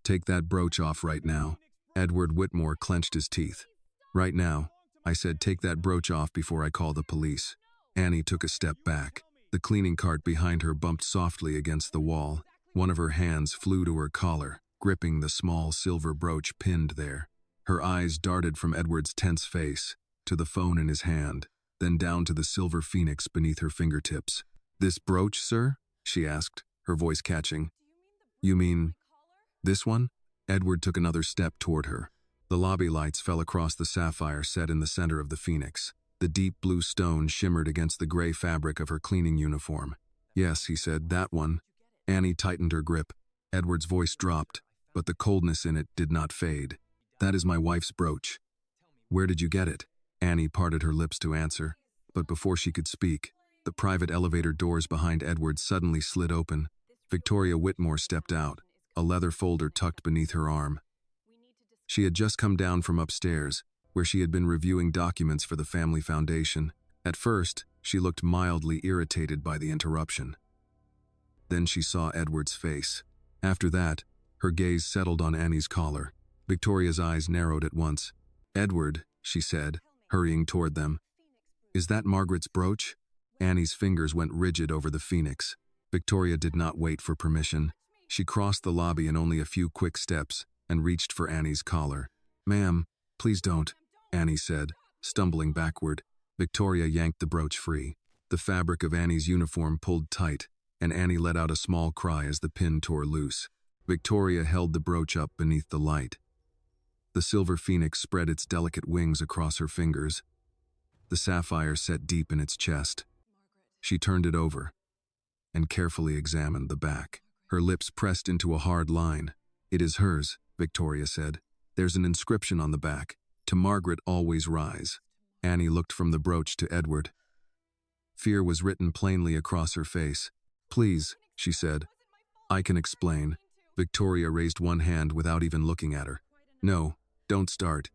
Take that brooch off right now. Edward Whitmore clenched his teeth. Right now, I said take that brooch off before I call the police. Annie took a step back. The cleaning cart behind her bumped softly against the wall. One of her hands flew to her collar, gripping the small silver brooch pinned there. Her eyes darted from Edward's tense face to the phone in his hand, then down to the silver phoenix beneath her fingertips. "This brooch, sir?" she asked, her voice catching. "You mean this one?" Edward took another step toward her. The lobby lights fell across the sapphire set in the center of the phoenix. The deep blue stone shimmered against the gray fabric of her cleaning uniform. "Yes," he said, "that one." Annie tightened her grip. Edward's voice dropped, but the coldness in it did not fade. "That is my wife's brooch." "Where did you get it?" Annie parted her lips to answer, but before she could speak, the private elevator doors behind Edward suddenly slid open. Victoria Whitmore stepped out, a leather folder tucked beneath her arm. She had just come down from upstairs, where she had been reviewing documents for the family foundation. At first, she looked mildly irritated by the interruption. Then she saw Edward's face. After that, her gaze settled on Annie's collar. Victoria's eyes narrowed at once. "Edward," she said, hurrying toward them. "Is that Margaret's brooch?" Annie's fingers went rigid over the phoenix. Victoria did not wait for permission. She crossed the lobby in only a few quick steps and reached for Annie's collar. "Ma'am, please don't," Annie said, stumbling backward. Victoria yanked the brooch free. The fabric of Annie's uniform pulled tight, and Annie let out a small cry as the pin tore loose. Victoria held the brooch up beneath the light. The silver phoenix spread its delicate wings across her fingers. The sapphire set deep in its chest. She turned it over and carefully examined the back. Her lips pressed into a hard line. "It is hers," Victoria said. "There's an inscription on the back. To Margaret always rise." Annie looked from the brooch to Edward. Fear was written plainly across her face. "Please," she said. "I can explain." Victoria raised one hand without even looking at her. "No, don't start."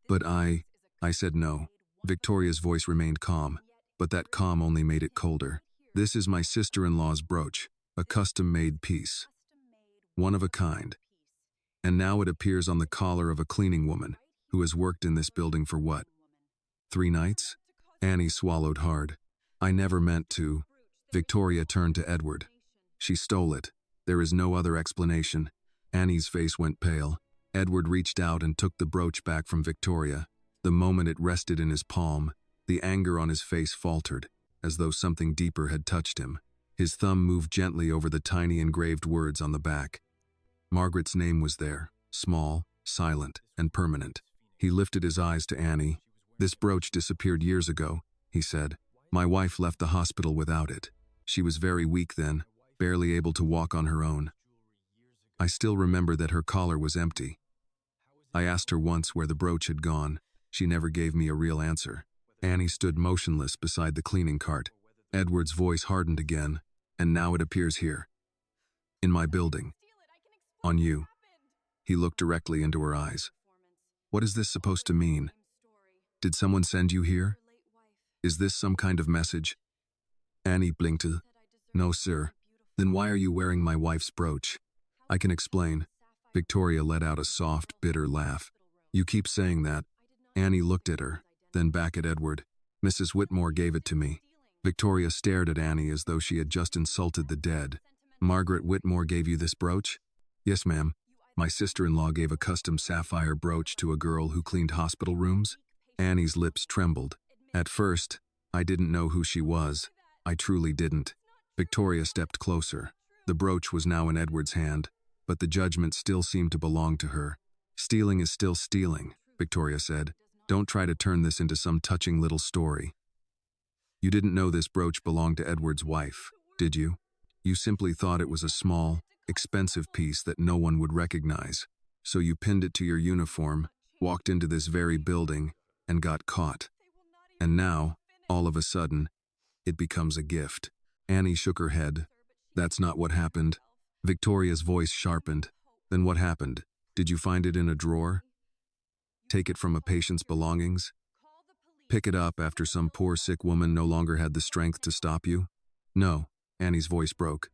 "But I said no." Victoria's voice remained calm, but that calm only made it colder. "This is my sister-in-law's brooch, a custom-made piece. One of a kind. And now it appears on the collar of a cleaning woman who has worked in this building for what? 3 nights? Annie swallowed hard. "I never meant to." Victoria turned to Edward. "She stole it. There is no other explanation." Annie's face went pale. Edward reached out and took the brooch back from Victoria. The moment it rested in his palm, the anger on his face faltered, as though something deeper had touched him. His thumb moved gently over the tiny engraved words on the back. Margaret's name was there, small, silent, and permanent. He lifted his eyes to Annie. "This brooch disappeared years ago," he said. "My wife left the hospital without it. She was very weak then, barely able to walk on her own. I still remember that her collar was empty. I asked her once where the brooch had gone. She never gave me a real answer." Annie stood motionless beside the cleaning cart. Edward's voice hardened again. "And now it appears here. In my building. On you." He looked directly into her eyes. "What is this supposed to mean? Did someone send you here? Is this some kind of message?" Annie blinked. "No, sir." "Then why are you wearing my wife's brooch?" "I can explain." Victoria let out a soft, bitter laugh. "You keep saying that." Annie looked at her, then back at Edward. "Mrs. Whitmore gave it to me." Victoria stared at Annie as though she had just insulted the dead. "Margaret Whitmore gave you this brooch?" "Yes, ma'am. My sister-in-law gave a custom sapphire brooch to a girl who cleaned hospital rooms." Annie's lips trembled. "At first, I didn't know who she was. I truly didn't." Victoria stepped closer. The brooch was now in Edward's hand, but the judgment still seemed to belong to her. "Stealing is still stealing," Victoria said. "Don't try to turn this into some touching little story. You didn't know this brooch belonged to Edward's wife, did you? You simply thought it was a small, expensive piece that no one would recognize. So you pinned it to your uniform, walked into this very building, and got caught. And now, all of a sudden, it becomes a gift." Annie shook her head. "That's not what happened." Victoria's voice sharpened. "Then what happened? Did you find it in a drawer? Take it from a patient's belongings? Pick it up after some poor sick woman no longer had the strength to stop you?" "No," Annie's voice broke.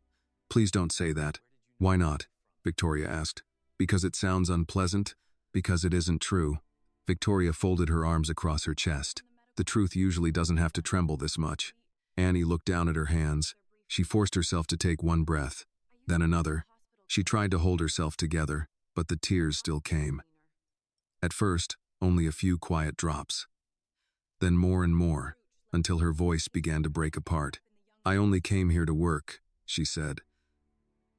"Please don't say that." "Why not?" Victoria asked. Because it sounds unpleasant? Because it isn't true. Victoria folded her arms across her chest. The truth usually doesn't have to tremble this much. Annie looked down at her hands. She forced herself to take one breath, then another. She tried to hold herself together, but the tears still came. At first, only a few quiet drops. Then more and more, until her voice began to break apart. I only came here to work, she said.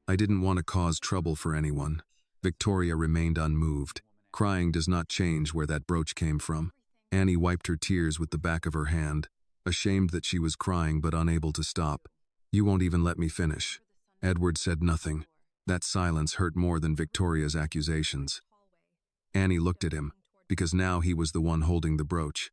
I didn't want to cause trouble for anyone. Victoria remained unmoved. Crying does not change where that brooch came from. Annie wiped her tears with the back of her hand, ashamed that she was crying but unable to stop. You won't even let me finish. Edward said nothing. That silence hurt more than Victoria's accusations. Annie looked at him, because now he was the one holding the brooch.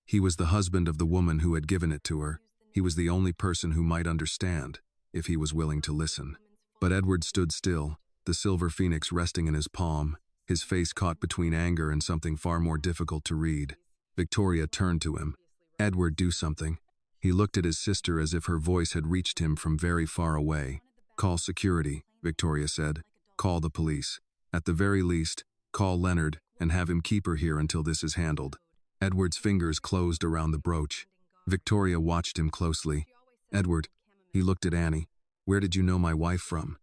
He was the husband of the woman who had given it to her. He was the only person who might understand, if he was willing to listen. But Edward stood still, the silver phoenix resting in his palm, his face caught between anger and something far more difficult to read. Victoria turned to him. Edward, do something. He looked at his sister as if her voice had reached him from very far away. Call security, Victoria said. Call the police. At the very least, call Leonard and have him keep her here until this is handled. Edward's fingers closed around the brooch. Victoria watched him closely. Edward, he looked at Annie. Where did you know my wife from?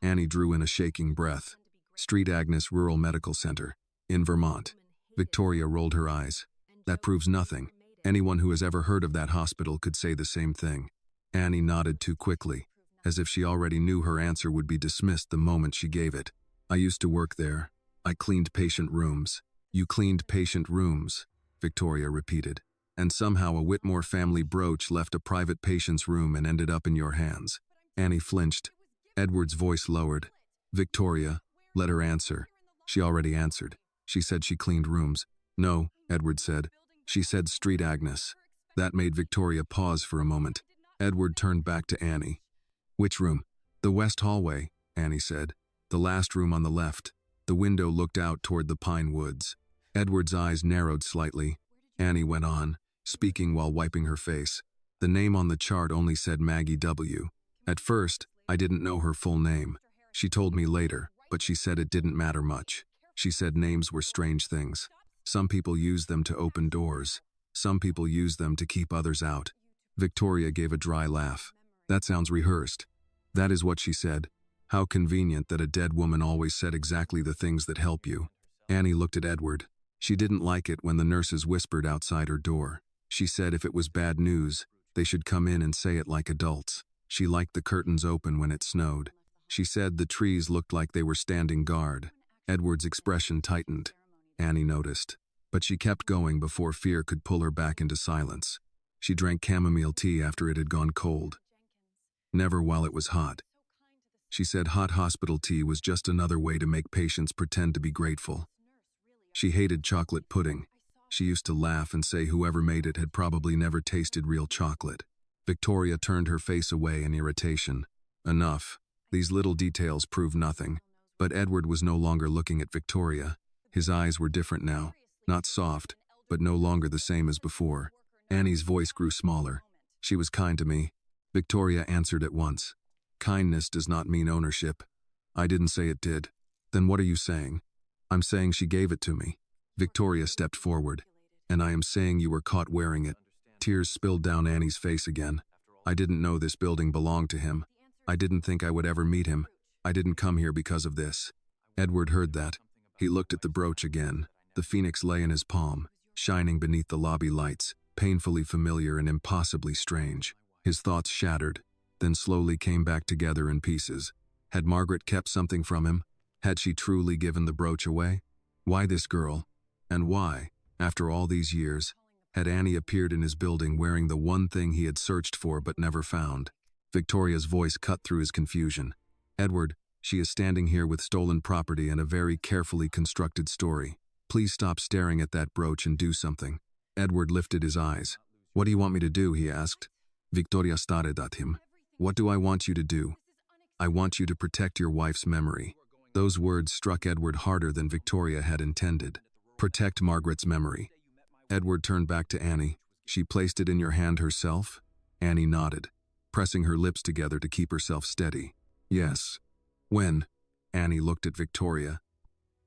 Annie drew in a shaking breath. Street Agnes Rural Medical Center, in Vermont. Victoria rolled her eyes. That proves nothing. Anyone who has ever heard of that hospital could say the same thing. Annie nodded too quickly, as if she already knew her answer would be dismissed the moment she gave it. I used to work there. I cleaned patient rooms. You cleaned patient rooms, Victoria repeated. And somehow a Whitmore family brooch left a private patient's room and ended up in your hands. Annie flinched. Edward's voice lowered. Victoria, let her answer. She already answered. She said she cleaned rooms. No, Edward said. She said Street Agnes. That made Victoria pause for a moment. Edward turned back to Annie. Which room? The west hallway, Annie said. The last room on the left. The window looked out toward the pine woods. Edward's eyes narrowed slightly. Annie went on, speaking while wiping her face. The name on the chart only said Maggie W. At first, I didn't know her full name. She told me later, but she said it didn't matter much. She said names were strange things. Some people use them to open doors. Some people use them to keep others out. Victoria gave a dry laugh. That sounds rehearsed. That is what she said. How convenient that a dead woman always said exactly the things that help you. Annie looked at Edward. She didn't like it when the nurses whispered outside her door. She said if it was bad news, they should come in and say it like adults. She liked the curtains open when it snowed. She said the trees looked like they were standing guard. Edward's expression tightened. Annie noticed. But she kept going before fear could pull her back into silence. She drank chamomile tea after it had gone cold. Never while it was hot. She said hot hospital tea was just another way to make patients pretend to be grateful. She hated chocolate pudding. She used to laugh and say whoever made it had probably never tasted real chocolate. Victoria turned her face away in irritation. Enough. These little details prove nothing. But Edward was no longer looking at Victoria. His eyes were different now. Not soft, but no longer the same as before. Annie's voice grew smaller. She was kind to me. Victoria answered at once. Kindness does not mean ownership. I didn't say it did. Then what are you saying? I'm saying she gave it to me. Victoria stepped forward. And I am saying you were caught wearing it. Tears spilled down Annie's face again. I didn't know this building belonged to him. I didn't think I would ever meet him. I didn't come here because of this. Edward heard that. He looked at the brooch again. The phoenix lay in his palm, shining beneath the lobby lights, painfully familiar and impossibly strange. His thoughts shattered, then slowly came back together in pieces. Had Margaret kept something from him? Had she truly given the brooch away? Why this girl? And why, after all these years, had Annie appeared in his building wearing the one thing he had searched for but never found? Victoria's voice cut through his confusion. Edward, she is standing here with stolen property and a very carefully constructed story. Please stop staring at that brooch and do something. Edward lifted his eyes. What do you want me to do? He asked. Victoria stared at him. What do I want you to do? I want you to protect your wife's memory. Those words struck Edward harder than Victoria had intended. Protect Margaret's memory. Edward turned back to Annie. She placed it in your hand herself? Annie nodded, pressing her lips together to keep herself steady. Yes. When? Annie looked at Victoria,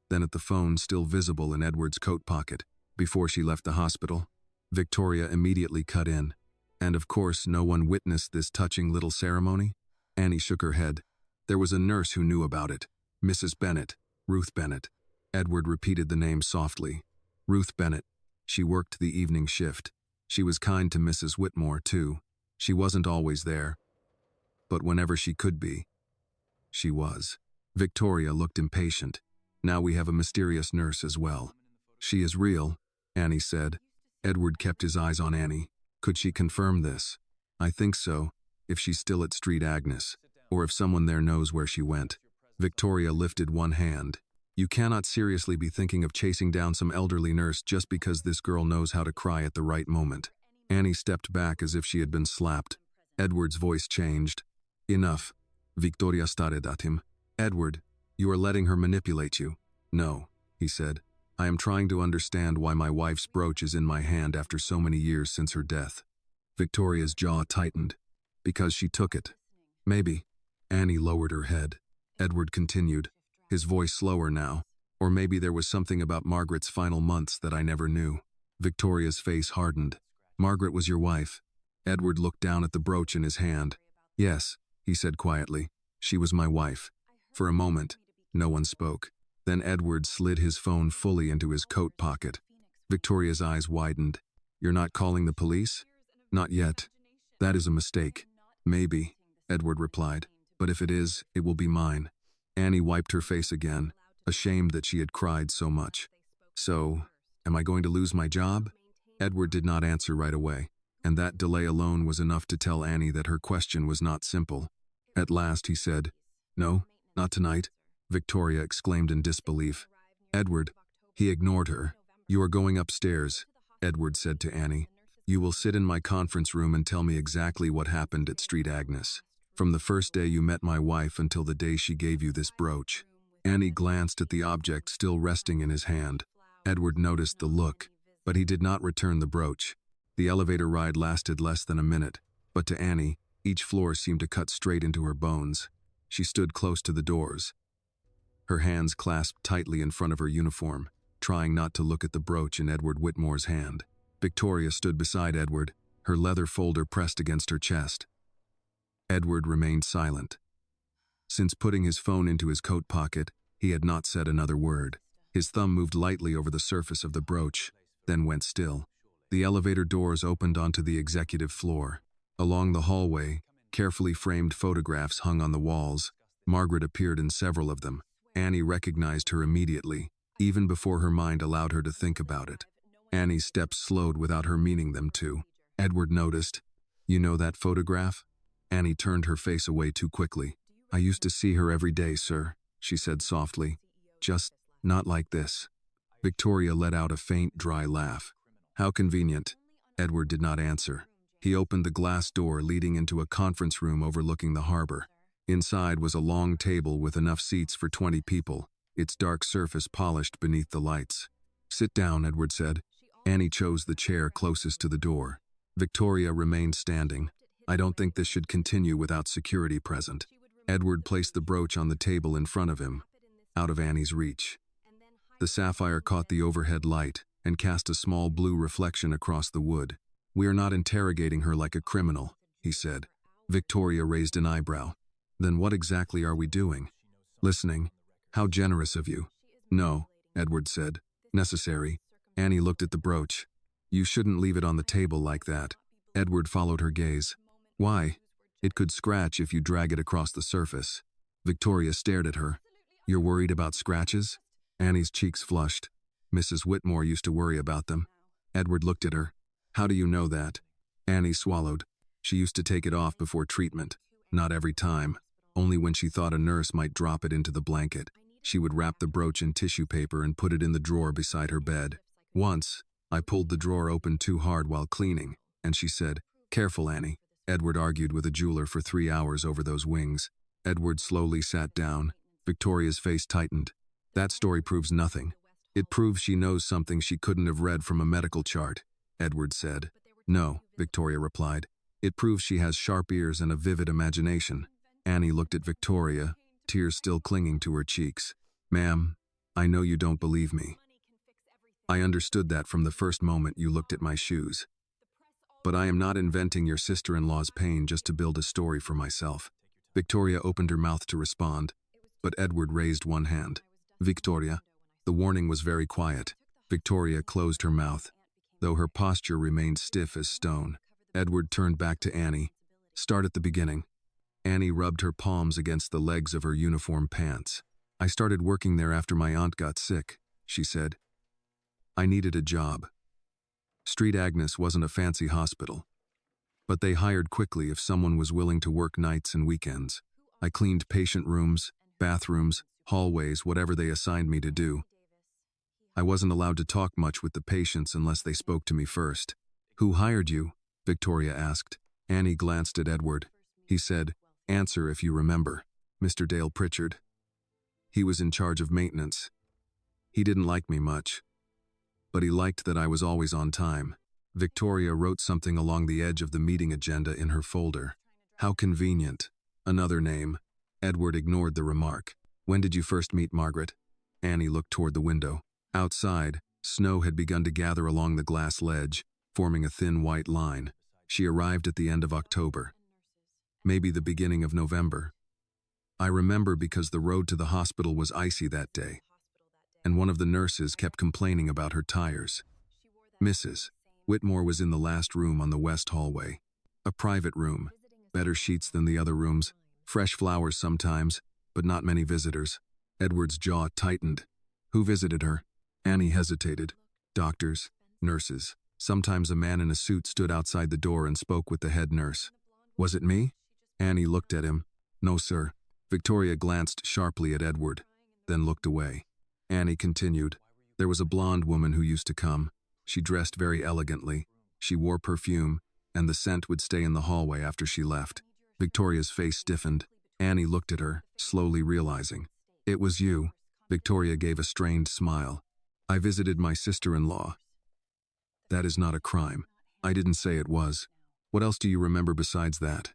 then at the phone still visible in Edward's coat pocket. Before she left the hospital, Victoria immediately cut in. And of course, no one witnessed this touching little ceremony? Annie shook her head. There was a nurse who knew about it. Mrs. Bennett, Ruth Bennett. Edward repeated the name softly. Ruth Bennett. She worked the evening shift. She was kind to Mrs. Whitmore, too. She wasn't always there, but whenever she could be, she was. Victoria looked impatient. Now we have a mysterious nurse as well. She is real, Annie said. Edward kept his eyes on Annie. Could she confirm this? I think so, if she's still at Street Agnes, or if someone there knows where she went. Victoria lifted one hand. You cannot seriously be thinking of chasing down some elderly nurse just because this girl knows how to cry at the right moment. Annie stepped back as if she had been slapped. Edward's voice changed. Enough. Victoria stared at him. Edward, you are letting her manipulate you. No, he said. I am trying to understand why my wife's brooch is in my hand after so many years since her death. Victoria's jaw tightened. Because she took it. Maybe. Annie lowered her head. Edward continued, his voice slower now. Or maybe there was something about Margaret's final months that I never knew. Victoria's face hardened. Margaret was your wife. Edward looked down at the brooch in his hand. Yes, he said quietly. She was my wife. For a moment, no one spoke. Then Edward slid his phone fully into his coat pocket. Victoria's eyes widened. You're not calling the police? Not yet. That is a mistake. Maybe, Edward replied. But if it is, it will be mine. Annie wiped her face again, ashamed that she had cried so much. So, am I going to lose my job? Edward did not answer right away, and that delay alone was enough to tell Annie that her question was not simple. At last he said, No, not tonight, Victoria exclaimed in disbelief. Edward, he ignored her. You are going upstairs, Edward said to Annie. You will sit in my conference room and tell me exactly what happened at Street Agnes. From the first day you met my wife until the day she gave you this brooch. Annie glanced at the object still resting in his hand. Edward noticed the look, but he did not return the brooch. The elevator ride lasted less than a minute, but to Annie, each floor seemed to cut straight into her bones. She stood close to the doors, her hands clasped tightly in front of her uniform, trying not to look at the brooch in Edward Whitmore's hand. Victoria stood beside Edward, her leather folder pressed against her chest. Edward remained silent. Since putting his phone into his coat pocket, he had not said another word. His thumb moved lightly over the surface of the brooch, then went still. The elevator doors opened onto the executive floor. Along the hallway, carefully framed photographs hung on the walls. Margaret appeared in several of them. Annie recognized her immediately, even before her mind allowed her to think about it. Annie's steps slowed without her meaning them to. Edward noticed. You know that photograph? Annie turned her face away too quickly. I used to see her every day, sir, she said softly. Just not like this. Victoria let out a faint, dry laugh. How convenient. Edward did not answer. He opened the glass door leading into a conference room overlooking the harbor. Inside was a long table with enough seats for 20 people, its dark surface polished beneath the lights. Sit down, Edward said. Annie chose the chair closest to the door. Victoria remained standing. I don't think this should continue without security present. Edward placed the brooch on the table in front of him, out of Annie's reach. The sapphire caught the overhead light and cast a small blue reflection across the wood. We are not interrogating her like a criminal, he said. Victoria raised an eyebrow. Then what exactly are we doing? Listening. How generous of you. No, Edward said. Necessary. Annie looked at the brooch. You shouldn't leave it on the table like that. Edward followed her gaze. Why? It could scratch if you drag it across the surface. Victoria stared at her. You're worried about scratches? Annie's cheeks flushed. Mrs. Whitmore used to worry about them. Edward looked at her. How do you know that? Annie swallowed. She used to take it off before treatment. Not every time. Only when she thought a nurse might drop it into the blanket. She would wrap the brooch in tissue paper and put it in the drawer beside her bed. Once, I pulled the drawer open too hard while cleaning, and she said, Careful, Annie. Edward argued with a jeweler for 3 hours over those wings. Edward slowly sat down. Victoria's face tightened. That story proves nothing. It proves she knows something she couldn't have read from a medical chart, Edward said. No, Victoria replied. It proves she has sharp ears and a vivid imagination. Annie looked at Victoria, tears still clinging to her cheeks. "Ma'am, I know you don't believe me. I understood that from the first moment you looked at my shoes. But I am not inventing your sister-in-law's pain just to build a story for myself." Victoria opened her mouth to respond, but Edward raised one hand. "Victoria." The warning was very quiet. Victoria closed her mouth, though her posture remained stiff as stone. Edward turned back to Annie. "Start at the beginning." Annie rubbed her palms against the legs of her uniform pants. "I started working there after my aunt got sick," she said. "I needed a job. Street Agnes wasn't a fancy hospital, but they hired quickly if someone was willing to work nights and weekends. I cleaned patient rooms, bathrooms, hallways, whatever they assigned me to do. I wasn't allowed to talk much with the patients unless they spoke to me first." "Who hired you?" Victoria asked. Annie glanced at Edward. He said, "Answer if you remember." "Mr. Dale Pritchard. He was in charge of maintenance. He didn't like me much, but he liked that I was always on time." Victoria wrote something along the edge of the meeting agenda in her folder. "How convenient. Another name." Edward ignored the remark. "When did you first meet Margaret?" Annie looked toward the window. Outside, snow had begun to gather along the glass ledge, forming a thin white line. She arrived at the end of October. Maybe the beginning of November. I remember because the road to the hospital was icy that day, and one of the nurses kept complaining about her tires. Mrs. Whitmore was in the last room on the west hallway. A private room, better sheets than the other rooms, fresh flowers sometimes, but not many visitors. Edward's jaw tightened. "Who visited her?" Annie hesitated. "Doctors, nurses. Sometimes a man in a suit stood outside the door and spoke with the head nurse." "Was it me?" Annie looked at him. "No, sir." Victoria glanced sharply at Edward, then looked away. Annie continued. "There was a blonde woman who used to come. She dressed very elegantly. She wore perfume, and the scent would stay in the hallway after she left." Victoria's face stiffened. Annie looked at her, slowly realizing. "It was you." Victoria gave a strained smile. "I visited my sister-in-law." "That is not a crime." "I didn't say it was. What else do you remember besides that?"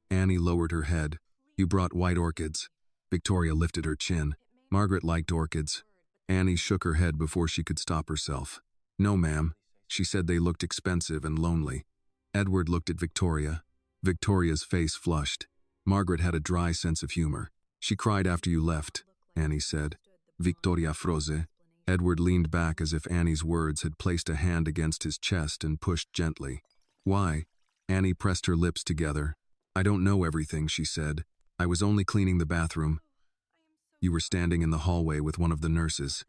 Annie lowered her head. "You brought white orchids." Victoria lifted her chin. "Margaret liked orchids." Annie shook her head before she could stop herself. "No, ma'am. She said they looked expensive and lonely." Edward looked at Victoria. Victoria's face flushed. Margaret had a dry sense of humor. "She cried after you left," Annie said. "Victoria froze." Edward leaned back as if Annie's words had placed a hand against his chest and pushed gently. "Why?" Annie pressed her lips together. "I don't know everything," she said. "I was only cleaning the bathroom. You were standing in the hallway with one of the nurses.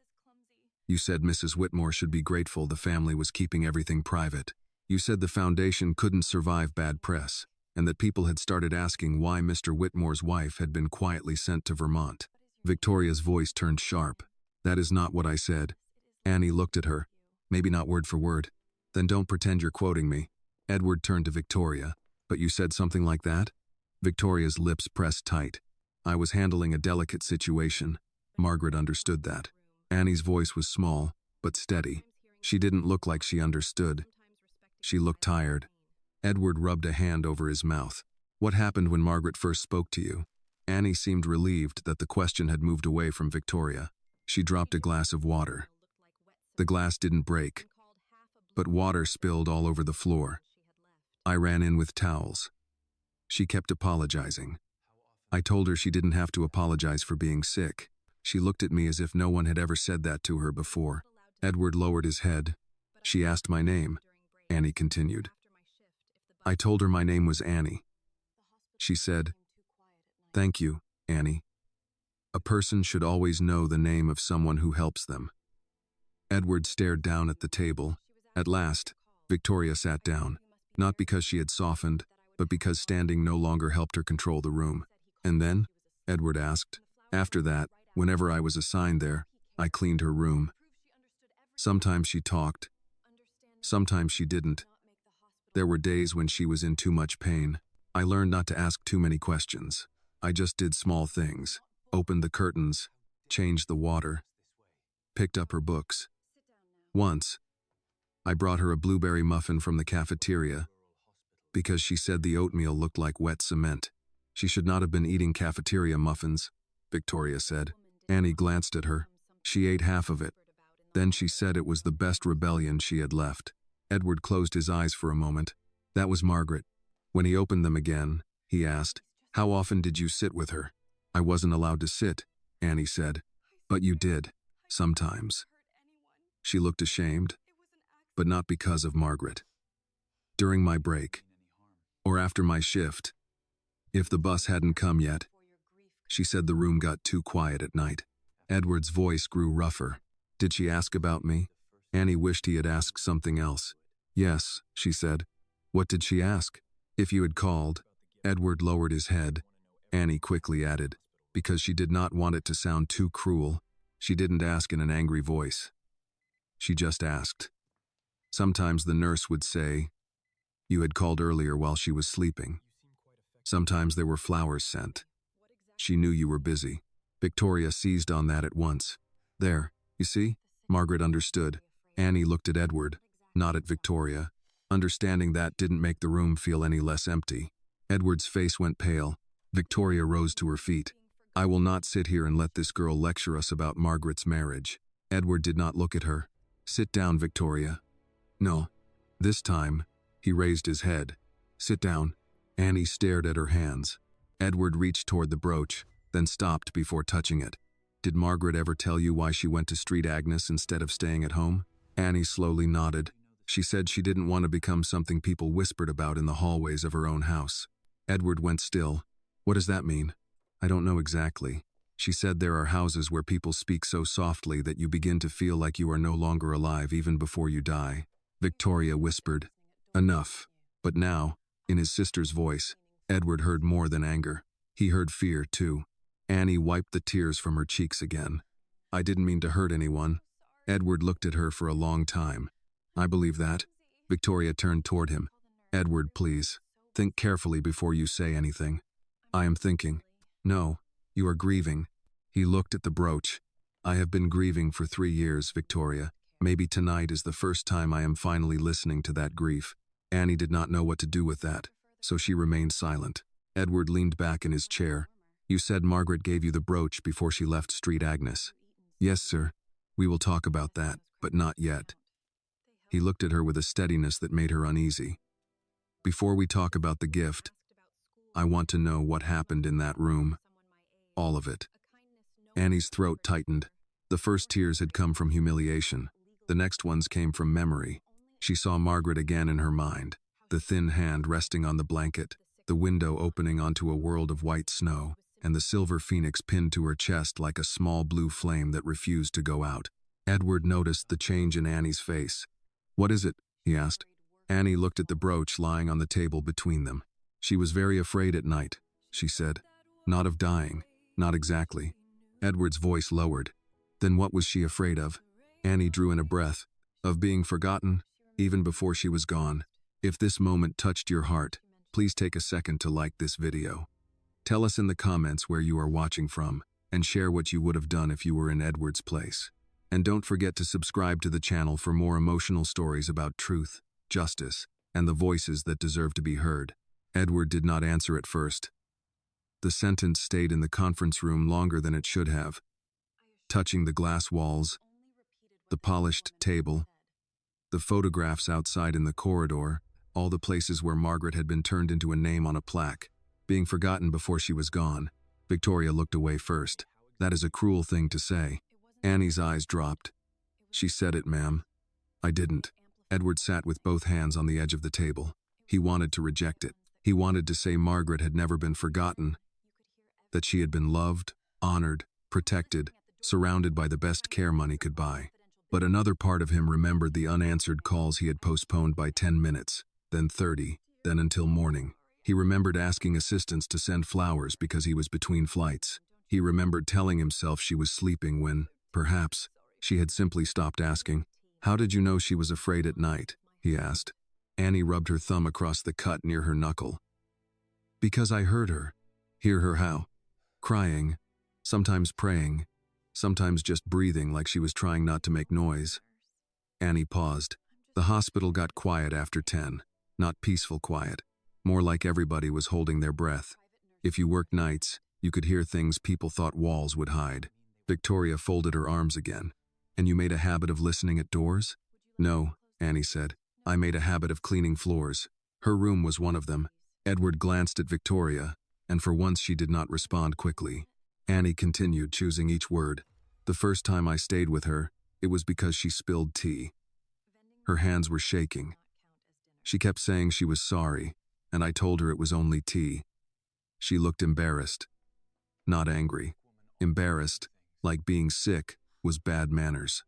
You said Mrs. Whitmore should be grateful the family was keeping everything private. You said the foundation couldn't survive bad press, and that people had started asking why Mr. Whitmore's wife had been quietly sent to Vermont." Victoria's voice turned sharp. "That is not what I said." Annie looked at her. "Maybe not word for word." "Then don't pretend you're quoting me." Edward turned to Victoria. "But you said something like that?" Victoria's lips pressed tight. "I was handling a delicate situation." Margaret understood that. Annie's voice was small, but steady. She didn't look like she understood. She looked tired. Edward rubbed a hand over his mouth. "What happened when Margaret first spoke to you?" Annie seemed relieved that the question had moved away from Victoria. She dropped a glass of water. The glass didn't break, but water spilled all over the floor. I ran in with towels. She kept apologizing. I told her she didn't have to apologize for being sick. She looked at me as if no one had ever said that to her before. Edward lowered his head. "She asked my name," Annie continued. "I told her my name was Annie. She said, 'Thank you, Annie. A person should always know the name of someone who helps them.'" Edward stared down at the table. At last, Victoria sat down, not because she had softened, but because standing no longer helped her control the room. "And then?" Edward asked. "After that, whenever I was assigned there, I cleaned her room. Sometimes she talked. Sometimes she didn't. There were days when she was in too much pain. I learned not to ask too many questions. I just did small things. Opened the curtains, changed the water, picked up her books. Once, I brought her a blueberry muffin from the cafeteria because she said the oatmeal looked like wet cement. She should not have been eating cafeteria muffins. Victoria said. Annie glanced at her. She ate half of it. Then she said it was the best rebellion she had left. Edward closed his eyes for a moment. That was Margaret. When he opened them again, he asked, "How often did you sit with her?" "I wasn't allowed to sit," Annie said. "But you did. Sometimes." She looked ashamed, but not because of Margaret. "During my break. Or after my shift. If the bus hadn't come yet." She said the room got too quiet at night. Edward's voice grew rougher. "Did she ask about me?" Annie wished he had asked something else. "Yes," she said. "What did she ask?" "If you had called." Edward lowered his head. Annie quickly added, because she did not want it to sound too cruel, she didn't ask in an angry voice. She just asked. Sometimes the nurse would say, "You had called earlier while she was sleeping." Sometimes there were flowers sent. She knew you were busy. Victoria seized on that at once. "There, you see?" Margaret understood. Annie looked at Edward, not at Victoria. Understanding that didn't make the room feel any less empty. Edward's face went pale. Victoria rose to her feet. "I will not sit here and let this girl lecture us about Margaret's marriage." Edward did not look at her. "Sit down, Victoria." "No." This time, he raised his head. "Sit down." Annie stared at her hands. Edward reached toward the brooch, then stopped before touching it. "Did Margaret ever tell you why she went to Street Agnes instead of staying at home?" Annie slowly nodded. She said she didn't want to become something people whispered about in the hallways of her own house. Edward went still. "What does that mean?" "I don't know exactly. She said there are houses where people speak so softly that you begin to feel like you are no longer alive even before you die." Victoria whispered, "Enough." But now, in his sister's voice, Edward heard more than anger. He heard fear, too. Annie wiped the tears from her cheeks again. "I didn't mean to hurt anyone." Edward looked at her for a long time. "I believe that." Victoria turned toward him. "Edward, please. Think carefully before you say anything." "I am thinking." "No, you are grieving." He looked at the brooch. "I have been grieving for 3 years, Victoria. Maybe tonight is the first time I am finally listening to that grief." Annie did not know what to do with that, so she remained silent. Edward leaned back in his chair. "You said Margaret gave you the brooch before she left Street Agnes." "Yes, sir. We will talk about that, but not yet." He looked at her with a steadiness that made her uneasy. "Before we talk about the gift, I want to know what happened in that room. All of it." Annie's throat tightened. The first tears had come from humiliation. The next ones came from memory. She saw Margaret again in her mind, the thin hand resting on the blanket, the window opening onto a world of white snow, and the silver phoenix pinned to her chest like a small blue flame that refused to go out. Edward noticed the change in Annie's face. "What is it?" he asked. Annie looked at the brooch lying on the table between them. "She was very afraid at night," she said. "Not of dying. Not exactly." Edward's voice lowered. "Then what was she afraid of?" Annie drew in a breath. "Of being forgotten, even before she was gone." If this moment touched your heart, please take a second to like this video. Tell us in the comments where you are watching from, and share what you would have done if you were in Edward's place. And don't forget to subscribe to the channel for more emotional stories about truth, justice, and the voices that deserve to be heard. Edward did not answer at first. The sentence stayed in the conference room longer than it should have, touching the glass walls, the polished table, the photographs outside in the corridor, all the places where Margaret had been turned into a name on a plaque, being forgotten before she was gone. Victoria looked away first. "That is a cruel thing to say." Annie's eyes dropped. "She said it, ma'am." "I didn't." Edward sat with both hands on the edge of the table. He wanted to reject it. He wanted to say Margaret had never been forgotten, that she had been loved, honored, protected, surrounded by the best care money could buy. But another part of him remembered the unanswered calls he had postponed by 10 minutes, then 30, then until morning. He remembered asking assistants to send flowers because he was between flights. He remembered telling himself she was sleeping when, perhaps, she had simply stopped asking. "How did you know she was afraid at night?" he asked. Annie rubbed her thumb across the cut near her knuckle. "Because I heard her." "Hear her how?" "Crying, sometimes praying, sometimes just breathing like she was trying not to make noise." Annie paused. The hospital got quiet after 10, not peaceful quiet, more like everybody was holding their breath. If you worked nights, You could hear things people thought walls would hide. Victoria folded her arms again. And you made a habit of listening at doors? No, Annie said. I made a habit of cleaning floors. Her room was one of them. Edward glanced at Victoria, and for once she did not respond quickly. Annie continued, choosing each word. The first time I stayed with her, it was because she spilled tea. Her hands were shaking. She kept saying she was sorry, and I told her it was only tea. She looked embarrassed. Not angry. Embarrassed, like being sick, was bad manners.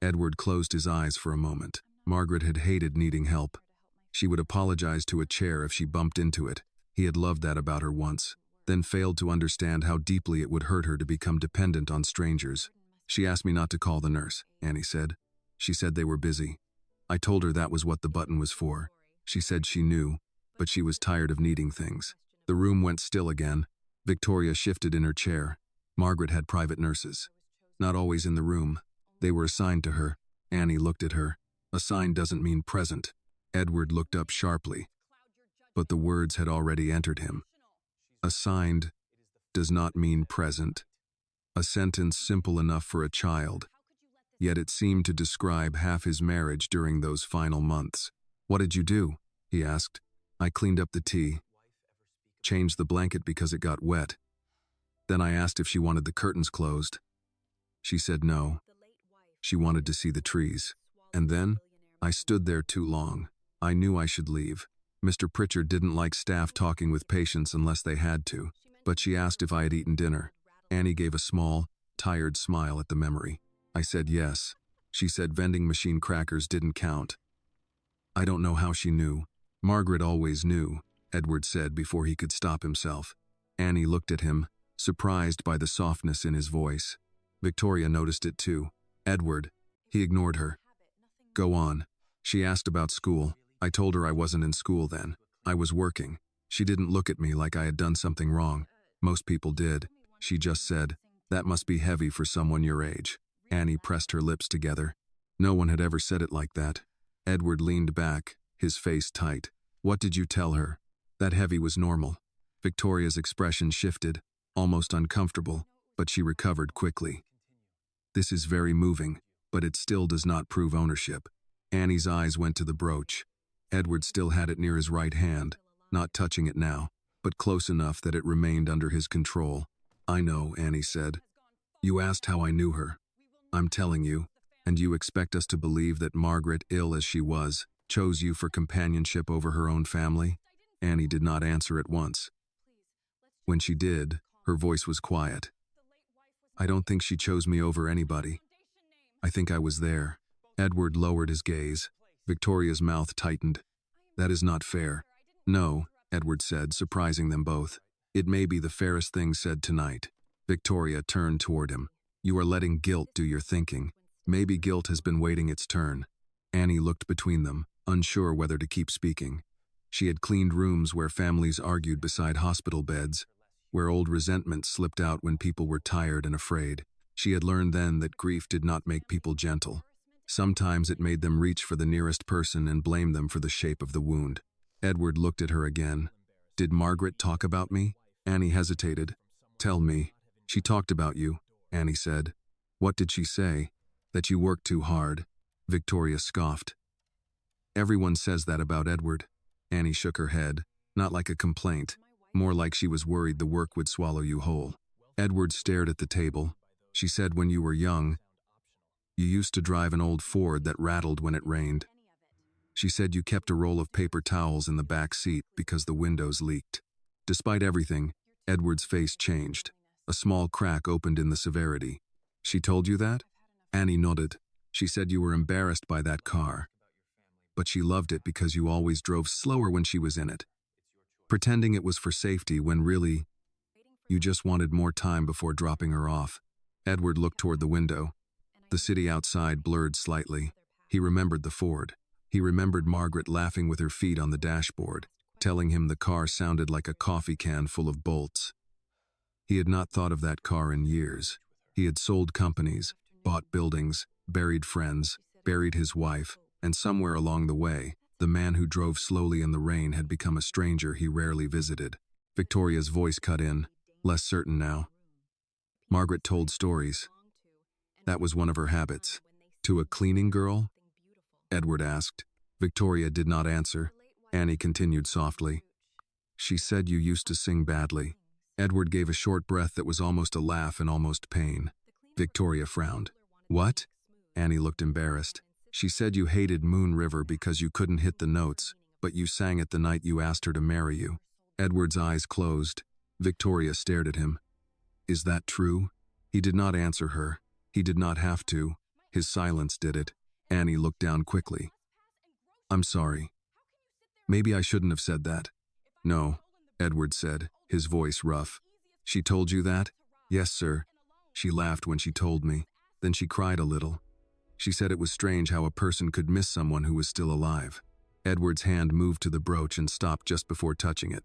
Edward closed his eyes for a moment. Margaret had hated needing help. She would apologize to a chair if she bumped into it. He had loved that about her once, then failed to understand how deeply it would hurt her to become dependent on strangers. She asked me not to call the nurse, Annie said. She said they were busy. I told her that was what the button was for. She said she knew, but she was tired of needing things. The room went still again. Victoria shifted in her chair. Margaret had private nurses. Not always in the room. They were assigned to her. Annie looked at her. Assigned doesn't mean present. Edward looked up sharply. But the words had already entered him. Assigned does not mean present. A sentence simple enough for a child. Yet it seemed to describe half his marriage during those final months. What did you do? He asked. I cleaned up the tea. Changed the blanket because it got wet. Then I asked if she wanted the curtains closed. She said no. She wanted to see the trees. And then, I stood there too long. I knew I should leave. Mr. Pritchard didn't like staff talking with patients unless they had to, but she asked if I had eaten dinner. Annie gave a small, tired smile at the memory. I said yes. She said vending machine crackers didn't count. I don't know how she knew. Margaret always knew, Edward said before he could stop himself. Annie looked at him, surprised by the softness in his voice. Victoria noticed it too. Edward. He ignored her. Go on. She asked about school. I told her I wasn't in school then. I was working. She didn't look at me like I had done something wrong. Most people did. She just said, that must be heavy for someone your age. Annie pressed her lips together. No one had ever said it like that. Edward leaned back, his face tight. What did you tell her? That heavy was normal. Victoria's expression shifted, almost uncomfortable, but she recovered quickly. This is very moving, but it still does not prove ownership. Annie's eyes went to the brooch. Edward still had it near his right hand, not touching it now, but close enough that it remained under his control. I know, Annie said. You asked how I knew her. I'm telling you, and you expect us to believe that Margaret, ill as she was, chose you for companionship over her own family? Annie did not answer at once. When she did, her voice was quiet. I don't think she chose me over anybody. I think I was there. Edward lowered his gaze. Victoria's mouth tightened. That is not fair. No, Edward said, surprising them both. It may be the fairest thing said tonight. Victoria turned toward him. You are letting guilt do your thinking. Maybe guilt has been waiting its turn. Annie looked between them, unsure whether to keep speaking. She had cleaned rooms where families argued beside hospital beds, where old resentment slipped out when people were tired and afraid. She had learned then that grief did not make people gentle. Sometimes it made them reach for the nearest person and blame them for the shape of the wound. Edward looked at her again. Did Margaret talk about me? Annie hesitated. Tell me. She talked about you, Annie said. What did she say? That you worked too hard. Victoria scoffed. Everyone says that about Edward. Annie shook her head, not like a complaint, more like she was worried the work would swallow you whole. Edward stared at the table. She said when you were young, you used to drive an old Ford that rattled when it rained. She said you kept a roll of paper towels in the back seat because the windows leaked. Despite everything, Edward's face changed. A small crack opened in the severity. She told you that? Annie nodded. She said you were embarrassed by that car. But she loved it because you always drove slower when she was in it. Pretending it was for safety when really, you just wanted more time before dropping her off. Edward looked toward the window. The city outside blurred slightly. He remembered the Ford. He remembered Margaret laughing with her feet on the dashboard, telling him the car sounded like a coffee can full of bolts. He had not thought of that car in years. He had sold companies, bought buildings, buried friends, buried his wife, and somewhere along the way, the man who drove slowly in the rain had become a stranger he rarely visited. Victoria's voice cut in. less certain now. Margaret told stories. That was one of her habits. To a cleaning girl? Edward asked. Victoria did not answer. Annie continued softly. She said you used to sing badly. Edward gave a short breath that was almost a laugh and almost pain. Victoria frowned. What? Annie looked embarrassed. She said you hated Moon River because you couldn't hit the notes, but you sang it the night you asked her to marry you. Edward's eyes closed. Victoria stared at him. Is that true? He did not answer her. He did not have to. His silence did it. Annie looked down quickly. I'm sorry. Maybe I shouldn't have said that. No, Edward said, his voice rough. She told you that? Yes, sir. She laughed when she told me. Then she cried a little. She said it was strange how a person could miss someone who was still alive. Edward's hand moved to the brooch and stopped just before touching it.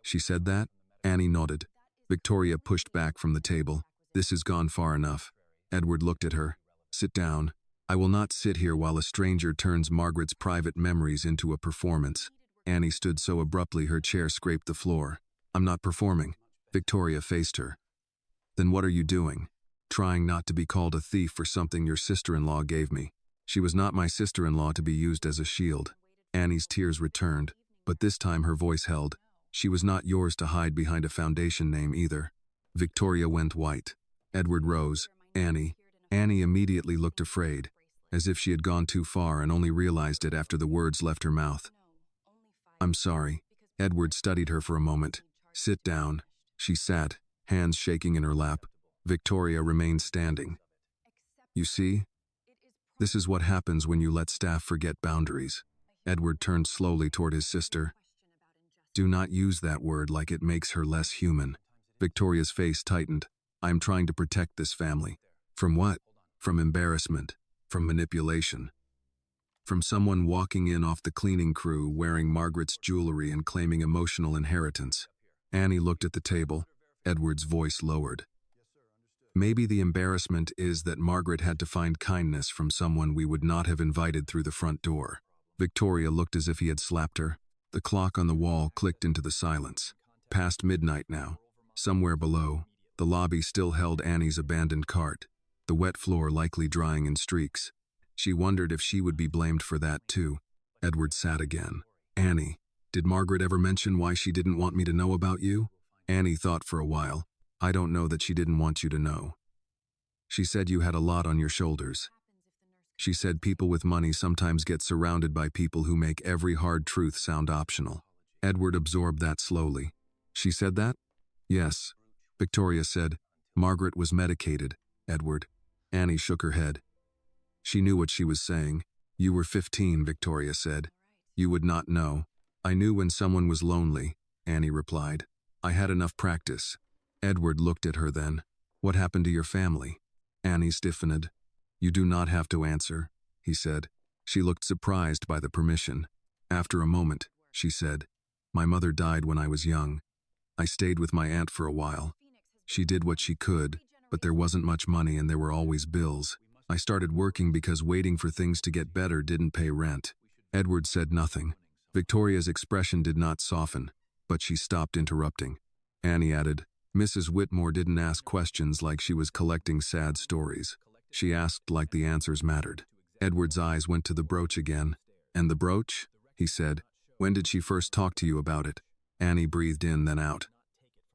She said that? Annie nodded. Victoria pushed back from the table. This has gone far enough. Edward looked at her. Sit down. I will not sit here while a stranger turns Margaret's private memories into a performance. Annie stood so abruptly her chair scraped the floor. I'm not performing. Victoria faced her. Then what are you doing? Trying not to be called a thief for something your sister-in-law gave me. She was not my sister-in-law to be used as a shield. Annie's tears returned, but this time her voice held. She was not yours to hide behind a foundation name either. Victoria went white. Edward rose. Annie. Annie immediately looked afraid, as if she had gone too far and only realized it after the words left her mouth. I'm sorry. Edward studied her for a moment. Sit down. She sat, hands shaking in her lap. Victoria remained standing. You see? This is what happens when you let staff forget boundaries. Edward turned slowly toward his sister. Do not use that word like it makes her less human. Victoria's face tightened. I am trying to protect this family. From what? From embarrassment. From manipulation. From someone walking in off the cleaning crew wearing Margaret's jewelry and claiming emotional inheritance. Annie looked at the table. Edward's voice lowered. Maybe the embarrassment is that Margaret had to find kindness from someone we would not have invited through the front door. Victoria looked as if he had slapped her. The clock on the wall clicked into the silence. Past midnight now. Somewhere below, the lobby still held Annie's abandoned cart, the wet floor likely drying in streaks. She wondered if she would be blamed for that too. Edward sat again. Annie, did Margaret ever mention why she didn't want me to know about you? Annie thought for a while. I don't know that she didn't want you to know. She said you had a lot on your shoulders. She said people with money sometimes get surrounded by people who make every hard truth sound optional. Edward absorbed that slowly. She said that? Yes. Victoria said. Margaret was medicated, Edward. Annie shook her head. She knew what she was saying. You were 15, Victoria said. You would not know. I knew when someone was lonely, Annie replied. I had enough practice. Edward looked at her then. What happened to your family? Annie stiffened. You do not have to answer, he said. She looked surprised by the permission. After a moment, she said, my mother died when I was young. I stayed with my aunt for a while. She did what she could, but there wasn't much money and there were always bills. I started working because waiting for things to get better didn't pay rent. Edward said nothing. Victoria's expression did not soften, but she stopped interrupting. Annie added, Mrs. Whitmore didn't ask questions like she was collecting sad stories. She asked like the answers mattered. Edward's eyes went to the brooch again. And the brooch? He said. When did she first talk to you about it? Annie breathed in, then out.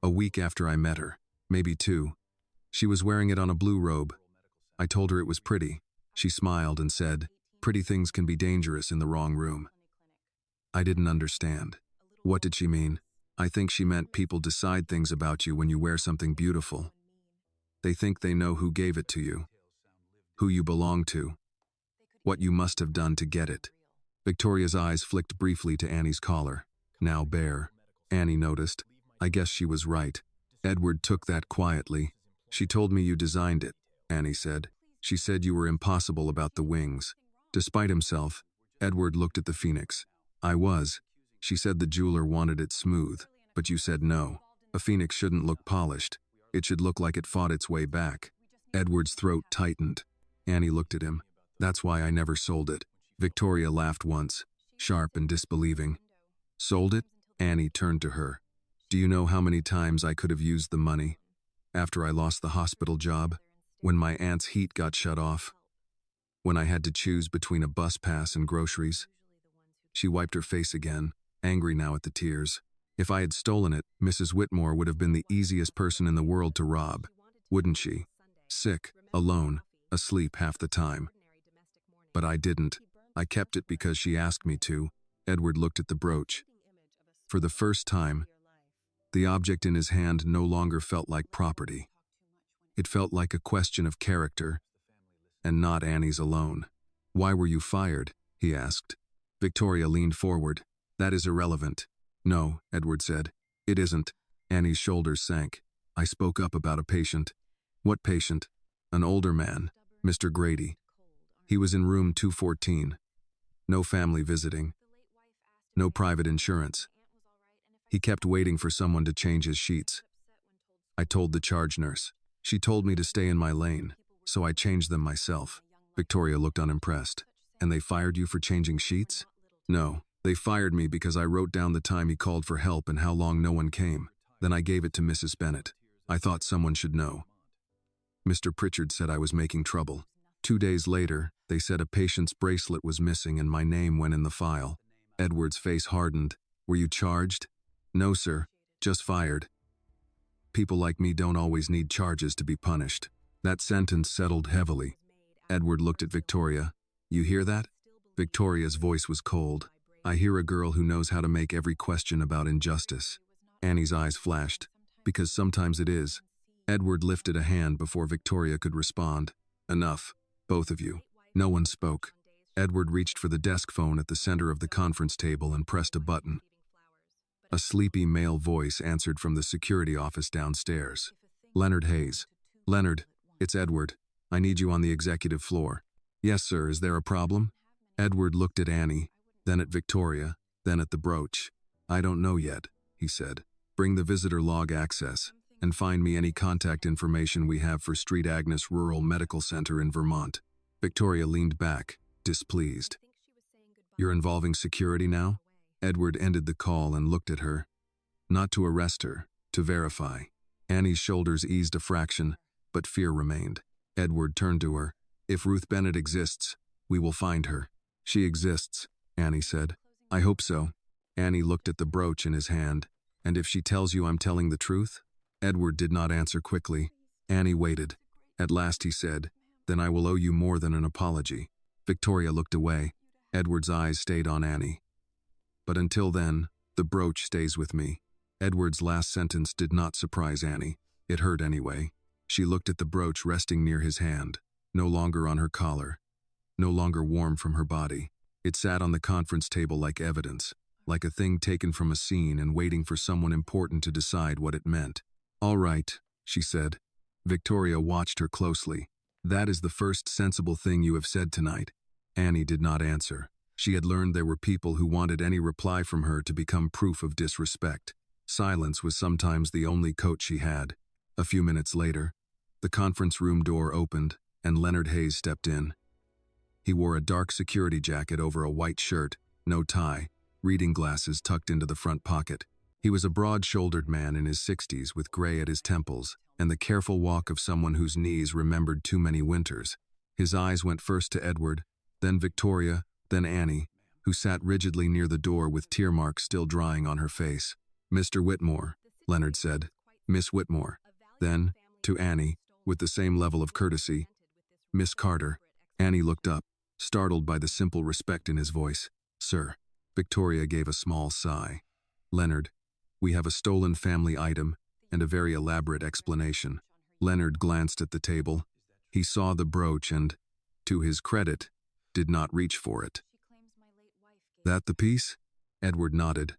A week after I met her. Maybe 2. She was wearing it on a blue robe. I told her it was pretty. She smiled and said, pretty things can be dangerous in the wrong room. I didn't understand. What did she mean? I think she meant people decide things about you when you wear something beautiful. They think they know who gave it to you, who you belong to, what you must have done to get it. Victoria's eyes flicked briefly to Annie's collar, now bare. Annie noticed. I guess she was right. Edward took that quietly. She told me you designed it, Annie said. She said you were impossible about the wings. Despite himself, Edward looked at the phoenix. I was. She said the jeweler wanted it smooth, but you said no. A phoenix shouldn't look polished. It should look like it fought its way back. Edward's throat tightened. Annie looked at him. That's why I never sold it. Victoria laughed once, sharp and disbelieving. Sold it? Annie turned to her. Do you know how many times I could have used the money? After I lost the hospital job, when my aunt's heat got shut off, when I had to choose between a bus pass and groceries. She wiped her face again, angry now at the tears. If I had stolen it, Mrs. Whitmore would have been the easiest person in the world to rob, wouldn't she? Sick, alone, asleep half the time. But I didn't. I kept it because she asked me to. Edward looked at the brooch. For the first time, the object in his hand no longer felt like property. It felt like a question of character, and not Annie's alone. "Why were you fired?" he asked. Victoria leaned forward. "That is irrelevant." "No," Edward said. "It isn't." Annie's shoulders sank. "I spoke up about a patient." "What patient?" "An older man, Mr. Grady. He was in room 214. No family visiting. No private insurance. He kept waiting for someone to change his sheets. I told the charge nurse. She told me to stay in my lane, so I changed them myself." Victoria looked unimpressed. "And they fired you for changing sheets?" "No, they fired me because I wrote down the time he called for help and how long no one came. Then I gave it to Mrs. Bennett. I thought someone should know. Mr. Pritchard said I was making trouble. 2 days later, they said a patient's bracelet was missing and my name went in the file." Edward's face hardened. "Were you charged?" "No, sir. Just fired. People like me don't always need charges to be punished." That sentence settled heavily. Edward looked at Victoria. "You hear that?" Victoria's voice was cold. "I hear a girl who knows how to make every question about injustice." Annie's eyes flashed. "Because sometimes it is." Edward lifted a hand before Victoria could respond. "Enough, both of you." No one spoke. Edward reached for the desk phone at the center of the conference table and pressed a button. A sleepy male voice answered from the security office downstairs. "Leonard Hayes." "Leonard, it's Edward. I need you on the executive floor." "Yes, sir. Is there a problem?" Edward looked at Annie, then at Victoria, then at the brooch. "I don't know yet," he said. "Bring the visitor log access, and find me any contact information we have for Street Agnes Rural Medical Center in Vermont." Victoria leaned back, displeased. "You're involving security now?" Edward ended the call and looked at her. Not to arrest her, to verify. Annie's shoulders eased a fraction, but fear remained. Edward turned to her. "If Ruth Bennett exists, we will find her." "She exists," Annie said. "I hope so." Annie looked at the brooch in his hand. "And if she tells you I'm telling the truth?" Edward did not answer quickly. Annie waited. At last he said, "Then I will owe you more than an apology." Victoria looked away. Edward's eyes stayed on Annie. "But until then, the brooch stays with me." Edward's last sentence did not surprise Annie. It hurt anyway. She looked at the brooch resting near his hand, no longer on her collar, no longer warm from her body. It sat on the conference table like evidence, like a thing taken from a scene and waiting for someone important to decide what it meant. "All right," she said. Victoria watched her closely. "That is the first sensible thing you have said tonight." Annie did not answer. She had learned there were people who wanted any reply from her to become proof of disrespect. Silence was sometimes the only coat she had. A few minutes later, the conference room door opened, and Leonard Hayes stepped in. He wore a dark security jacket over a white shirt, no tie, reading glasses tucked into the front pocket. He was a broad-shouldered man in his 60s with gray at his temples, and the careful walk of someone whose knees remembered too many winters. His eyes went first to Edward, then Victoria, then Annie, who sat rigidly near the door with tear marks still drying on her face. "Mr. Whitmore," Leonard said. "Miss Whitmore." Then, to Annie, with the same level of courtesy, "Miss Carter." Annie looked up, startled by the simple respect in his voice. "Sir." Victoria gave a small sigh. "Leonard, we have a stolen family item and a very elaborate explanation." Leonard glanced at the table. He saw the brooch and, to his credit, did not reach for it. "That the piece?" Edward nodded.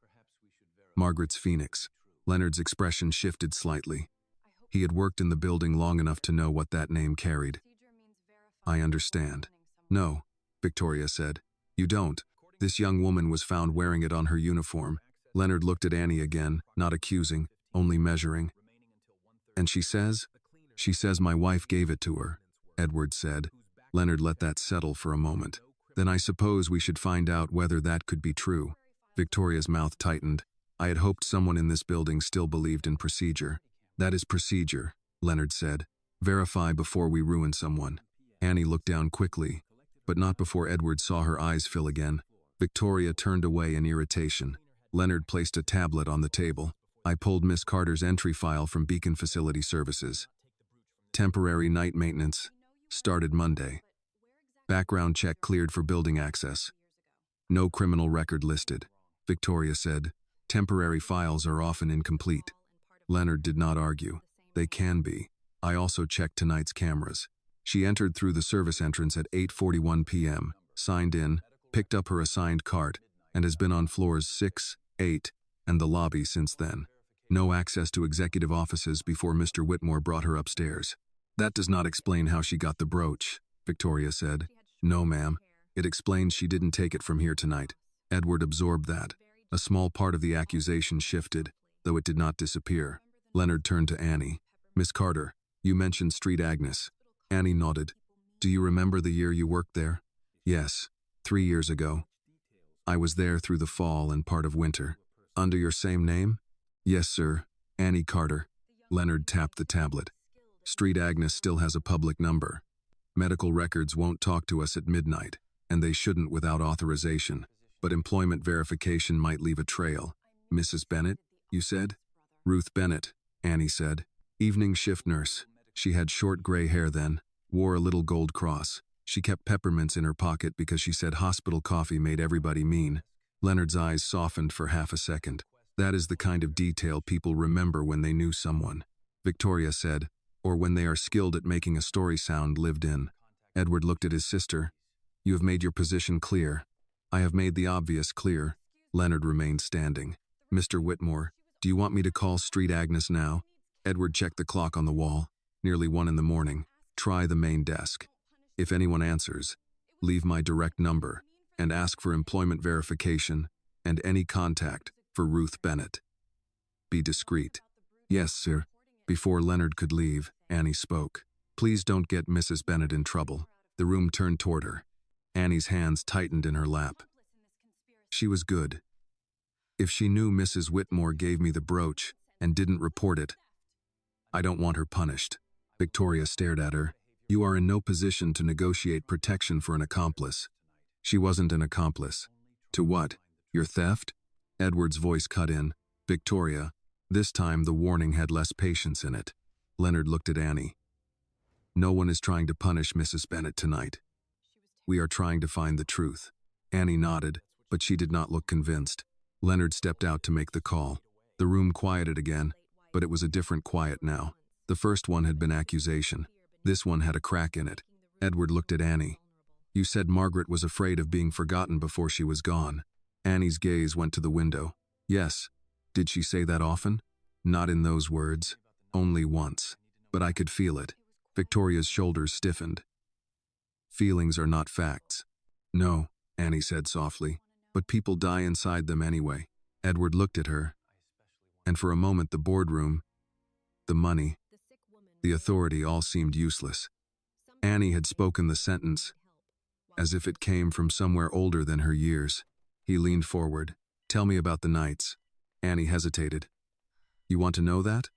"Margaret's Phoenix." Leonard's expression shifted slightly. He had worked in the building long enough to know what that name carried. "I understand." "No," Victoria said. "You don't. This young woman was found wearing it on her uniform." Leonard looked at Annie again, not accusing, only measuring. "And she says?" "She says my wife gave it to her," Edward said. Leonard let that settle for a moment. "Then I suppose we should find out whether that could be true." Victoria's mouth tightened. I had hoped someone in this building still believed in procedure. That is procedure, Leonard said. Verify before we ruin someone. Annie looked down quickly, but not before Edward saw her eyes fill again. Victoria turned away in irritation. Leonard placed a tablet on the table. I pulled Miss Carter's entry file from Beacon Facility Services. Temporary night maintenance. Started Monday. Background check cleared for building access. No criminal record listed. Victoria said, temporary files are often incomplete. Leonard did not argue. They can be. I also checked tonight's cameras. She entered through the service entrance at 8:41 p.m., signed in, picked up her assigned cart, and has been on floors 6, 8, and the lobby since then. No access to executive offices before Mr. Whitmore brought her upstairs. That does not explain how she got the brooch, Victoria said. No, ma'am. It explains she didn't take it from here tonight. Edward absorbed that. A small part of the accusation shifted, though it did not disappear. Leonard turned to Annie. Miss Carter, you mentioned Street Agnes. Annie nodded. Do you remember the year you worked there? Yes, 3 years ago. I was there through the fall and part of winter. Under your same name? Yes, sir. Annie Carter. Leonard tapped the tablet. Street Agnes still has a public number. Medical records won't talk to us at midnight, and they shouldn't without authorization. But employment verification might leave a trail. Mrs. Bennett, you said? Ruth Bennett, Annie said. Evening shift nurse. She had short gray hair then, wore a little gold cross. She kept peppermints in her pocket because she said hospital coffee made everybody mean. Leonard's eyes softened for half a second. That is the kind of detail people remember when they knew someone. Victoria said, or when they are skilled at making a story sound lived in. Edward looked at his sister. You have made your position clear. I have made the obvious clear. Leonard remained standing. Mr. Whitmore, do you want me to call Street Agnes now? Edward checked the clock on the wall. Nearly 1 in the morning. Try the main desk. If anyone answers, leave my direct number and ask for employment verification and any contact for Ruth Bennett. Be discreet. Yes, sir. Before Leonard could leave, Annie spoke. Please don't get Mrs. Bennett in trouble. The room turned toward her. Annie's hands tightened in her lap. She was good. If she knew Mrs. Whitmore gave me the brooch and didn't report it, I don't want her punished. Victoria stared at her. You are in no position to negotiate protection for an accomplice. She wasn't an accomplice. To what? Your theft? Edward's voice cut in. Victoria. This time the warning had less patience in it. Leonard looked at Annie. No one is trying to punish Mrs. Bennett tonight. We are trying to find the truth. Annie nodded, but she did not look convinced. Leonard stepped out to make the call. The room quieted again, but it was a different quiet now. The first one had been accusation. This one had a crack in it. Edward looked at Annie. You said Margaret was afraid of being forgotten before she was gone. Annie's gaze went to the window. Yes. Did she say that often? Not in those words. Only once. But I could feel it. Victoria's shoulders stiffened. Feelings are not facts. No, Annie said softly. But people die inside them anyway. Edward looked at her. And for a moment the boardroom, the money, the authority all seemed useless. Annie had spoken the sentence as if it came from somewhere older than her years. He leaned forward. Tell me about the nights. Annie hesitated. You want to know that?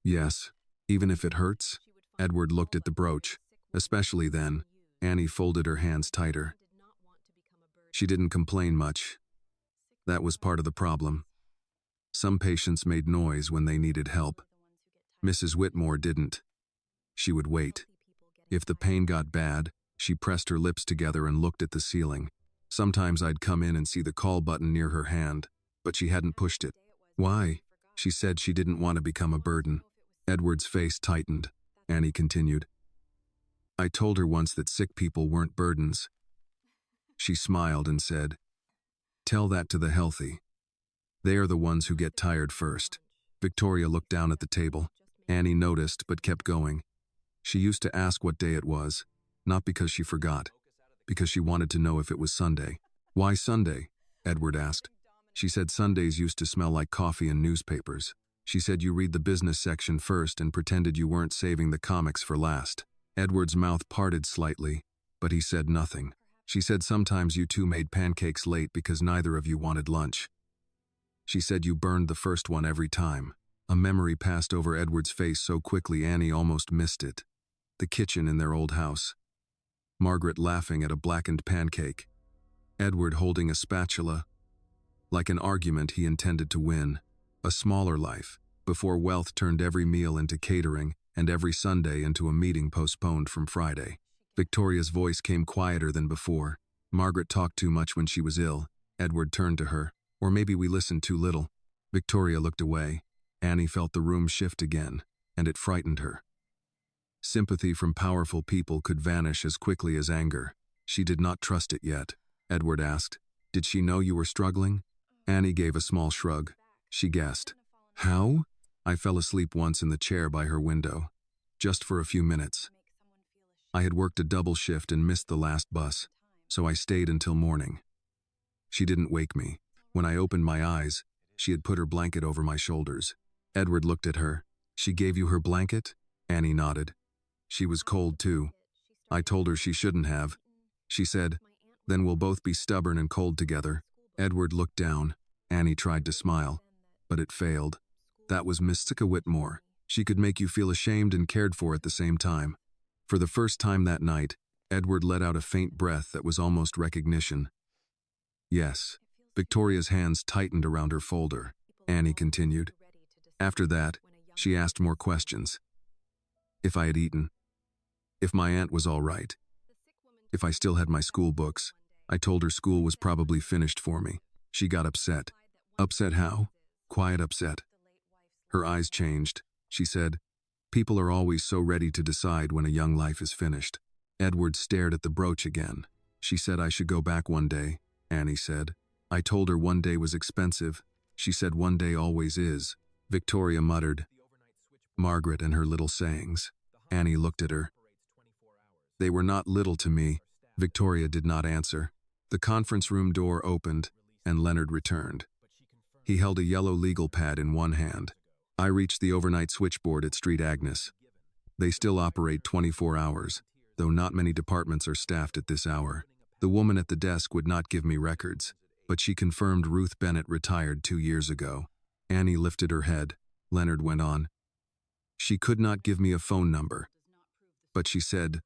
Yes, even if it hurts. Edward looked at the brooch. Especially then. Annie folded her hands tighter. She didn't complain much. That was part of the problem. Some patients made noise when they needed help. Mrs. Whitmore didn't. She would wait. If the pain got bad, she pressed her lips together and looked at the ceiling. Sometimes I'd come in and see the call button near her hand, but she hadn't pushed it. Why? She said she didn't want to become a burden. Edward's face tightened. Annie continued. I told her once that sick people weren't burdens. She smiled and said, tell that to the healthy. They are the ones who get tired first. Victoria looked down at the table. Annie noticed but kept going. She used to ask what day it was, not because she forgot, because she wanted to know if it was Sunday. Why Sunday? Edward asked. She said Sundays used to smell like coffee and newspapers. She said you read the business section first and pretended you weren't saving the comics for last. Edward's mouth parted slightly, but he said nothing. She said sometimes you two made pancakes late because neither of you wanted lunch. She said you burned the first one every time. A memory passed over Edward's face so quickly Annie almost missed it. The kitchen in their old house. Margaret laughing at a blackened pancake. Edward holding a spatula. Like an argument he intended to win. A smaller life, before wealth turned every meal into catering and every Sunday into a meeting postponed from Friday. Victoria's voice came quieter than before. Margaret talked too much when she was ill. Edward turned to her. Or maybe we listened too little. Victoria looked away. Annie felt the room shift again, and it frightened her. Sympathy from powerful people could vanish as quickly as anger. She did not trust it yet. Edward asked, "Did she know you were struggling?" Annie gave a small shrug. She guessed. "How?" "I fell asleep once in the chair by her window. Just for a few minutes. I had worked a double shift and missed the last bus, so I stayed until morning. She didn't wake me. When I opened my eyes, she had put her blanket over my shoulders." Edward looked at her. "She gave you her blanket?" Annie nodded. "She was cold too. I told her she shouldn't have. She said, 'Then we'll both be stubborn and cold together.'" Edward looked down. Annie tried to smile, but it failed. "That was Miss Sika Whitmore. She could make you feel ashamed and cared for at the same time." For the first time that night, Edward let out a faint breath that was almost recognition. "Yes." Victoria's hands tightened around her folder. Annie continued. "After that, she asked more questions. If I had eaten. If my aunt was all right. If I still had my school books. I told her school was probably finished for me. She got upset." "Upset how?" "Quiet upset." Her eyes changed. She said, "People are always so ready to decide when a young life is finished." Edward stared at the brooch again. "She said I should go back one day," Annie said. "I told her one day was expensive. She said one day always is." Victoria muttered. Margaret and her little sayings. Annie looked at her. "They were not little to me." Victoria did not answer. The conference room door opened, and Leonard returned. He held a yellow legal pad in one hand. "I reached the overnight switchboard at Street Agnes. They still operate 24 hours, though not many departments are staffed at this hour. The woman at the desk would not give me records, but she confirmed Ruth Bennett retired 2 years ago." Annie lifted her head. Leonard went on. "She could not give me a phone number, but she said,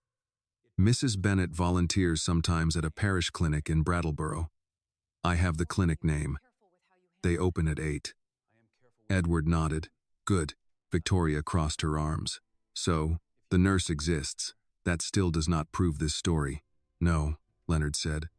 'Mrs. Bennett volunteers sometimes at a parish clinic in Brattleboro. I have the clinic name. They open at 8. Edward nodded. "Good." Victoria crossed her arms. "So, the nurse exists. That still does not prove this story." "No," Leonard said.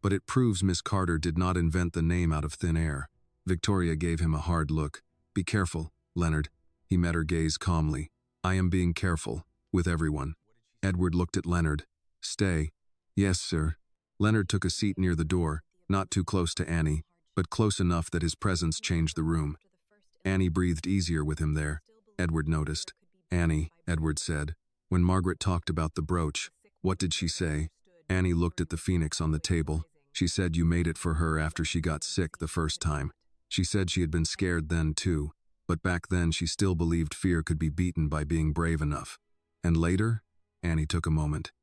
"But it proves Miss Carter did not invent the name out of thin air." Victoria gave him a hard look. "Be careful, Leonard." He met her gaze calmly. "I am being careful, with everyone." Edward looked at Leonard. "Stay." "Yes, sir." Leonard took a seat near the door, not too close to Annie, but close enough that his presence changed the room. Annie breathed easier with him there, Edward noticed. "Annie," Edward said, "when Margaret talked about the brooch, what did she say?" Annie looked at the phoenix on the table. "She said you made it for her after she got sick the first time. She said she had been scared then too, but back then she still believed fear could be beaten by being brave enough. And later?" Annie took a moment.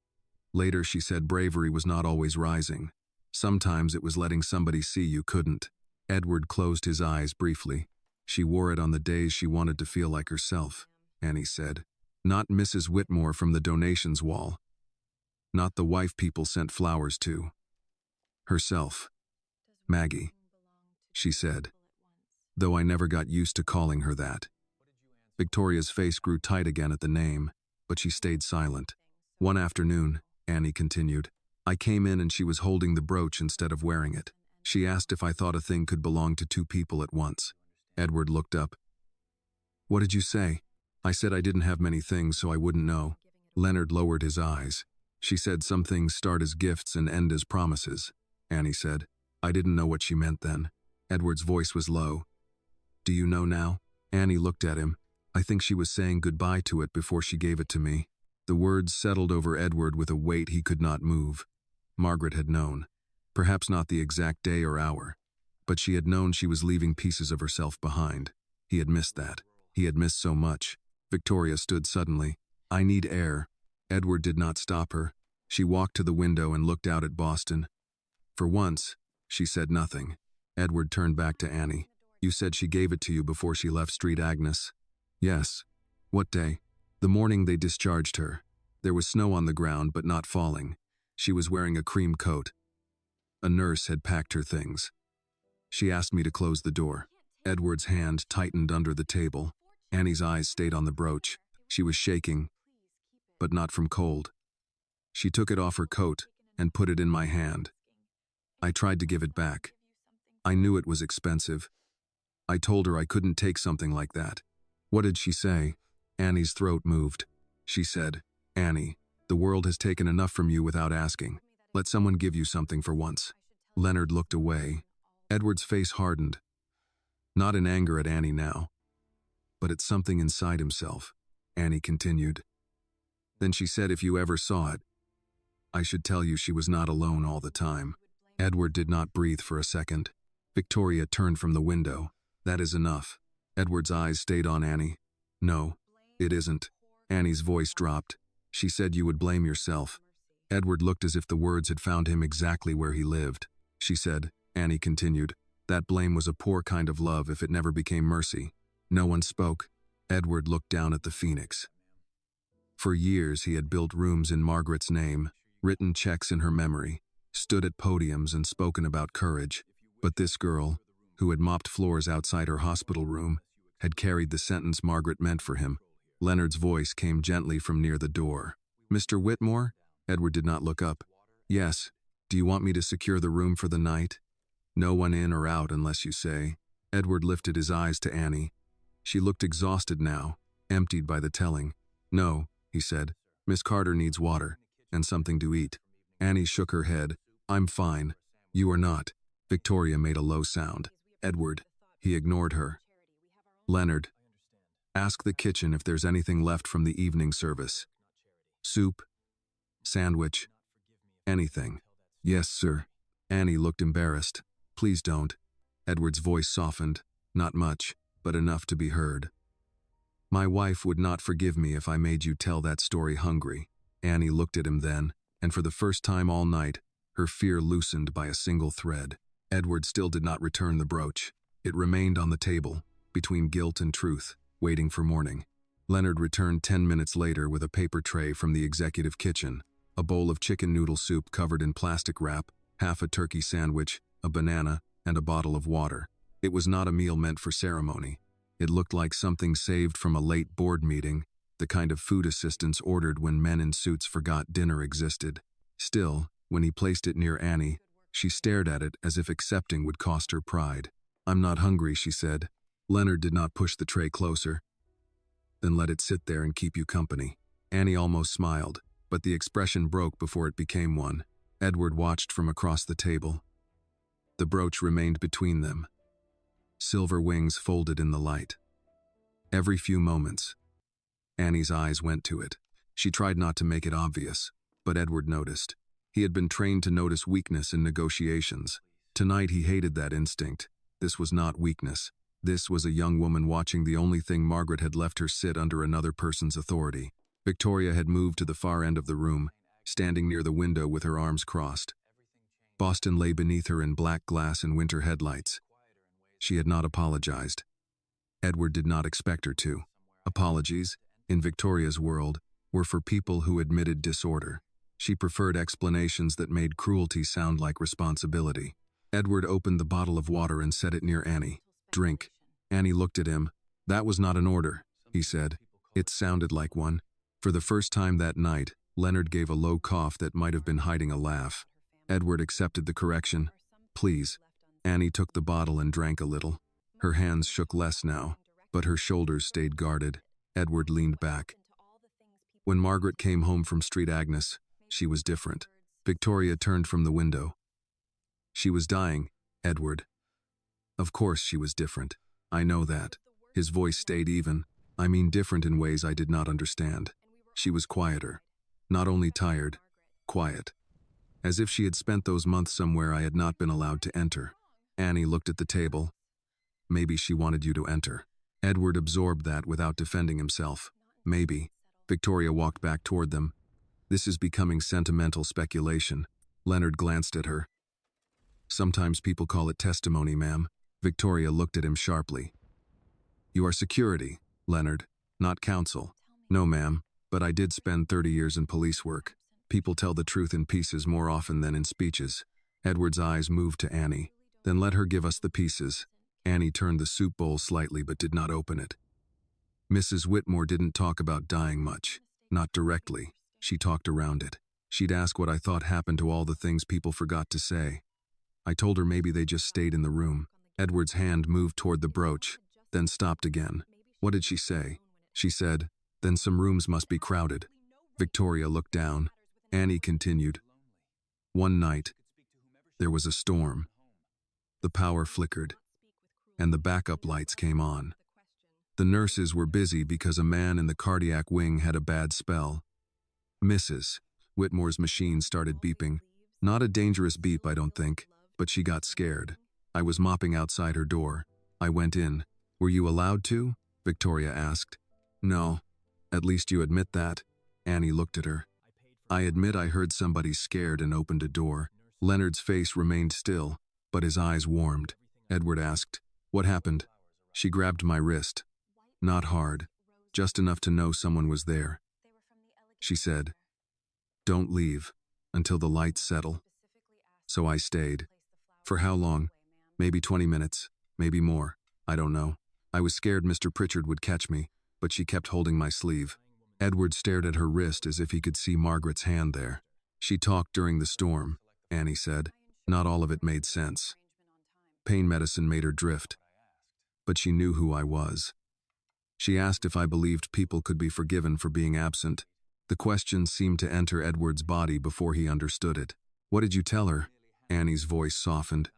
"Later she said bravery was not always rising. Sometimes it was letting somebody see you couldn't." Edward closed his eyes briefly. "She wore it on the days she wanted to feel like herself," Annie said. "Not Mrs. Whitmore from the donations wall. Not the wife people sent flowers to. Herself. Maggie," she said, though I never got used to calling her that." Victoria's face grew tight again at the name, but she stayed silent. "One afternoon," Annie continued, "I came in and she was holding the brooch instead of wearing it. She asked if I thought a thing could belong to 2 people at once." Edward looked up. "What did you say?" "I said I didn't have many things, so I wouldn't know." Leonard lowered his eyes. "She said some things start as gifts and end as promises," Annie said. "I didn't know what she meant then." Edward's voice was low. "Do you know now?" Annie looked at him. "I think she was saying goodbye to it before she gave it to me." The words settled over Edward with a weight he could not move. Margaret had known. Perhaps not the exact day or hour, but she had known she was leaving pieces of herself behind. He had missed that. He had missed so much. Victoria stood suddenly. "I need air." Edward did not stop her. She walked to the window and looked out at Boston. For once, she said nothing. Edward turned back to Annie. You said she gave it to you before she left Street Agnes. Yes. What day? The morning they discharged her. There was snow on the ground, but not falling. She was wearing a cream coat. A nurse had packed her things. She asked me to close the door. Edward's hand tightened under the table. Annie's eyes stayed on the brooch. She was shaking, but not from cold. She took it off her coat and put it in my hand. I tried to give it back. I knew it was expensive. I told her I couldn't take something like that. What did she say? Annie's throat moved. She said, Annie, the world has taken enough from you without asking. Let someone give you something for once. Leonard looked away. Edward's face hardened. Not in anger at Annie now, but at something inside himself. Annie continued. Then she said if you ever saw it, I should tell you she was not alone all the time. Edward did not breathe for a second. Victoria turned from the window. That is enough. Edward's eyes stayed on Annie. No, it isn't. Annie's voice dropped. She said you would blame yourself. Edward looked as if the words had found him exactly where he lived. She said, Annie continued, that blame was a poor kind of love if it never became mercy. No one spoke. Edward looked down at the phoenix. For years he had built rooms in Margaret's name, written checks in her memory, stood at podiums and spoken about courage. But this girl, who had mopped floors outside her hospital room, had carried the sentence Margaret meant for him. Leonard's voice came gently from near the door. Mr. Whitmore? Edward did not look up. Yes. Do you want me to secure the room for the night? No one in or out unless you say. Edward lifted his eyes to Annie. She looked exhausted now, emptied by the telling. No, he said. Miss Carter needs water and something to eat. Annie shook her head. I'm fine. You are not. Victoria made a low sound. Edward. He ignored her. Leonard. Ask the kitchen if there's anything left from the evening service. Soup. Sandwich. Anything. Yes, sir. Annie looked embarrassed. Please don't. Edward's voice softened. Not much, but enough to be heard. My wife would not forgive me if I made you tell that story hungry. Annie looked at him then, and for the first time all night, her fear loosened by a single thread. Edward still did not return the brooch. It remained on the table, between guilt and truth, waiting for morning. Leonard returned 10 minutes later with a paper tray from the executive kitchen, a bowl of chicken noodle soup covered in plastic wrap, half a turkey sandwich, a banana, and a bottle of water. It was not a meal meant for ceremony. It looked like something saved from a late board meeting, the kind of food assistants ordered when men in suits forgot dinner existed. Still, when he placed it near Annie, she stared at it as if accepting would cost her pride. I'm not hungry, she said. Leonard did not push the tray closer. Then let it sit there and keep you company. Annie almost smiled, but the expression broke before it became one. Edward watched from across the table. The brooch remained between them. Silver wings folded in the light. Every few moments, Annie's eyes went to it. She tried not to make it obvious, but Edward noticed. He had been trained to notice weakness in negotiations. Tonight he hated that instinct. This was not weakness. This was a young woman watching the only thing Margaret had left her sit under another person's authority. Victoria had moved to the far end of the room, standing near the window with her arms crossed. Boston lay beneath her in black glass and winter headlights. She had not apologized. Edward did not expect her to. Apologies, in Victoria's world, were for people who admitted disorder. She preferred explanations that made cruelty sound like responsibility. Edward opened the bottle of water and set it near Annie. Drink. Annie looked at him. That was not an order, he said. It sounded like one. For the first time that night, Leonard gave a low cough that might have been hiding a laugh. Edward accepted the correction. Please. Annie took the bottle and drank a little. Her hands shook less now, but her shoulders stayed guarded. Edward leaned back. When Margaret came home from Street Agnes, she was different. Victoria turned from the window. She was dying, Edward. Of course she was different. I know that. His voice stayed even. I mean different in ways I did not understand. She was quieter. Not only tired, quiet. As if she had spent those months somewhere I had not been allowed to enter. Annie looked at the table. Maybe she wanted you to enter. Edward absorbed that without defending himself. Maybe. Victoria walked back toward them. This is becoming sentimental speculation. Leonard glanced at her. Sometimes people call it testimony, ma'am. Victoria looked at him sharply. You are security, Leonard, not counsel. No, ma'am, but I did spend 30 years in police work. People tell the truth in pieces more often than in speeches. Edward's eyes moved to Annie. Then let her give us the pieces. Annie turned the soup bowl slightly but did not open it. Mrs. Whitmore didn't talk about dying much. Not directly. She talked around it. She'd ask what I thought happened to all the things people forgot to say. I told her maybe they just stayed in the room. Edward's hand moved toward the brooch, then stopped again. What did she say? She said, then some rooms must be crowded. Victoria looked down. Annie continued. One night, there was a storm. The power flickered, and the backup lights came on. The nurses were busy because a man in the cardiac wing had a bad spell. Mrs. Whitmore's machine started beeping. Not a dangerous beep, I don't think, but she got scared. I was mopping outside her door. I went in. Were you allowed to? Victoria asked. No. At least you admit that. Annie looked at her. I admit I heard somebody scared and opened a door. Leonard's face remained still, but his eyes warmed. Edward asked, what happened? She grabbed my wrist. Not hard, just enough to know someone was there. She said, don't leave until the lights settle. So I stayed. For how long? Maybe 20 minutes, maybe more. I don't know. I was scared Mr. Pritchard would catch me, but she kept holding my sleeve. Edward stared at her wrist as if he could see Margaret's hand there. She talked during the storm, Annie said. Not all of it made sense. Pain medicine made her drift. But she knew who I was. She asked if I believed people could be forgiven for being absent. The question seemed to enter Edward's body before he understood it. What did you tell her? Annie's voice softened.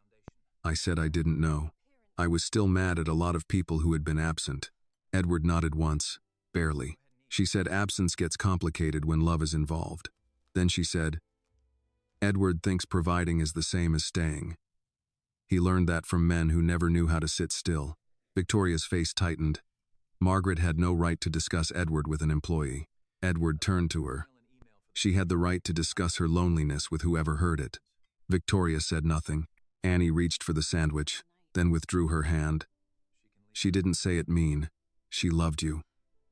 I said I didn't know. I was still mad at a lot of people who had been absent. Edward nodded once, barely. She said absence gets complicated when love is involved. Then she said, Edward thinks providing is the same as staying. He learned that from men who never knew how to sit still. Victoria's face tightened. Margaret had no right to discuss Edward with an employee. Edward turned to her. She had the right to discuss her loneliness with whoever heard it. Victoria said nothing. Annie reached for the sandwich, then withdrew her hand. She didn't say it mean. She loved you.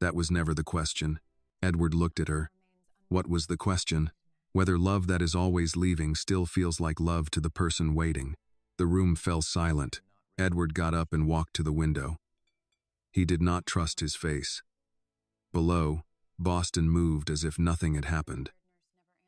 That was never the question. Edward looked at her. What was the question? Whether love that is always leaving still feels like love to the person waiting. The room fell silent. Edward got up and walked to the window. He did not trust his face. Below, Boston moved as if nothing had happened.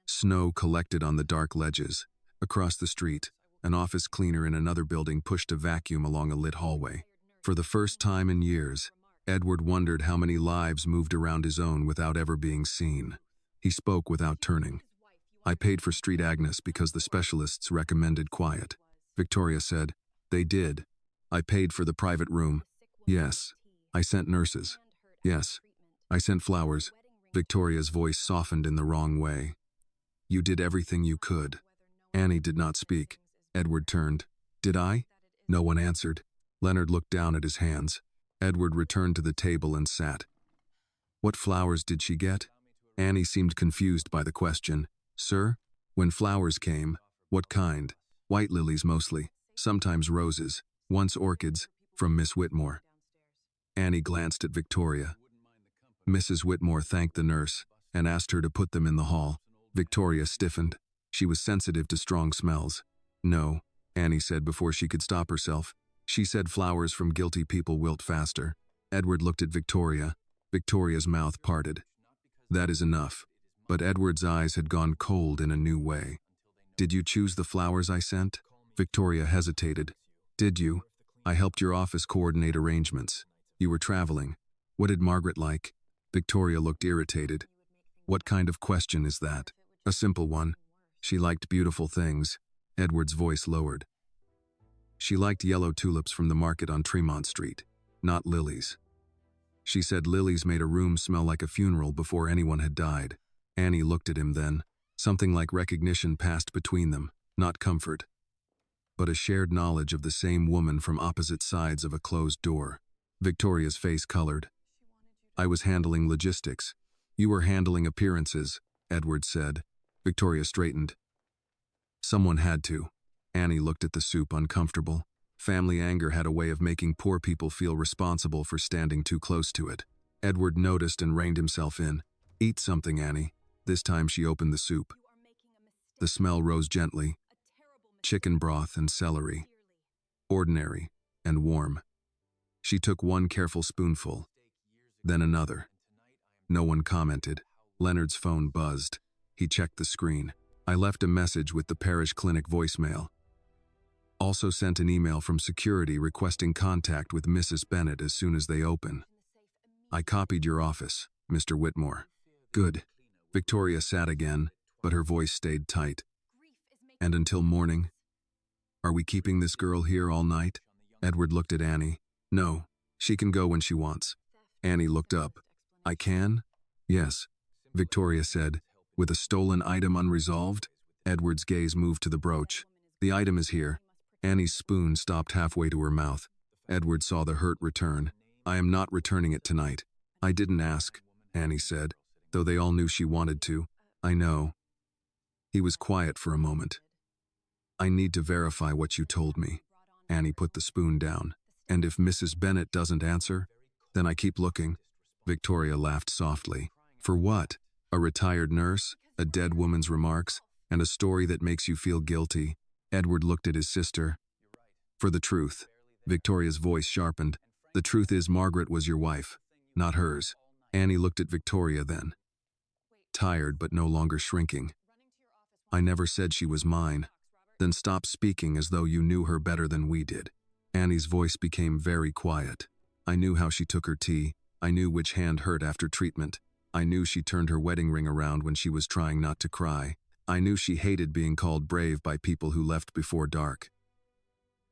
Snow collected on the dark ledges. Across the street, an office cleaner in another building pushed a vacuum along a lit hallway. For the first time in years, Edward wondered how many lives moved around his own without ever being seen. He spoke without turning. I paid for Street Agnes because the specialists recommended quiet. Victoria said, they did. I paid for the private room. Yes. I sent nurses. Yes. I sent flowers. Victoria's voice softened in the wrong way. You did everything you could. Annie did not speak. Edward turned. Did I? No one answered. Leonard looked down at his hands. Edward returned to the table and sat. What flowers did she get? Annie seemed confused by the question. Sir? When flowers came, what kind? White lilies mostly, sometimes roses, once orchids, from Miss Whitmore. Annie glanced at Victoria. Mrs. Whitmore thanked the nurse and asked her to put them in the hall. Victoria stiffened. She was sensitive to strong smells. No, Annie said before she could stop herself. She said flowers from guilty people wilt faster. Edward looked at Victoria. Victoria's mouth parted. That is enough. But Edward's eyes had gone cold in a new way. Did you choose the flowers I sent? Victoria hesitated. Did you? I helped your office coordinate arrangements. You were traveling. What did Margaret like? Victoria looked irritated. What kind of question is that? A simple one. She liked beautiful things. Edward's voice lowered. She liked yellow tulips from the market on Tremont Street, not lilies. She said lilies made a room smell like a funeral before anyone had died. Annie looked at him then. Something like recognition passed between them, not comfort, but a shared knowledge of the same woman from opposite sides of a closed door. Victoria's face colored. I was handling logistics. You were handling appearances, Edward said. Victoria straightened. Someone had to. Annie looked at the soup, uncomfortable. Family anger had a way of making poor people feel responsible for standing too close to it. Edward noticed and reined himself in. "Eat something, Annie." This time she opened the soup. The smell rose gently. Chicken broth and celery. Ordinary and warm. She took one careful spoonful, then another. No one commented. Leonard's phone buzzed. He checked the screen. "I left a message with the parish clinic voicemail. Also sent an email from security requesting contact with Mrs. Bennett as soon as they open. I copied your office, Mr. Whitmore." "Good." Victoria sat again, but her voice stayed tight. "And until morning? Are we keeping this girl here all night?" Edward looked at Annie. "No, she can go when she wants." Annie looked up. "I can?" "Yes," Victoria said. "With a stolen item unresolved?" Edward's gaze moved to the brooch. "The item is here." Annie's spoon stopped halfway to her mouth. Edward saw the hurt return. "I am not returning it tonight." "I didn't ask," Annie said, though they all knew she wanted to. "I know." He was quiet for a moment. "I need to verify what you told me." Annie put the spoon down. "And if Mrs. Bennett doesn't answer, then I keep looking." Victoria laughed softly. "For what? A retired nurse, a dead woman's remarks, and a story that makes you feel guilty?" Edward looked at his sister. "For the truth." Victoria's voice sharpened. "The truth is Margaret was your wife, not hers." Annie looked at Victoria then. Tired but no longer shrinking. "I never said she was mine." "Then stop speaking as though you knew her better than we did." Annie's voice became very quiet. "I knew how she took her tea. I knew which hand hurt after treatment. I knew she turned her wedding ring around when she was trying not to cry. I knew she hated being called brave by people who left before dark."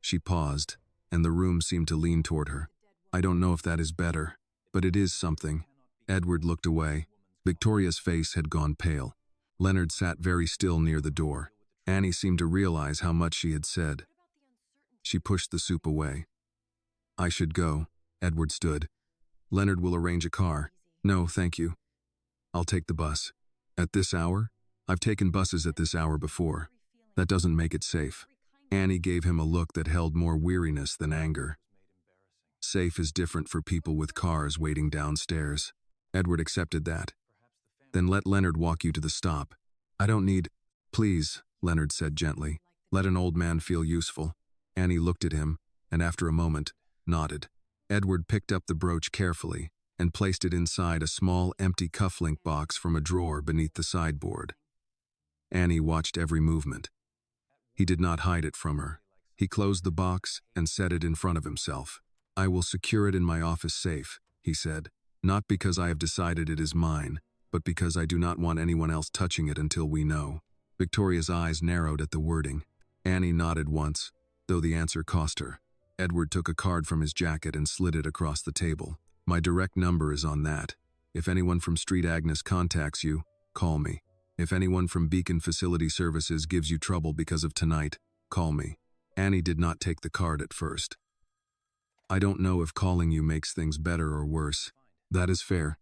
She paused, and the room seemed to lean toward her. "I don't know if that is better, but it is something." Edward looked away. Victoria's face had gone pale. Leonard sat very still near the door. Annie seemed to realize how much she had said. She pushed the soup away. "I should go." Edward stood. "Leonard will arrange a car." "No, thank you. I'll take the bus." "At this hour?" "I've taken buses at this hour before. That doesn't make it safe." Annie gave him a look that held more weariness than anger. "Safe is different for people with cars waiting downstairs." Edward accepted that. "Then let Leonard walk you to the stop." "I don't need—" "Please," Leonard said gently. "Let an old man feel useful." Annie looked at him, and after a moment, nodded. Edward picked up the brooch carefully and placed it inside a small, empty cufflink box from a drawer beneath the sideboard. Annie watched every movement. He did not hide it from her. He closed the box and set it in front of himself. "I will secure it in my office safe," he said. "Not because I have decided it is mine, but because I do not want anyone else touching it until we know." Victoria's eyes narrowed at the wording. Annie nodded once, though the answer cost her. Edward took a card from his jacket and slid it across the table. "My direct number is on that. If anyone from Street Agnes contacts you, call me. If anyone from Beacon Facility Services gives you trouble because of tonight, call me." Annie did not take the card at first. "I don't know if calling you makes things better or worse." "That is fair."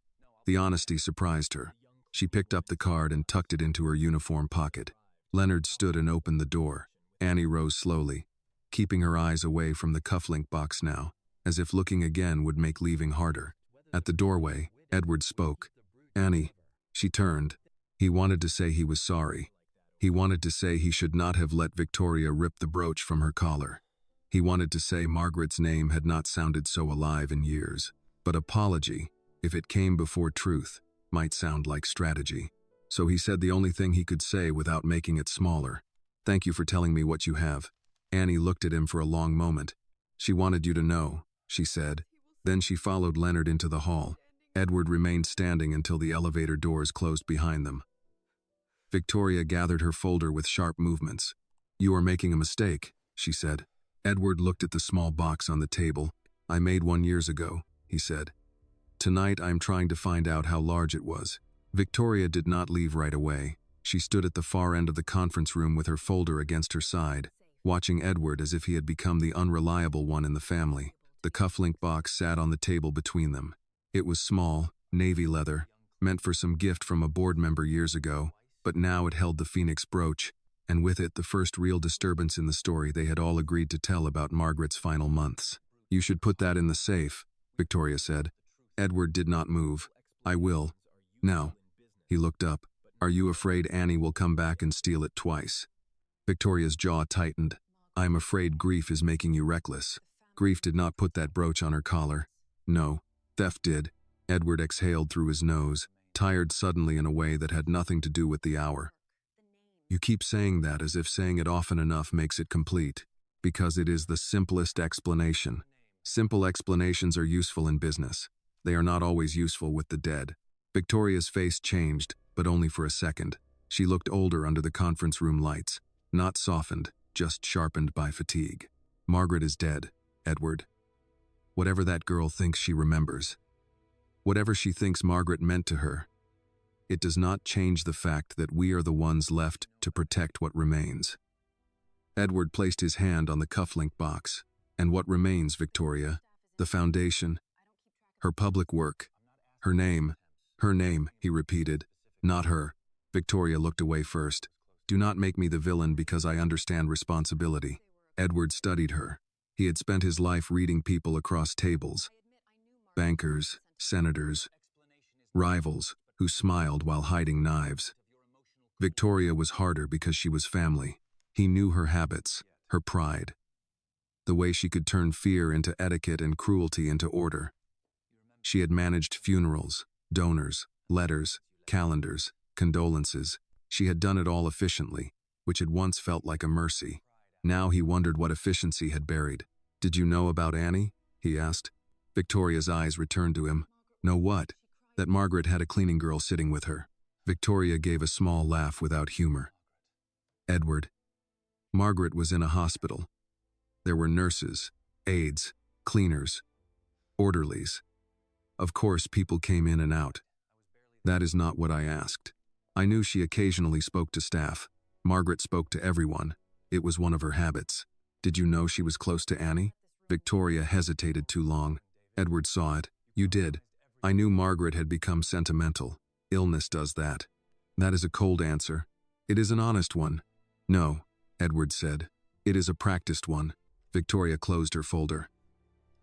The honesty surprised her. She picked up the card and tucked it into her uniform pocket. Leonard stood and opened the door. Annie rose slowly, keeping her eyes away from the cufflink box now, as if looking again would make leaving harder. At the doorway, Edward spoke. "Annie." She turned. He wanted to say he was sorry. He wanted to say he should not have let Victoria rip the brooch from her collar. He wanted to say Margaret's name had not sounded so alive in years. But apology, if it came before truth, might sound like strategy. So he said the only thing he could say without making it smaller. "Thank you for telling me what you have." Annie looked at him for a long moment. "She wanted you to know," she said. Then she followed Leonard into the hall. Edward remained standing until the elevator doors closed behind them. Victoria gathered her folder with sharp movements. "You are making a mistake," she said. Edward looked at the small box on the table. "I made one years ago," he said. "Tonight I am trying to find out how large it was." Victoria did not leave right away. She stood at the far end of the conference room with her folder against her side, watching Edward as if he had become the unreliable one in the family. The cufflink box sat on the table between them. It was small, navy leather, meant for some gift from a board member years ago, but now it held the Phoenix brooch. and with it the first real disturbance in the story they had all agreed to tell about Margaret's final months. "You should put that in the safe," Victoria said. Edward did not move. "I will. Now." He looked up. "Are you afraid Annie will come back and steal it twice?" Victoria's jaw tightened. "I am afraid grief is making you reckless." Grief did not put that brooch on her collar. No, theft did. Edward exhaled through his nose, tired suddenly in a way that had nothing to do with the hour. "You keep saying that as if saying it often enough makes it complete, because it is the simplest explanation. Simple explanations are useful in business. They are not always useful with the dead." Victoria's face changed, but only for a second. She looked older under the conference room lights, not softened, just sharpened by fatigue. "Margaret is dead, Edward. Whatever that girl thinks she remembers. Whatever she thinks Margaret meant to her. It does not change the fact that we are the ones left to protect what remains." Edward placed his hand on the cufflink box. "And what remains, Victoria? The foundation? Her public work? Her name?" "Her name," he repeated. "Not her." Victoria looked away first. "Do not make me the villain because I understand responsibility." Edward studied her. He had spent his life reading people across tables. Bankers, senators, rivals, who smiled while hiding knives. Victoria was harder because she was family. He knew her habits, her pride. The way she could turn fear into etiquette and cruelty into order. She had managed funerals, donors, letters, calendars, condolences. She had done it all efficiently, which had once felt like a mercy. Now he wondered what efficiency had buried. "Did you know about Annie?" he asked. Victoria's eyes returned to him. "Know what?" "That Margaret had a cleaning girl sitting with her." Victoria gave a small laugh without humor. "Edward, Margaret was in a hospital. There were nurses, aides, cleaners, orderlies. Of course, people came in and out. That is not what I asked. I knew she occasionally spoke to staff. Margaret spoke to everyone. It was one of her habits." "Did you know she was close to Annie?" Victoria hesitated too long. Edward saw it. "You did. I knew Margaret had become sentimental. Illness does that." "That is a cold answer." "It is an honest one." "No," Edward said. "It is a practiced one." Victoria closed her folder.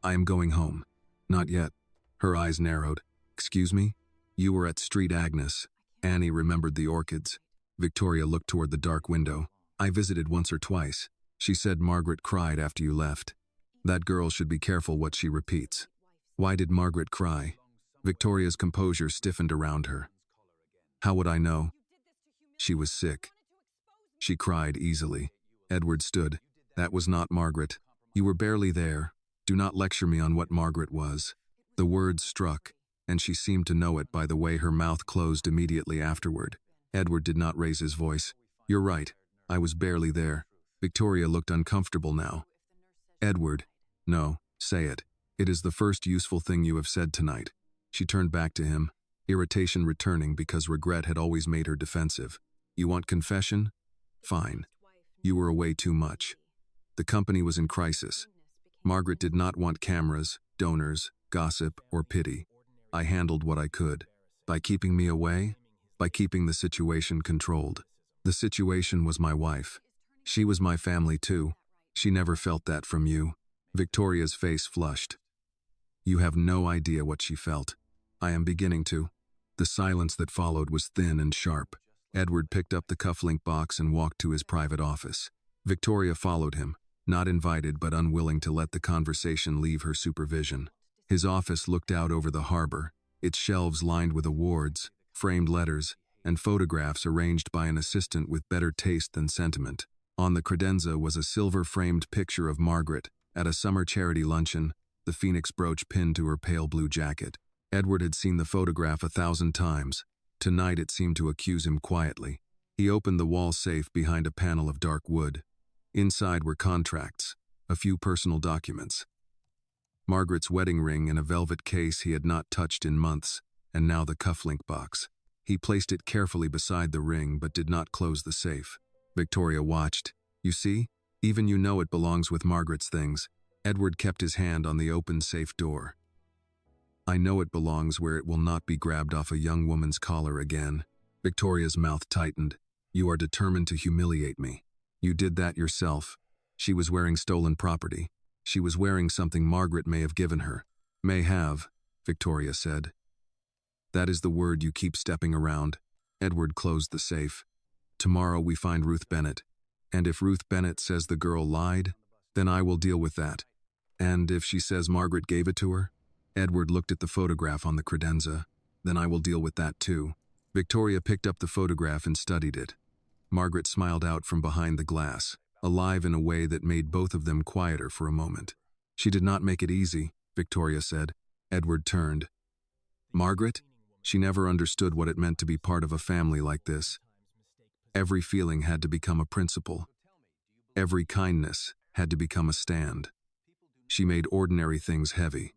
"I am going home." "Not yet." Her eyes narrowed. "Excuse me? You were at Street Agnes." Annie remembered the orchids. Victoria looked toward the dark window. "I visited once or twice. She said Margaret cried after you left. That girl should be careful what she repeats." "Why did Margaret cry?" Victoria's composure stiffened around her. "How would I know? She was sick. She cried easily." Edward stood. "That was not Margaret. You were barely there. Do not lecture me on what Margaret was." The words struck, and she seemed to know it by the way her mouth closed immediately afterward. Edward did not raise his voice. "You're right. I was barely there." Victoria looked uncomfortable now. "Edward, no, say it. It is the first useful thing you have said tonight." She turned back to him, irritation returning because regret had always made her defensive. "You want confession? Fine. You were away too much. The company was in crisis. Margaret did not want cameras, donors, gossip, or pity. I handled what I could. By keeping me away? By keeping the situation controlled. The situation was my wife. She was my family too. She never felt that from you." Victoria's face flushed. "You have no idea what she felt. I am beginning to." The silence that followed was thin and sharp. Edward picked up the cufflink box and walked to his private office. Victoria followed him, not invited but unwilling to let the conversation leave her supervision. His office looked out over the harbor, its shelves lined with awards, framed letters, and photographs arranged by an assistant with better taste than sentiment. On the credenza was a silver-framed picture of Margaret at a summer charity luncheon, the phoenix brooch pinned to her pale blue jacket. Edward had seen the photograph 1,000 times. Tonight it seemed to accuse him quietly. He opened the wall safe behind a panel of dark wood. Inside were contracts, a few personal documents. Margaret's wedding ring in a velvet case he had not touched in months, and now the cufflink box. He placed it carefully beside the ring but did not close the safe. Victoria watched. "You see? Even you know it belongs with Margaret's things." Edward kept his hand on the open safe door. "I know it belongs where it will not be grabbed off a young woman's collar again." Victoria's mouth tightened. You are determined to humiliate me. You did that yourself. She was wearing stolen property. She was wearing something Margaret may have given her. May have, Victoria said. That is the word you keep stepping around. Edward closed the safe. Tomorrow we find Ruth Bennett. And if Ruth Bennett says the girl lied, then I will deal with that. And if she says Margaret gave it to her? Edward looked at the photograph on the credenza. Then I will deal with that too. Victoria picked up the photograph and studied it. Margaret smiled out from behind the glass, alive in a way that made both of them quieter for a moment. She did not make it easy, Victoria said. Edward turned. Margaret? She never understood what it meant to be part of a family like this. Every feeling had to become a principle. Every kindness had to become a stand. She made ordinary things heavy.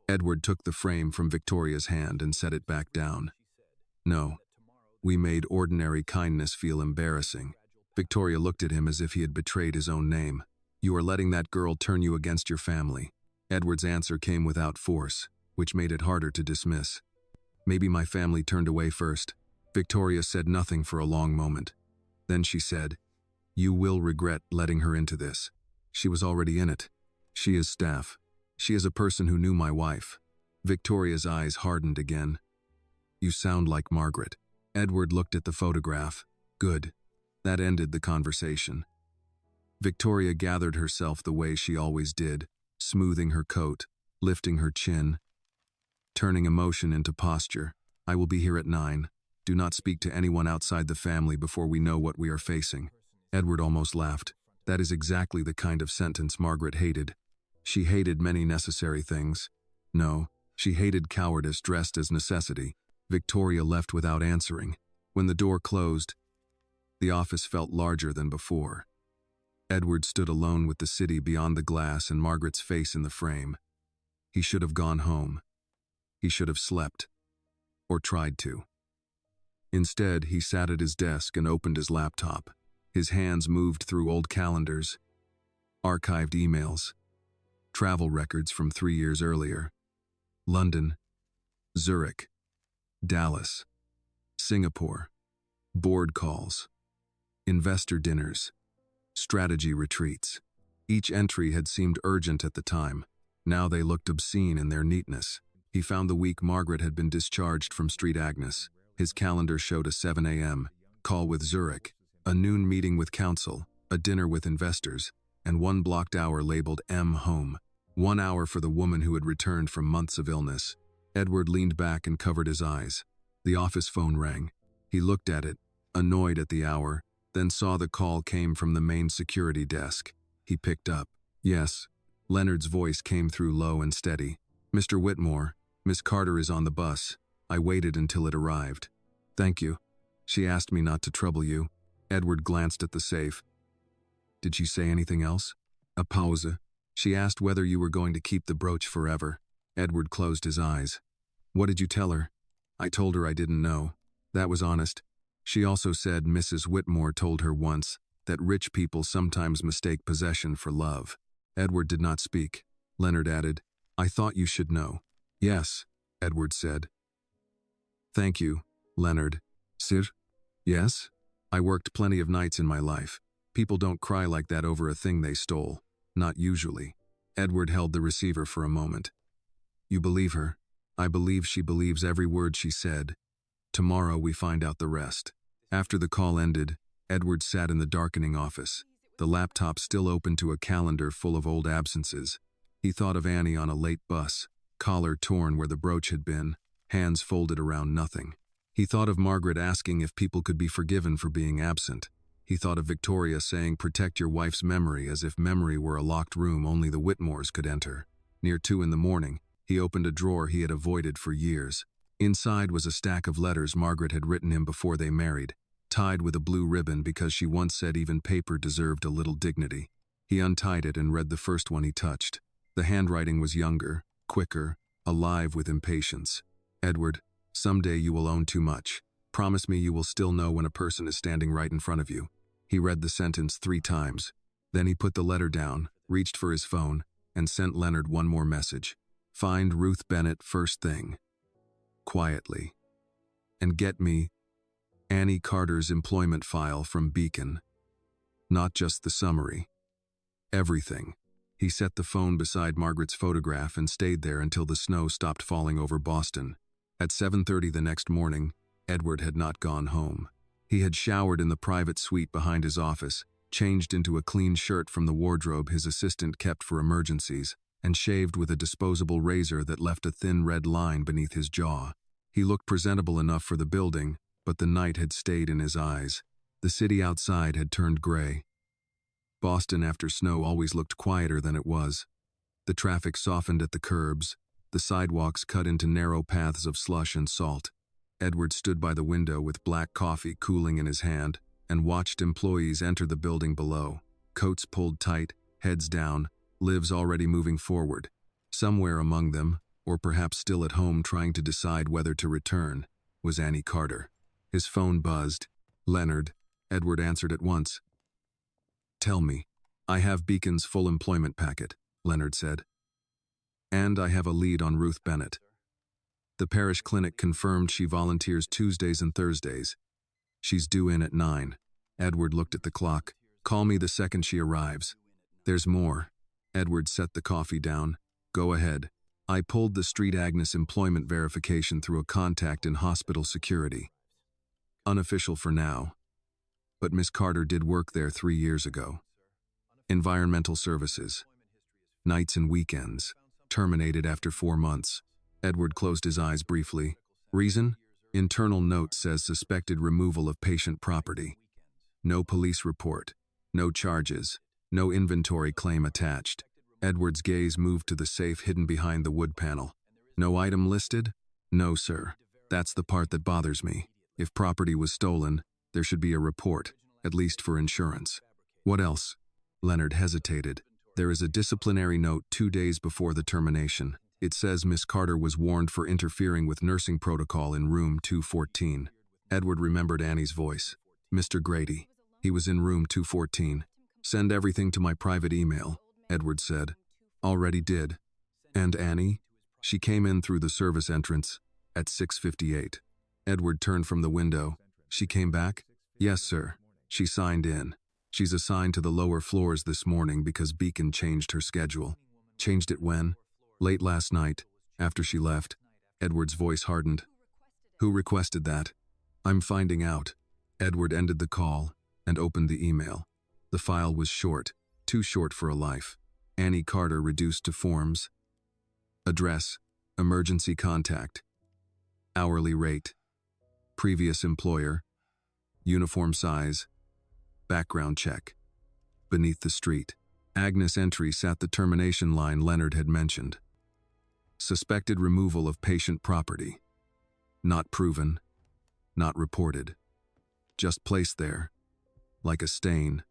Edward took the frame from Victoria's hand and set it back down. No, we made ordinary kindness feel embarrassing. Victoria looked at him as if he had betrayed his own name. You are letting that girl turn you against your family. Edward's answer came without force, which made it harder to dismiss. Maybe my family turned away first. Victoria said nothing for a long moment. Then she said, You will regret letting her into this. She was already in it. She is staff. She is a person who knew my wife. Victoria's eyes hardened again. You sound like Margaret. Edward looked at the photograph. Good. That ended the conversation. Victoria gathered herself the way she always did, smoothing her coat, lifting her chin, turning emotion into posture. I will be here at 9. Do not speak to anyone outside the family before we know what we are facing. Edward almost laughed. That is exactly the kind of sentence Margaret hated. She hated many necessary things. No, she hated cowardice dressed as necessity. Victoria left without answering. When the door closed, the office felt larger than before. Edward stood alone with the city beyond the glass and Margaret's face in the frame. He should have gone home. He should have slept. Or tried to. Instead, he sat at his desk and opened his laptop. His hands moved through old calendars, archived emails, travel records from 3 years earlier. London, Zurich, Dallas, Singapore, board calls, investor dinners, strategy retreats. Each entry had seemed urgent at the time. Now they looked obscene in their neatness. He found the week Margaret had been discharged from Street Agnes. His calendar showed a 7 a.m. call with Zurich, a noon meeting with council, a dinner with investors, and one blocked hour labeled M home. 1 hour for the woman who had returned from months of illness. Edward leaned back and covered his eyes. The office phone rang. He looked at it, annoyed at the hour, then saw the call came from the main security desk. He picked up. Yes. Leonard's voice came through low and steady. Mr. Whitmore, Miss Carter is on the bus. I waited until it arrived. Thank you. She asked me not to trouble you. Edward glanced at the safe. Did she say anything else? A pause. She asked whether you were going to keep the brooch forever. Edward closed his eyes. What did you tell her? I told her I didn't know. That was honest. She also said Mrs. Whitmore told her once that rich people sometimes mistake possession for love. Edward did not speak. Leonard added, I thought you should know. Yes, Edward said. Thank you, Leonard. Sir? Yes? I worked plenty of nights in my life. People don't cry like that over a thing they stole. Not usually. Edward held the receiver for a moment. You believe her? I believe she believes every word she said. Tomorrow we find out the rest. After the call ended, Edward sat in the darkening office, the laptop still open to a calendar full of old absences. He thought of Annie on a late bus, collar torn where the brooch had been, hands folded around nothing. He thought of Margaret asking if people could be forgiven for being absent. He thought of Victoria saying protect your wife's memory as if memory were a locked room only the Whitmores could enter. Near 2 a.m, he opened a drawer he had avoided for years. Inside was a stack of letters Margaret had written him before they married, tied with a blue ribbon because she once said even paper deserved a little dignity. He untied it and read the first one he touched. The handwriting was younger, quicker, alive with impatience. Edward, someday you will own too much. Promise me you will still know when a person is standing right in front of you. He read the sentence 3 times. Then he put the letter down, reached for his phone, and sent Leonard one more message. Find Ruth Bennett first thing. Quietly. And get me Annie Carter's employment file from Beacon. Not just the summary. Everything. He set the phone beside Margaret's photograph and stayed there until the snow stopped falling over Boston. At 7:30 the next morning, Edward had not gone home. He had showered in the private suite behind his office, changed into a clean shirt from the wardrobe his assistant kept for emergencies, and shaved with a disposable razor that left a thin red line beneath his jaw. He looked presentable enough for the building, but the night had stayed in his eyes. The city outside had turned gray. Boston after snow always looked quieter than it was. The traffic softened at the curbs, the sidewalks cut into narrow paths of slush and salt. Edward stood by the window with black coffee cooling in his hand and watched employees enter the building below, coats pulled tight, heads down, lives already moving forward. Somewhere among them, or perhaps still at home trying to decide whether to return, was Annie Carter. His phone buzzed. Leonard. Edward answered at once. "Tell me, I have Beacon's full employment packet," Leonard said. "And I have a lead on Ruth Bennett. The parish clinic confirmed she volunteers Tuesdays and Thursdays. She's due in at 9. Edward looked at the clock. "Call me the second she arrives." "There's more." Edward set the coffee down. "Go ahead." "I pulled the Street Agnes employment verification through a contact in hospital security. Unofficial for now. But Miss Carter did work there 3 years ago. Environmental services. Nights and weekends. Terminated after 4 months. Edward closed his eyes briefly. "Reason? Internal note says suspected removal of patient property. No police report. No charges. No inventory claim attached." Edward's gaze moved to the safe hidden behind the wood panel. "No item listed?" "No, sir. That's the part that bothers me. If property was stolen, there should be a report, at least for insurance." "What else?" Leonard hesitated. "There is a disciplinary note 2 days before the termination. It says Miss Carter was warned for interfering with nursing protocol in room 214. Edward remembered Annie's voice. "Mr. Grady. He was in room 214. "Send everything to my private email," Edward said. "Already did." "And Annie?" "She came in through the service entrance at 6:58. Edward turned from the window. "She came back?" "Yes, sir. She signed in. She's assigned to the lower floors this morning because Beacon changed her schedule." "Changed it when?" "Late last night, after she left." Edward's voice hardened. "Who requested that?" "I'm finding out." Edward ended the call and opened the email. The file was short, too short for a life. Annie Carter reduced to forms. Address, emergency contact. Hourly rate. Previous employer. Uniform size. Background check. Beneath the street. Agnes' entry sat the termination line Leonard had mentioned. Suspected removal of patient property. Not proven. Not reported. Just placed there. Like a stain.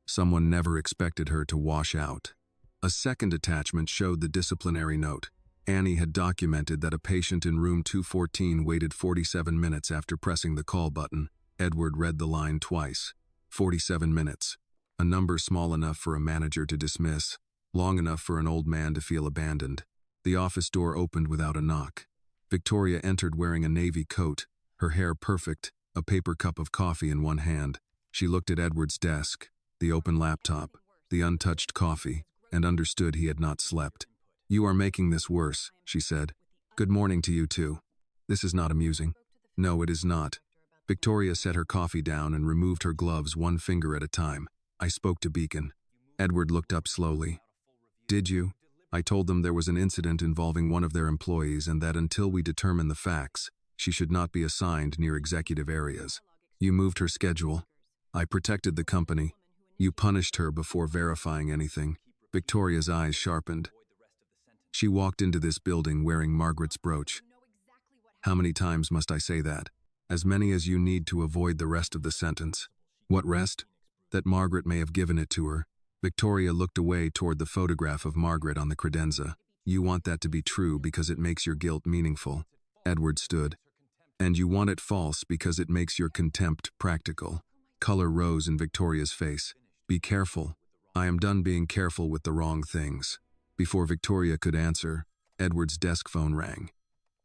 Someone never expected her to wash out. A second attachment showed the disciplinary note. Annie had documented that a patient in room 214 waited 47 minutes after pressing the call button. Edward read the line twice. 47 minutes. A number small enough for a manager to dismiss, long enough for an old man to feel abandoned. The office door opened without a knock. Victoria entered wearing a navy coat, her hair perfect, a paper cup of coffee in one hand. She looked at Edward's desk, the open laptop, the untouched coffee, and understood he had not slept. "You are making this worse," she said. "Good morning to you too. This is not amusing." "No, it is not." Victoria set her coffee down and removed her gloves one finger at a time. "I spoke to Beacon." Edward looked up slowly. "Did you?" "I told them there was an incident involving one of their employees and that until we determine the facts, she should not be assigned near executive areas." "You moved her schedule." "I protected the company." "You punished her before verifying anything." Victoria's eyes sharpened. "She walked into this building wearing Margaret's brooch." "How many times must I say that?" "As many as you need to avoid the rest of the sentence." "What rest?" "That Margaret may have given it to her." Victoria looked away toward the photograph of Margaret on the credenza. "You want that to be true because it makes your guilt meaningful." Edward stood. "And you want it false because it makes your contempt practical." Color rose in Victoria's face. "Be careful. I am done being careful with the wrong things." Before Victoria could answer, Edward's desk phone rang.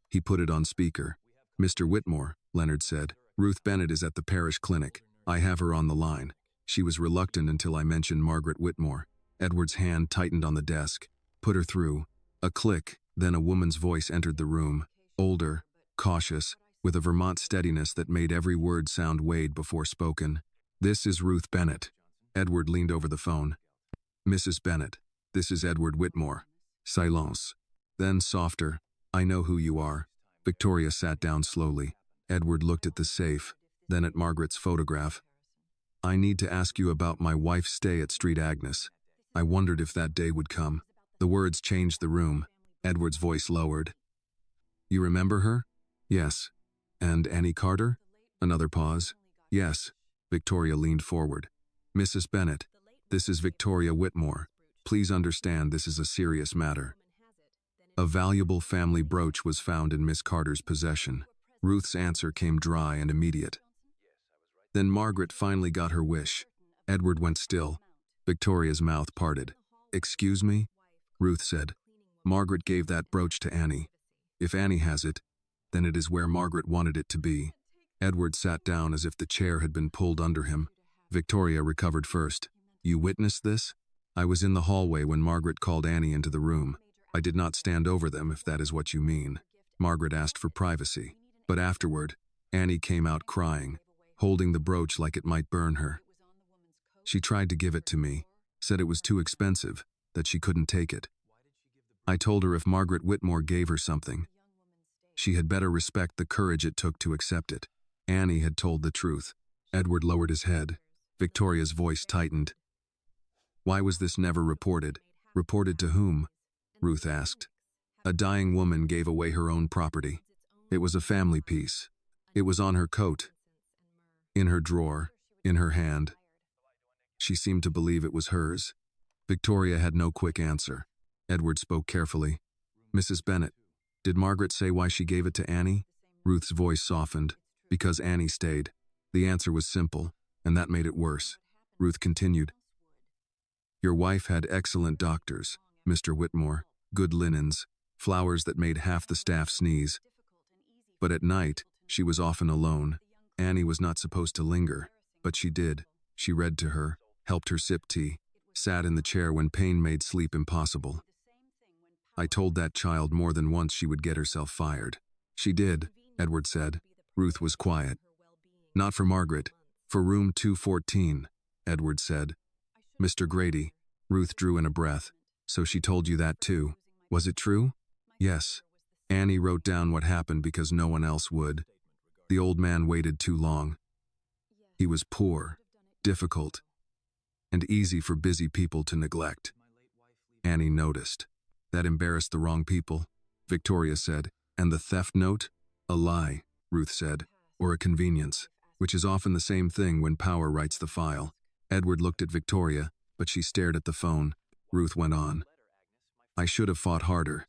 He put it on speaker. "Mr. Whitmore," Leonard said. Ruth Bennett is at the parish clinic. I have her on the line. She was reluctant until I mentioned Margaret Whitmore. Edward's hand tightened on the desk. Put her through. A click, then a woman's voice entered the room. Older, cautious, with a Vermont steadiness that made every word sound weighed before spoken. This is Ruth Bennett. Edward leaned over the phone. Mrs. Bennett, this is Edward Whitmore. Silence. Then softer. I know who you are. Victoria sat down slowly. Edward looked at the safe, then at Margaret's photograph. I need to ask you about my wife's stay at Street Agnes. I wondered if that day would come. The words changed the room. Edward's voice lowered. You remember her? Yes. And Annie Carter? Another pause. Yes. Victoria leaned forward. Mrs. Bennett, this is Victoria Whitmore. Please understand this is a serious matter. A valuable family brooch was found in Miss Carter's possession. Ruth's answer came dry and immediate. Then Margaret finally got her wish. Edward went still. Victoria's mouth parted. Excuse me? Ruth said. Margaret gave that brooch to Annie. If Annie has it, then it is where Margaret wanted it to be. Edward sat down as if the chair had been pulled under him. Victoria recovered first. You witnessed this? I was in the hallway when Margaret called Annie into the room. I did not stand over them, if that is what you mean. Margaret asked for privacy. But afterward, Annie came out crying, holding the brooch like it might burn her. She tried to give it to me, said it was too expensive, that she couldn't take it. I told her if Margaret Whitmore gave her something, she had better respect the courage it took to accept it. Annie had told the truth. Edward lowered his head. Victoria's voice tightened. Why was this never reported? Reported to whom? Ruth asked. A dying woman gave away her own property. It was a family piece. It was on her coat, in her drawer, in her hand. She seemed to believe it was hers. Victoria had no quick answer. Edward spoke carefully. Mrs. Bennett, did Margaret say why she gave it to Annie? Ruth's voice softened. Because Annie stayed. The answer was simple, and that made it worse. Ruth continued. Your wife had excellent doctors, Mr. Whitmore, good linens, flowers that made half the staff sneeze. But at night, she was often alone. Annie was not supposed to linger, but she did. She read to her, helped her sip tea, sat in the chair when pain made sleep impossible. I told that child more than once she would get herself fired. She did, Edward said. Ruth was quiet. Not for Margaret, for room 214, Edward said. Mr. Grady, Ruth drew in a breath. So she told you that too. Was it true? Yes. Annie wrote down what happened because no one else would. The old man waited too long. He was poor, difficult, and easy for busy people to neglect. Annie noticed. That embarrassed the wrong people, Victoria said. And the theft note? A lie, Ruth said, or a convenience, which is often the same thing when power writes the file. Edward looked at Victoria, but she stared at the phone. Ruth went on. I should have fought harder.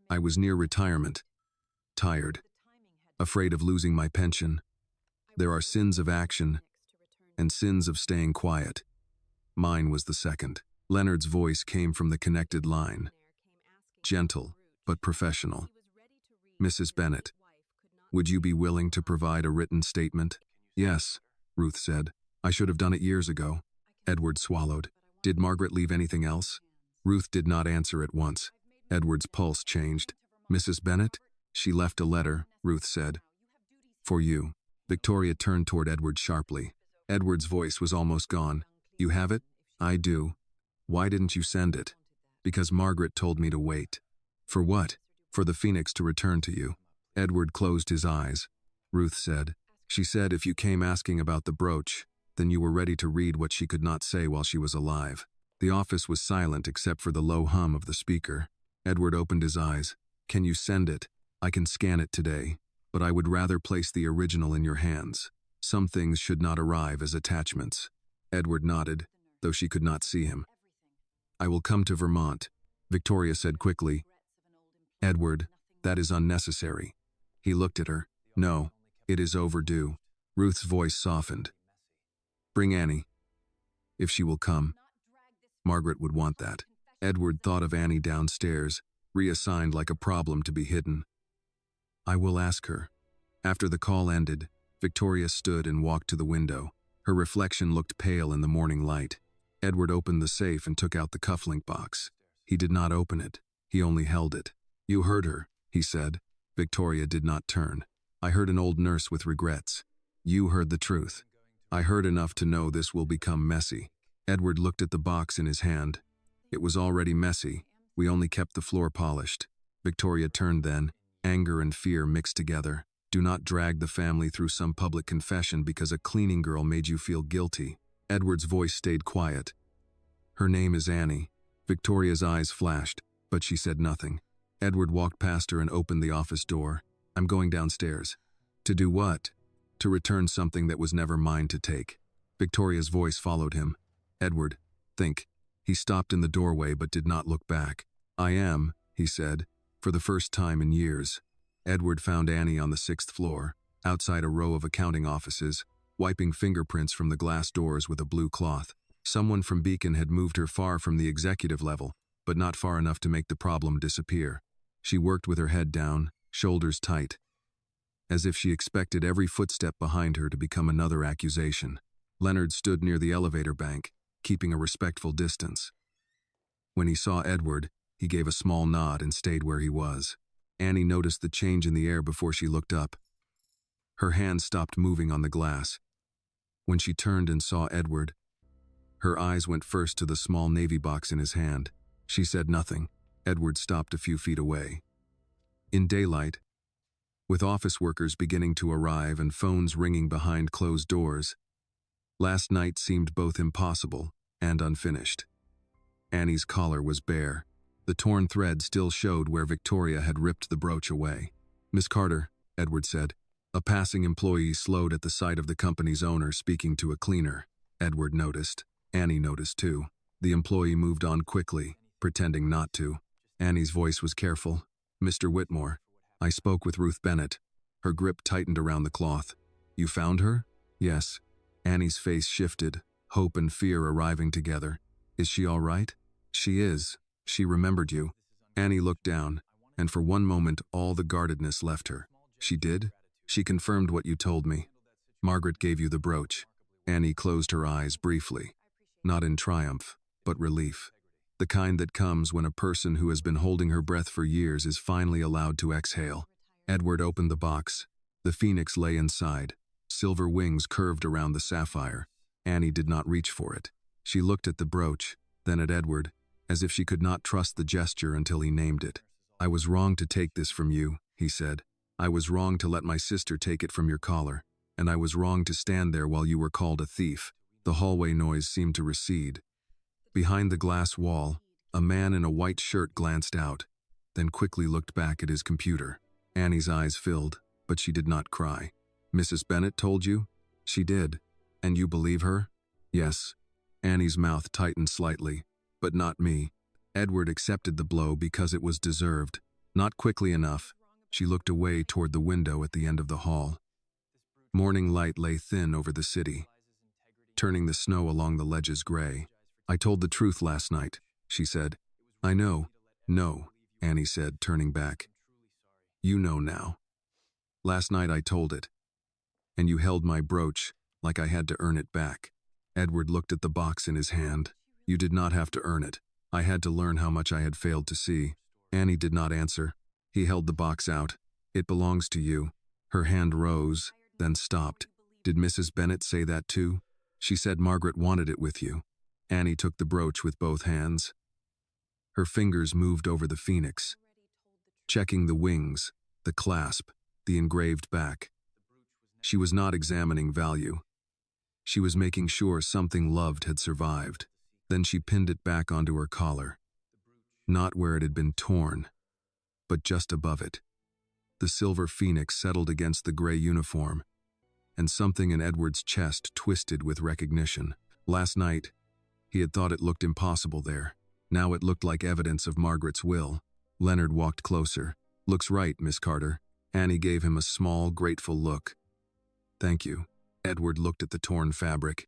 I was near retirement, tired, afraid of losing my pension. There are sins of action and sins of staying quiet. Mine was the second. Leonard's voice came from the connected line. Gentle, but professional. Mrs. Bennett, would you be willing to provide a written statement? Yes, Ruth said. I should have done it years ago. Edward swallowed. Did Margaret leave anything else? Ruth did not answer at once. Edward's pulse changed. Mrs. Bennett? She left a letter, Ruth said. For you. Victoria turned toward Edward sharply. Edward's voice was almost gone. You have it? I do. Why didn't you send it? Because Margaret told me to wait. For what? For the Phoenix to return to you. Edward closed his eyes. Ruth said. She said if you came asking about the brooch, then you were ready to read what she could not say while she was alive. The office was silent except for the low hum of the speaker. Edward opened his eyes. Can you send it? I can scan it today, but I would rather place the original in your hands. Some things should not arrive as attachments. Edward nodded, though she could not see him. I will come to Vermont, Victoria said quickly. Edward, that is unnecessary. He looked at her. No, it is overdue. Ruth's voice softened. Bring Annie. If she will come. Margaret would want that. Edward thought of Annie downstairs, reassigned like a problem to be hidden. I will ask her. After the call ended, Victoria stood and walked to the window. Her reflection looked pale in the morning light. Edward opened the safe and took out the cufflink box. He did not open it. He only held it. "You heard her," he said. Victoria did not turn. "I heard an old nurse with regrets. You heard the truth. I heard enough to know this will become messy." Edward looked at the box in his hand. "It was already messy. We only kept the floor polished." Victoria turned then, anger and fear mixed together. "Do not drag the family through some public confession because a cleaning girl made you feel guilty." Edward's voice stayed quiet. "Her name is Annie." Victoria's eyes flashed, but she said nothing. Edward walked past her and opened the office door. "I'm going downstairs." "To do what?" "To return something that was never mine to take." Victoria's voice followed him. "Edward, think." He stopped in the doorway but did not look back. "I am," he said, for the first time in years. Edward found Annie on the 6th floor, outside a row of accounting offices, wiping fingerprints from the glass doors with a blue cloth. Someone from Beacon had moved her far from the executive level, but not far enough to make the problem disappear. She worked with her head down, shoulders tight, as if she expected every footstep behind her to become another accusation. Leonard stood near the elevator bank, keeping a respectful distance. When he saw Edward, he gave a small nod and stayed where he was. Annie noticed the change in the air before she looked up. Her hand stopped moving on the glass. When she turned and saw Edward, her eyes went first to the small navy box in his hand. She said nothing. Edward stopped a few feet away. In daylight, with office workers beginning to arrive and phones ringing behind closed doors, last night seemed both impossible and unfinished. Annie's collar was bare. The torn thread still showed where Victoria had ripped the brooch away. "Miss Carter," Edward said. A passing employee slowed at the sight of the company's owner speaking to a cleaner. Edward noticed. Annie noticed too. The employee moved on quickly, pretending not to. Annie's voice was careful. "Mr. Whitmore, I spoke with Ruth Bennett." Her grip tightened around the cloth. "You found her?" "Yes." Annie's face shifted, hope and fear arriving together. "Is she all right?" "She is. She remembered you." Annie looked down, and for one moment all the guardedness left her. "She did?" "She confirmed what you told me. Margaret gave you the brooch." Annie closed her eyes briefly, not in triumph, but relief. The kind that comes when a person who has been holding her breath for years is finally allowed to exhale. Edward opened the box. The phoenix lay inside. Silver wings curved around the sapphire. Annie did not reach for it. She looked at the brooch, then at Edward, as if she could not trust the gesture until he named it. "I was wrong to take this from you," he said. "I was wrong to let my sister take it from your collar, and I was wrong to stand there while you were called a thief." The hallway noise seemed to recede. Behind the glass wall, a man in a white shirt glanced out, then quickly looked back at his computer. Annie's eyes filled, but she did not cry. "Mrs. Bennett told you?" "She did." "And you believe her?" "Yes." Annie's mouth tightened slightly. "But not me." Edward accepted the blow because it was deserved. Not quickly enough. She looked away toward the window at the end of the hall. Morning light lay thin over the city, turning the snow along the ledges gray. "I told the truth last night," she said. "I know." "No," Annie said, turning back. "You know now. Last night I told it, and you held my brooch like I had to earn it back." Edward looked at the box in his hand. "You did not have to earn it. I had to learn how much I had failed to see." Annie did not answer. He held the box out. "It belongs to you." Her hand rose, then stopped. "Did Mrs. Bennett say that too?" "She said Margaret wanted it with you." Annie took the brooch with both hands. Her fingers moved over the phoenix, checking the wings, the clasp, the engraved back. She was not examining value. She was making sure something loved had survived. Then she pinned it back onto her collar. Not where it had been torn, but just above it. The silver phoenix settled against the gray uniform, and something in Edward's chest twisted with recognition. Last night, he had thought it looked impossible there. Now it looked like evidence of Margaret's will. Leonard walked closer. "Looks right, Miss Carter." Annie gave him a small, grateful look. "Thank you." Edward looked at the torn fabric.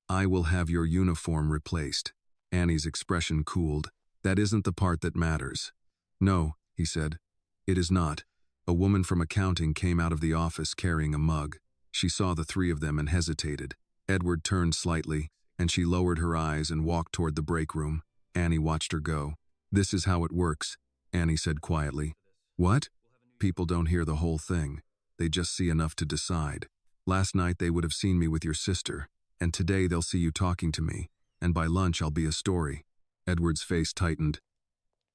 "I will have your uniform replaced." Annie's expression cooled. "That isn't the part that matters." "No," he said. "It is not. A woman from accounting came out of the office carrying a mug. She saw the three of them and hesitated. Edward turned slightly, and she lowered her eyes and walked toward the break room. Annie watched her go. "This is how it works," Annie said quietly. "What?" "People don't hear the whole thing. They just see enough to decide. Last night they would have seen me with your sister, and today they'll see you talking to me, and by lunch I'll be a story." Edward's face tightened.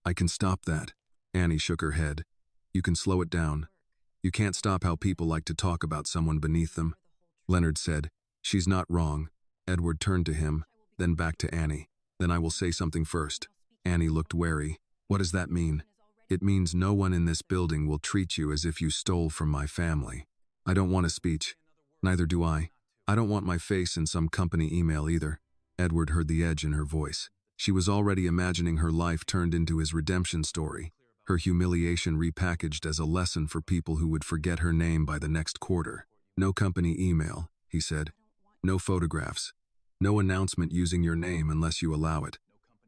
"I can stop that." Annie shook her head. "You can slow it down. You can't stop how people like to talk about someone beneath them." Leonard said, "She's not wrong." Edward turned to him, then back to Annie. "Then I will say something first." Annie looked wary. "What does that mean?" "It means no one in this building will treat you as if you stole from my family." "I don't want a speech." "Neither do I. I don't want my face in some company email either." Edward heard the edge in her voice. She was already imagining her life turned into his redemption story, her humiliation repackaged as a lesson for people who would forget her name by the next quarter. "No company email," he said. "No photographs. No announcement using your name unless you allow it.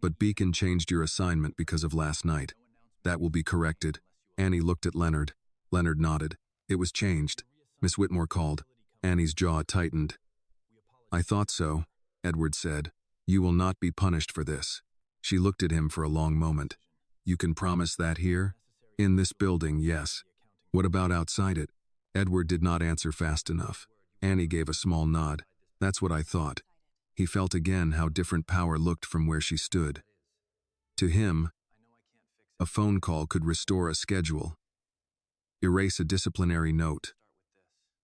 But Beacon changed your assignment because of last night. That will be corrected." Annie looked at Leonard. Leonard nodded. "It was changed." Miss Whitmore called. Annie's jaw tightened. "I thought so," Edward said. "You will not be punished for this." She looked at him for a long moment. "You can promise that here?" "In this building, yes." "What about outside it?" Edward did not answer fast enough. Annie gave a small nod. "That's what I thought." He felt again how different power looked from where she stood. To him, a phone call could restore a schedule, erase a disciplinary note,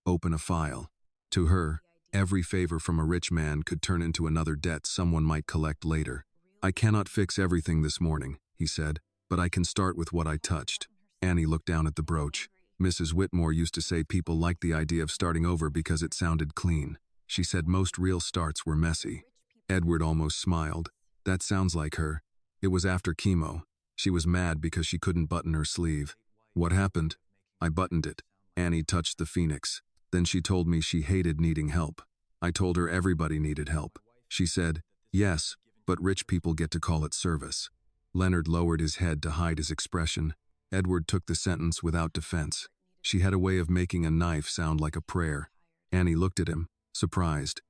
open a file. To her, every favor from a rich man could turn into another debt someone might collect later. "I cannot fix everything this morning," he said, "but I can start with what I touched." Annie looked down at the brooch. Mrs. Whitmore used to say people liked the idea of starting over because it sounded clean. She said most real starts were messy. Edward almost smiled. "That sounds like her. It was after chemo. She was mad because she couldn't button her sleeve." "What happened?" "I buttoned it." Annie touched the phoenix. "Then she told me she hated needing help. I told her everybody needed help." She said, "Yes, but rich people get to call it service." Leonard lowered his head to hide his expression. Edward took the sentence without defense. She had a way of making a knife sound like a prayer. Annie looked at him, surprised.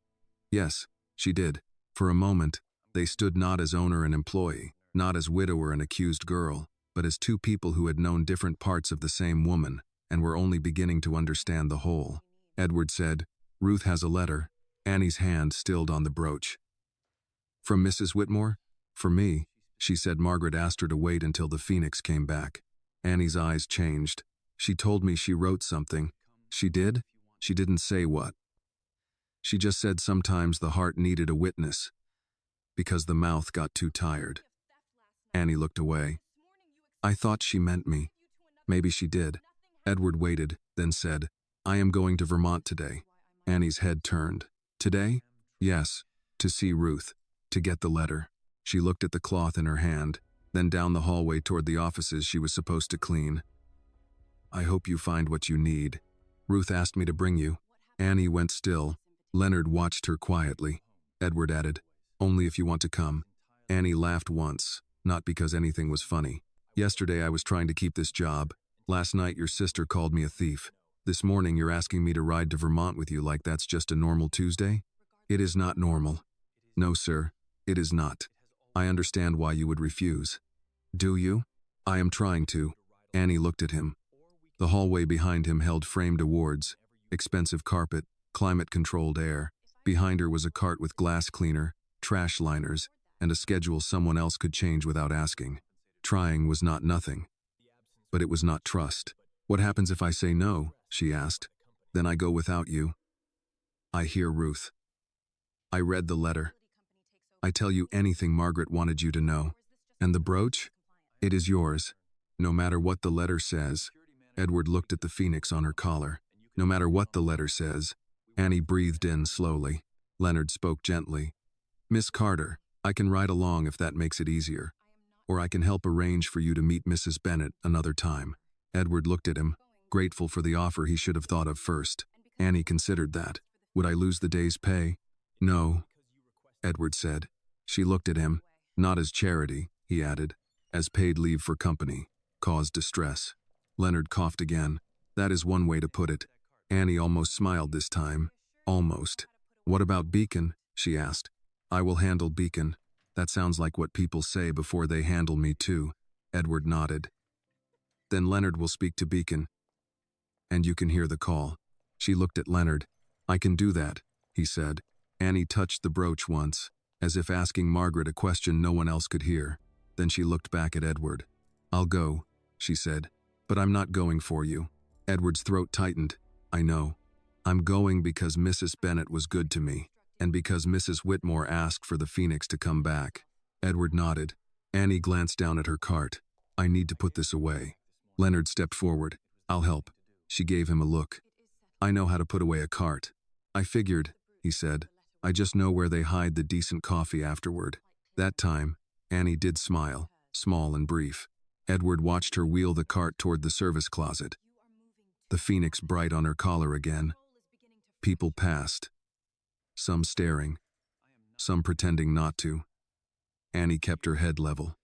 Yes, she did. For a moment, they stood not as owner and employee, not as widower and accused girl, but as two people who had known different parts of the same woman and were only beginning to understand the whole. Edward said, "Ruth has a letter." Annie's hand stilled on the brooch. "From Mrs. Whitmore?" "For me." She said Margaret asked her to wait until the phoenix came back. Annie's eyes changed. "She told me she wrote something." "She did?" "She didn't say what. She just said sometimes the heart needed a witness, because the mouth got too tired." Annie looked away. "I thought she meant me." "Maybe she did." Edward waited, then said, "I am going to Vermont today." Annie's head turned. "Today?" "Yes, to see Ruth, to get the letter." She looked at the cloth in her hand, then down the hallway toward the offices she was supposed to clean. "I hope you find what you need. Ruth asked me to bring you." Annie went still. Leonard watched her quietly. Edward added, "Only if you want to come." Annie laughed once, not because anything was funny. "Yesterday I was trying to keep this job. Last night your sister called me a thief. This morning you're asking me to ride to Vermont with you like that's just a normal Tuesday? It is not normal." "No, sir, it is not. I understand why you would refuse." "Do you?" "I am trying to." Annie looked at him. The hallway behind him held framed awards, expensive carpet, climate-controlled air. Behind her was a cart with glass cleaner, trash liners, and a schedule someone else could change without asking. Trying was not nothing. But it was not trust. "What happens if I say no?" she asked. "Then I go without you." "I hear Ruth. I read the letter. I tell you anything Margaret wanted you to know. And the brooch? It is yours. No matter what the letter says." Edward looked at the phoenix on her collar. "No matter what the letter says." Annie breathed in slowly. Leonard spoke gently. "Miss Carter, I can ride along if that makes it easier. Or I can help arrange for you to meet Mrs. Bennet another time." Edward looked at him, grateful for the offer he should have thought of first. Annie considered that. "Would I lose the day's pay?" "No," Edward said. She looked at him. "Not as charity," he added, "as paid leave for company, cause distress." Leonard coughed again. That is one way to put it. Annie almost smiled this time. Almost. What about Beacon? She asked. I will handle Beacon. That sounds like what people say before they handle me too. Edward nodded. Then Leonard will speak to Beacon. And you can hear the call. She looked at Leonard. I can do that, he said. Annie touched the brooch once, as if asking Margaret a question no one else could hear. Then she looked back at Edward. I'll go, she said. But I'm not going for you. Edward's throat tightened. I know. I'm going because Mrs. Bennet was good to me, and because Mrs. Whitmore asked for the Phoenix to come back. Edward nodded. Annie glanced down at her cart. I need to put this away. Leonard stepped forward. I'll help. She gave him a look. I know how to put away a cart. I figured, he said. I just know where they hide the decent coffee afterward. That time, Annie did smile, small and brief. Edward watched her wheel the cart toward the service closet. The Phoenix bright on her collar again. People passed. Some staring. Some pretending not to. Annie kept her head level.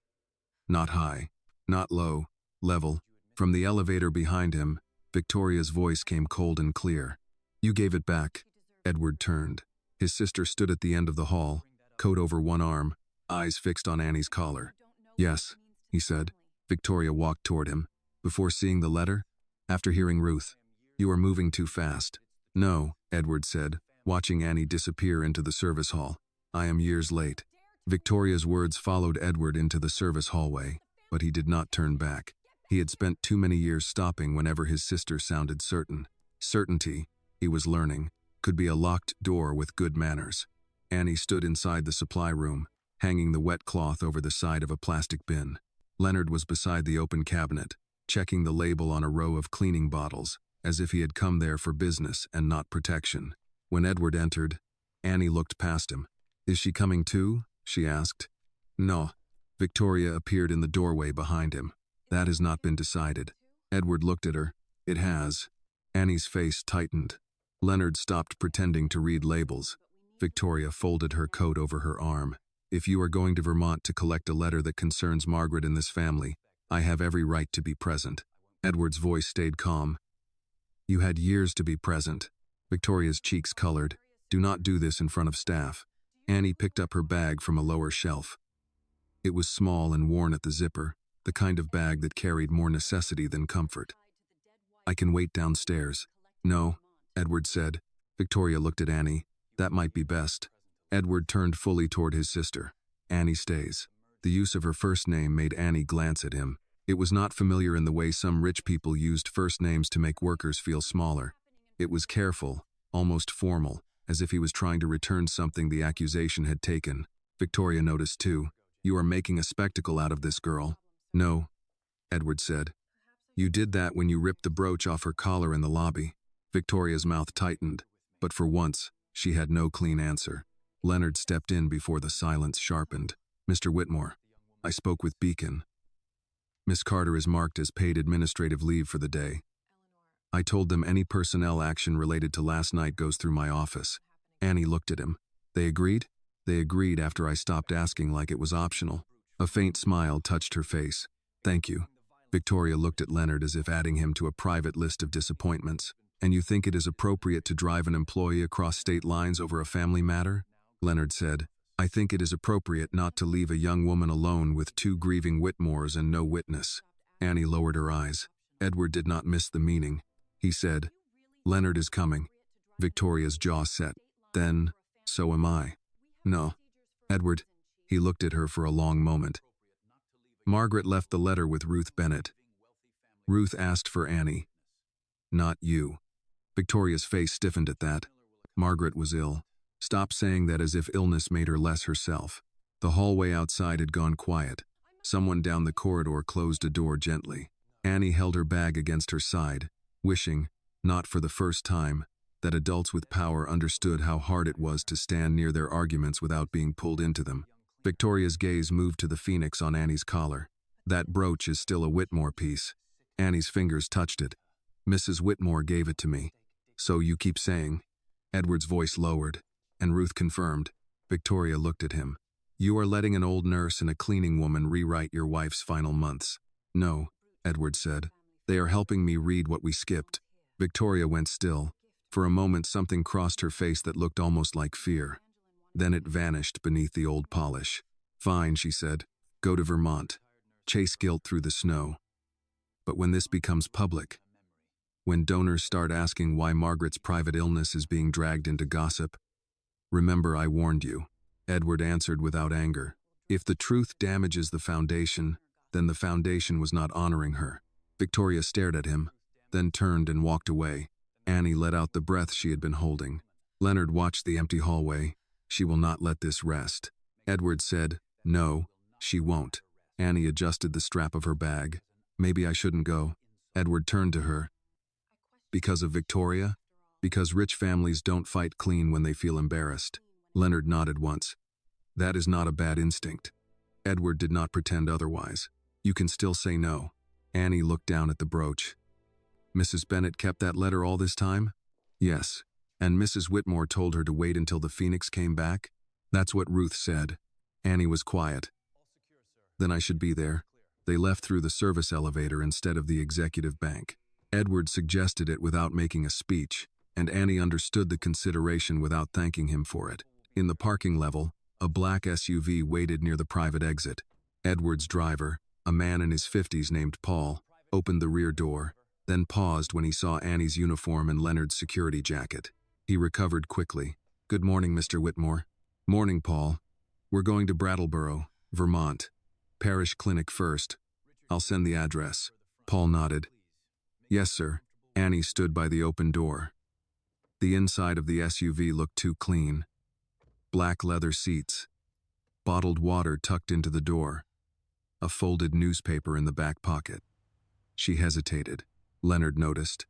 Not high, not low, level. From the elevator behind him, Victoria's voice came cold and clear. You gave it back. Edward turned. His sister stood at the end of the hall, coat over one arm, eyes fixed on Annie's collar. Yes, he said. Victoria walked toward him. Before seeing the letter? After hearing Ruth. You are moving too fast. No, Edward said, watching Annie disappear into the service hall. I am years late. Victoria's words followed Edward into the service hallway, but he did not turn back. He had spent too many years stopping whenever his sister sounded certain. Certainty, he was learning, could be a locked door with good manners. Annie stood inside the supply room, hanging the wet cloth over the side of a plastic bin. Leonard was beside the open cabinet, checking the label on a row of cleaning bottles, as if he had come there for business and not protection. When Edward entered, Annie looked past him. Is she coming too? She asked. No. Victoria appeared in the doorway behind him. That has not been decided. Edward looked at her. It has. Annie's face tightened. Leonard stopped pretending to read labels. Victoria folded her coat over her arm. If you are going to Vermont to collect a letter that concerns Margaret and this family, I have every right to be present. Edward's voice stayed calm. You had years to be present. Victoria's cheeks colored. Do not do this in front of staff. Annie picked up her bag from a lower shelf. It was small and worn at the zipper, the kind of bag that carried more necessity than comfort. I can wait downstairs. No, Edward said. Victoria looked at Annie. That might be best. Edward turned fully toward his sister. Annie stays. The use of her first name made Annie glance at him. It was not familiar in the way some rich people used first names to make workers feel smaller. It was careful, almost formal, as if he was trying to return something the accusation had taken. Victoria noticed too. You are making a spectacle out of this girl. No, Edward said. You did that when you ripped the brooch off her collar in the lobby. Victoria's mouth tightened, but for once, she had no clean answer. Leonard stepped in before the silence sharpened. Mr. Whitmore, I spoke with Beacon. Miss Carter is marked as paid administrative leave for the day. I told them any personnel action related to last night goes through my office. Annie looked at him. They agreed? They agreed after I stopped asking like it was optional. A faint smile touched her face. Thank you. Victoria looked at Leonard as if adding him to a private list of disappointments. And you think it is appropriate to drive an employee across state lines over a family matter? Leonard said. I think it is appropriate not to leave a young woman alone with two grieving Whitmores and no witness. Annie lowered her eyes. Edward did not miss the meaning. He said, Leonard is coming. Victoria's jaw set. Then, so am I. No. Edward, he looked at her for a long moment. Margaret left the letter with Ruth Bennet. Ruth asked for Annie. Not you. Victoria's face stiffened at that. Margaret was ill. Stop saying that as if illness made her less herself. The hallway outside had gone quiet. Someone down the corridor closed a door gently. Annie held her bag against her side, wishing, not for the first time, that adults with power understood how hard it was to stand near their arguments without being pulled into them. Victoria's gaze moved to the Phoenix on Annie's collar. That brooch is still a Whitmore piece. Annie's fingers touched it. Mrs. Whitmore gave it to me. So you keep saying. Edward's voice lowered, and Ruth confirmed. Victoria looked at him. You are letting an old nurse and a cleaning woman rewrite your wife's final months. No, Edward said. They are helping me read what we skipped. Victoria went still. For a moment something crossed her face that looked almost like fear. Then it vanished beneath the old polish. Fine, she said. Go to Vermont. Chase guilt through the snow. But when this becomes public, when donors start asking why Margaret's private illness is being dragged into gossip, remember I warned you. Edward answered without anger. If the truth damages the foundation, then the foundation was not honoring her. Victoria stared at him, then turned and walked away. Annie let out the breath she had been holding. Leonard watched the empty hallway. She will not let this rest. Edward said, no, she won't. Annie adjusted the strap of her bag. Maybe I shouldn't go. Edward turned to her. Because of Victoria? Because rich families don't fight clean when they feel embarrassed. Leonard nodded once. That is not a bad instinct. Edward did not pretend otherwise. You can still say no. Annie looked down at the brooch. Mrs. Bennet kept that letter all this time? Yes. And Mrs. Whitmore told her to wait until the Phoenix came back? That's what Ruth said. Annie was quiet. Then I should be there. They left through the service elevator instead of the executive bank. Edward suggested it without making a speech, and Annie understood the consideration without thanking him for it. In the parking level, a black SUV waited near the private exit. Edward's driver, a man in his 50s named Paul, opened the rear door, then paused when he saw Annie's uniform and Leonard's security jacket. He recovered quickly. Good morning, Mr. Whitmore. Morning, Paul. We're going to Brattleboro, Vermont. Parish clinic first. I'll send the address. Paul nodded. Yes, sir. Annie stood by the open door. The inside of the SUV looked too clean. Black leather seats. Bottled water tucked into the door. A folded newspaper in the back pocket. She hesitated. Leonard noticed.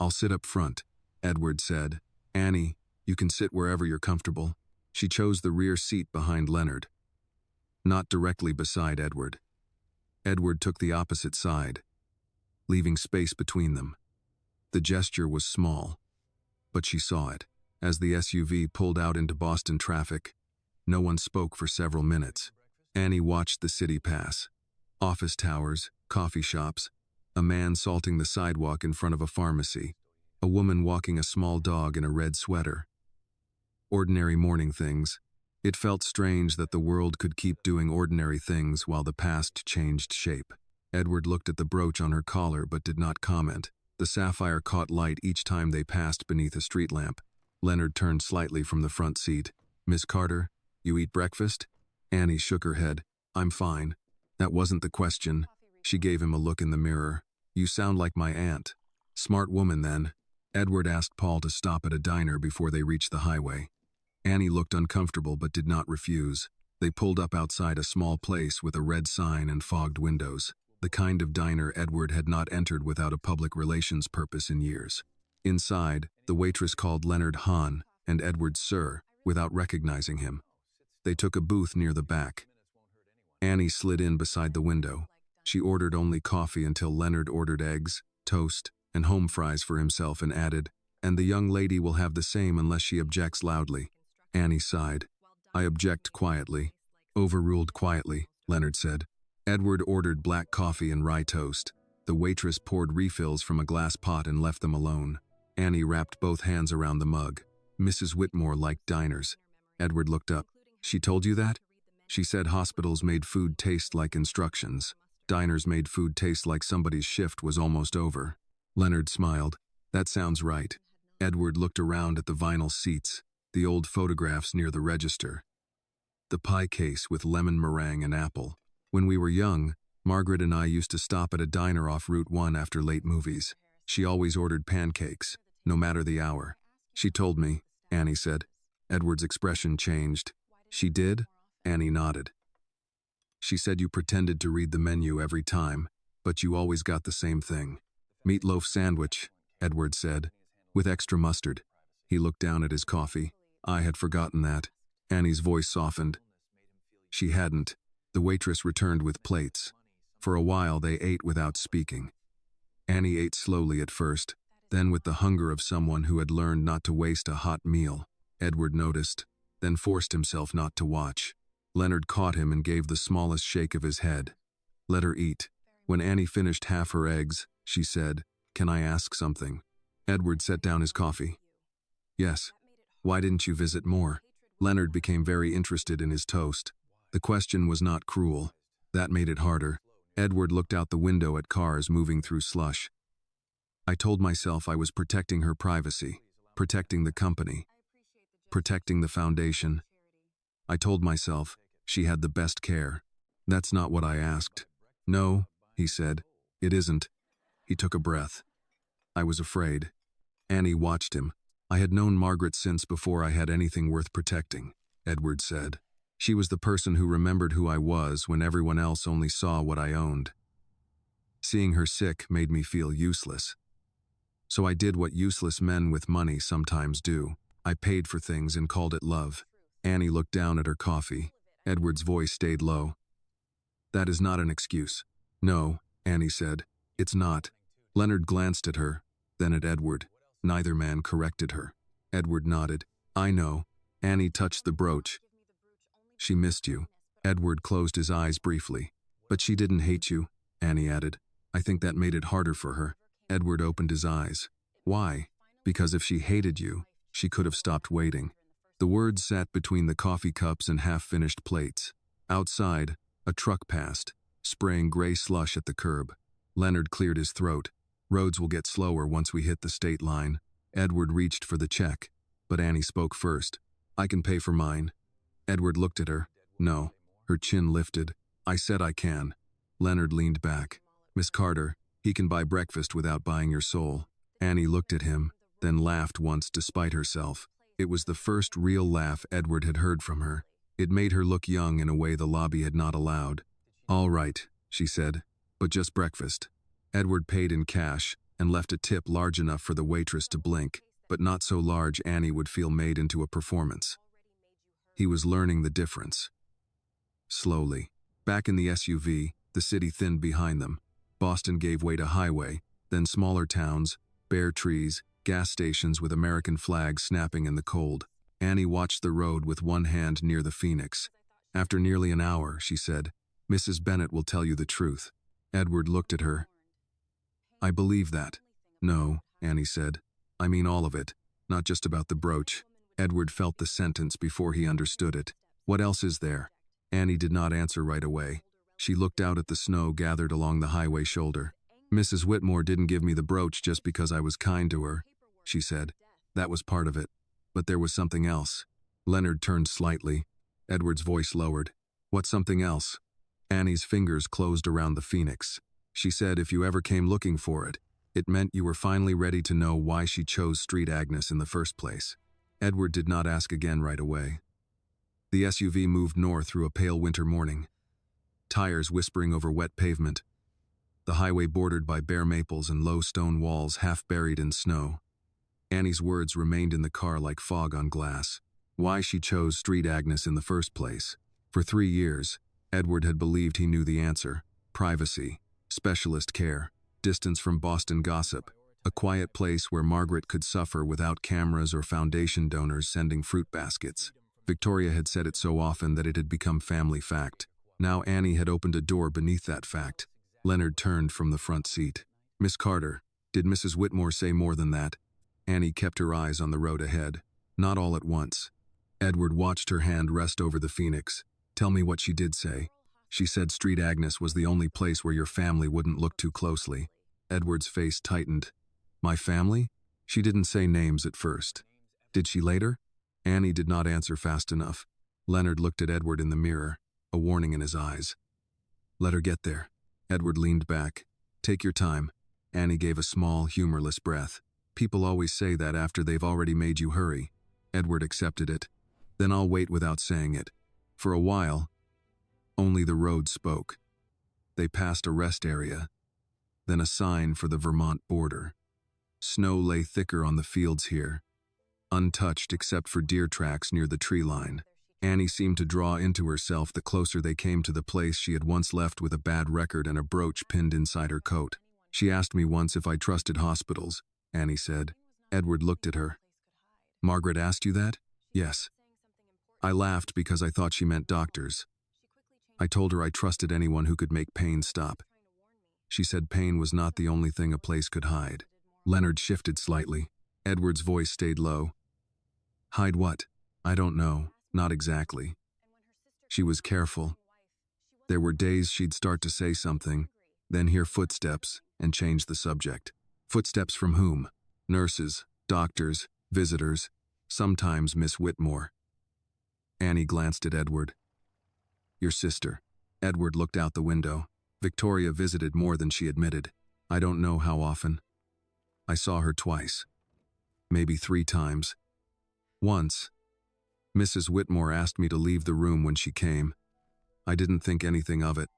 I'll sit up front, Edward said. Annie, you can sit wherever you're comfortable. She chose the rear seat behind Leonard. Not directly beside Edward. Edward took the opposite side, leaving space between them. The gesture was small, but she saw it. As the SUV pulled out into Boston traffic, no one spoke for several minutes. Annie watched the city pass. Office towers, coffee shops, a man salting the sidewalk in front of a pharmacy, a woman walking a small dog in a red sweater. Ordinary morning things. It felt strange that the world could keep doing ordinary things while the past changed shape. Edward looked at the brooch on her collar but did not comment. The sapphire caught light each time they passed beneath a street lamp. Leonard turned slightly from the front seat. Miss Carter, you eat breakfast? Annie shook her head. I'm fine. That wasn't the question. She gave him a look in the mirror. You sound like my aunt. Smart woman, then. Edward asked Paul to stop at a diner before they reached the highway. Annie looked uncomfortable but did not refuse. They pulled up outside a small place with a red sign and fogged windows, the kind of diner Edward had not entered without a public relations purpose in years. Inside, the waitress called Leonard Hahn and Edward Sir without recognizing him. They took a booth near the back. Annie slid in beside the window. She ordered only coffee until Leonard ordered eggs, toast, and home fries for himself and added, and the young lady will have the same unless she objects loudly. Annie sighed. I object quietly. Overruled quietly, Leonard said. Edward ordered black coffee and rye toast. The waitress poured refills from a glass pot and left them alone. Annie wrapped both hands around the mug. Mrs. Whitmore liked diners. Edward looked up. She told you that? She said hospitals made food taste like instructions. Diners made food taste like somebody's shift was almost over. Leonard smiled. That sounds right. Edward looked around at the vinyl seats, the old photographs near the register. The pie case with lemon meringue and apple. When we were young, Margaret and I used to stop at a diner off Route 1 after late movies. She always ordered pancakes, no matter the hour. She told me, Annie said. Edward's expression changed. She did? Annie nodded. She said you pretended to read the menu every time, but you always got the same thing. Meatloaf sandwich, Edward said, with extra mustard. He looked down at his coffee. I had forgotten that. Annie's voice softened. She hadn't. The waitress returned with plates. For a while they ate without speaking. Annie ate slowly at first, then with the hunger of someone who had learned not to waste a hot meal. Edward noticed, then forced himself not to watch. Leonard caught him and gave the smallest shake of his head. Let her eat. When Annie finished half her eggs, she said. Can I ask something? Edward set down his coffee. Yes. Why didn't you visit more? Leonard became very interested in his toast. The question was not cruel. That made it harder. Edward looked out the window at cars moving through slush. I told myself I was protecting her privacy, protecting the company, protecting the foundation. I told myself she had the best care. That's not what I asked. No, he said. It isn't. He took a breath. I was afraid. Annie watched him. I had known Margaret since before I had anything worth protecting, Edward said. She was the person who remembered who I was when everyone else only saw what I owned. Seeing her sick made me feel useless. So I did what useless men with money sometimes do. I paid for things and called it love. Annie looked down at her coffee. Edward's voice stayed low. That is not an excuse. No, Annie said. It's not. Leonard glanced at her, then at Edward. Neither man corrected her. Edward nodded. I know. Annie touched the brooch. She missed you. Edward closed his eyes briefly. But she didn't hate you, Annie added. I think that made it harder for her. Edward opened his eyes. Why? Because if she hated you, she could have stopped waiting. The words sat between the coffee cups and half-finished plates. Outside, a truck passed, spraying gray slush at the curb. Leonard cleared his throat. Roads will get slower once we hit the state line. Edward reached for the check, but Annie spoke first. I can pay for mine. Edward looked at her. No. Her chin lifted. I said I can. Leonard leaned back. Miss Carter, he can buy breakfast without buying your soul. Annie looked at him, then laughed once despite herself. It was the first real laugh Edward had heard from her. It made her look young in a way the lobby had not allowed. All right, she said, but just breakfast. Edward paid in cash and left a tip large enough for the waitress to blink, but not so large Annie would feel made into a performance. He was learning the difference. Slowly. Back in the SUV, the city thinned behind them. Boston gave way to highway, then smaller towns, bare trees, gas stations with American flags snapping in the cold. Annie watched the road with one hand near the Phoenix. After nearly an hour, she said, Mrs. Bennett will tell you the truth. Edward looked at her. I believe that. No, Annie said. I mean all of it, not just about the brooch. Edward felt the sentence before he understood it. What else is there? Annie did not answer right away. She looked out at the snow gathered along the highway shoulder. Mrs. Whitmore didn't give me the brooch just because I was kind to her, she said. That was part of it. But there was something else. Leonard turned slightly. Edward's voice lowered. What's something else? Annie's fingers closed around the Phoenix. She said if you ever came looking for it, it meant you were finally ready to know why she chose Street Agnes in the first place. Edward did not ask again right away. The SUV moved north through a pale winter morning. Tires whispering over wet pavement. The highway bordered by bare maples and low stone walls half buried in snow. Annie's words remained in the car like fog on glass. Why she chose Street Agnes in the first place. For 3 years, Edward had believed he knew the answer. Privacy, specialist care, distance from Boston gossip, a quiet place where Margaret could suffer without cameras or foundation donors sending fruit baskets. Victoria had said it so often that it had become family fact. Now Annie had opened a door beneath that fact. Leonard turned from the front seat. Miss Carter, did Mrs. Whitmore say more than that? Annie kept her eyes on the road ahead. Not all at once. Edward watched her hand rest over the Phoenix. Tell me what she did say. She said Street Agnes was the only place where your family wouldn't look too closely. Edward's face tightened. My family? She didn't say names at first. Did she later? Annie did not answer fast enough. Leonard looked at Edward in the mirror, a warning in his eyes. Let her get there. Edward leaned back. Take your time. Annie gave a small, humorless breath. People always say that after they've already made you hurry. Edward accepted it. Then I'll wait without saying it. For a while, only the road spoke. They passed a rest area, then a sign for the Vermont border. Snow lay thicker on the fields here, untouched except for deer tracks near the tree line. Annie seemed to draw into herself the closer they came to the place she had once left with a bad record and a brooch pinned inside her coat. She asked me once if I trusted hospitals, Annie said. Edward looked at her. Margaret asked you that? Yes. I laughed because I thought she meant doctors. I told her I trusted anyone who could make pain stop. She said pain was not the only thing a place could hide. Leonard shifted slightly. Edward's voice stayed low. Hide what? I don't know. Not exactly. She was careful. There were days she'd start to say something, then hear footsteps, and change the subject. Footsteps from whom? Nurses, doctors, visitors, sometimes Miss Whitmore. Annie glanced at Edward. Your sister. Edward looked out the window. Victoria visited more than she admitted. I don't know how often. I saw her twice. Maybe 3 times. Once, Mrs. Whitmore asked me to leave the room when she came. I didn't think anything of it.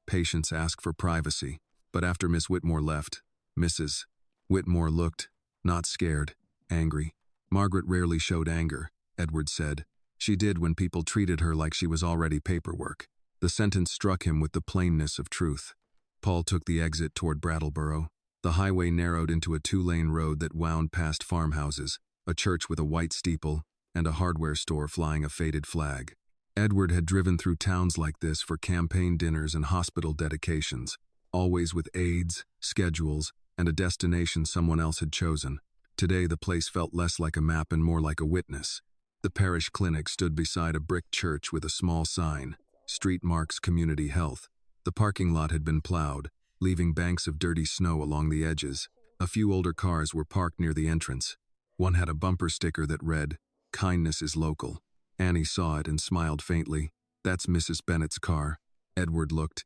Patients ask for privacy. But after Miss Whitmore left, Mrs. Whitmore looked, not scared, angry. Margaret rarely showed anger, Edward said. She did when people treated her like she was already paperwork. The sentence struck him with the plainness of truth. Paul took the exit toward Brattleboro. The highway narrowed into a 2-lane road that wound past farmhouses, a church with a white steeple, and a hardware store flying a faded flag. Edward had driven through towns like this for campaign dinners and hospital dedications, always with aides, schedules, and a destination someone else had chosen. Today the place felt less like a map and more like a witness. The parish clinic stood beside a brick church with a small sign, Street Marks Community Health. The parking lot had been plowed, leaving banks of dirty snow along the edges. A few older cars were parked near the entrance. One had a bumper sticker that read, "Kindness is local." Annie saw it and smiled faintly. That's Mrs. Bennett's car. Edward looked.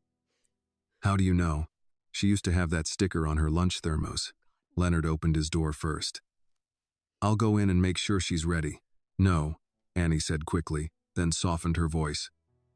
How do you know? She used to have that sticker on her lunch thermos. Leonard opened his door first. I'll go in and make sure she's ready. No, Annie said quickly, then softened her voice.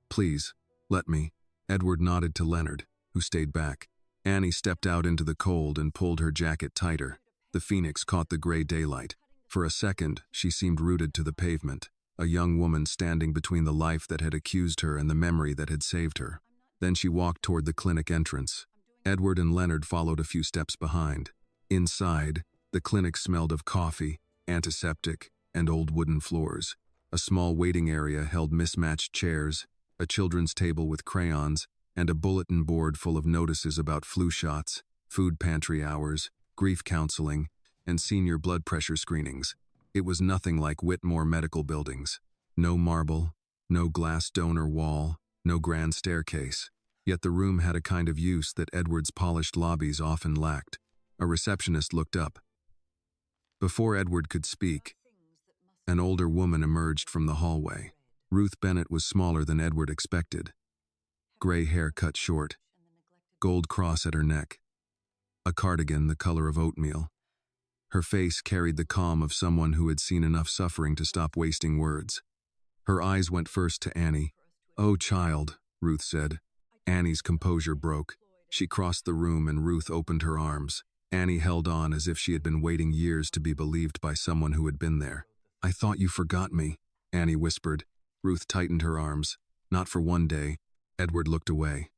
Please, let me. Edward nodded to Leonard, who stayed back. Annie stepped out into the cold and pulled her jacket tighter. The phoenix caught the gray daylight. For a second, she seemed rooted to the pavement, a young woman standing between the life that had accused her and the memory that had saved her. Then she walked toward the clinic entrance. Edward and Leonard followed a few steps behind. Inside, the clinic smelled of coffee, antiseptic, and old wooden floors. A small waiting area held mismatched chairs, a children's table with crayons, and a bulletin board full of notices about flu shots, food pantry hours, grief counseling, and senior blood pressure screenings. It was nothing like Whitmore medical buildings. No marble, no glass donor wall, no grand staircase. Yet the room had a kind of use that Edward's polished lobbies often lacked. A receptionist looked up. Before Edward could speak, an older woman emerged from the hallway. Ruth Bennett was smaller than Edward expected. Gray hair cut short, gold cross at her neck, a cardigan the color of oatmeal. Her face carried the calm of someone who had seen enough suffering to stop wasting words. Her eyes went first to Annie. Oh, child, Ruth said. Annie's composure broke. She crossed the room and Ruth opened her arms. Annie held on as if she had been waiting years to be believed by someone who had been there. I thought you forgot me, Annie whispered. Ruth tightened her arms. Not for one day. Edward looked away.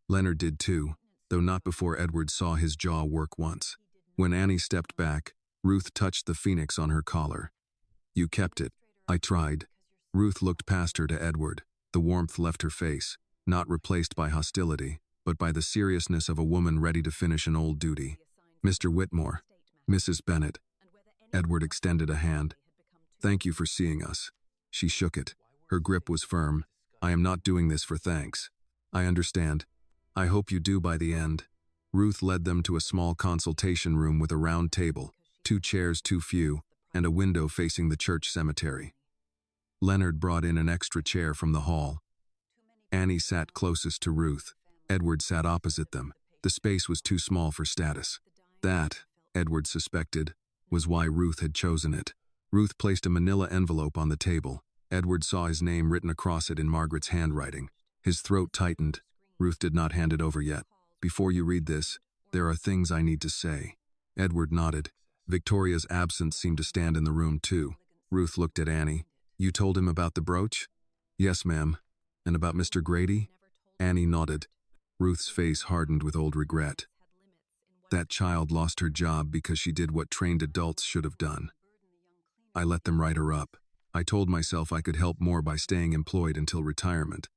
Leonard did too, though not before Edward saw his jaw work once. When Annie stepped back, Ruth touched the phoenix on her collar. You kept it. I tried. Ruth looked past her to Edward. The warmth left her face, not replaced by hostility, but by the seriousness of a woman ready to finish an old duty. Mr. Whitmore, Mrs. Bennett. Edward extended a hand. Thank you for seeing us. She shook it. Her grip was firm. I am not doing this for thanks. I understand. I hope you do by the end. Ruth led them to a small consultation room with a round table, 2 chairs too few, and a window facing the church cemetery. Leonard brought in an extra chair from the hall. Annie sat closest to Ruth. Edward sat opposite them. The space was too small for status. That, Edward suspected, was why Ruth had chosen it. Ruth placed a manila envelope on the table. Edward saw his name written across it in Margaret's handwriting. His throat tightened. Ruth did not hand it over yet. Before you read this, there are things I need to say. Edward nodded. Victoria's absence seemed to stand in the room too. Ruth looked at Annie. You told him about the brooch? Yes, ma'am. And about Mr. Grady? Annie nodded. Ruth's face hardened with old regret. That child lost her job because she did what trained adults should have done. I let them write her up. I told myself I could help more by staying employed until retirement.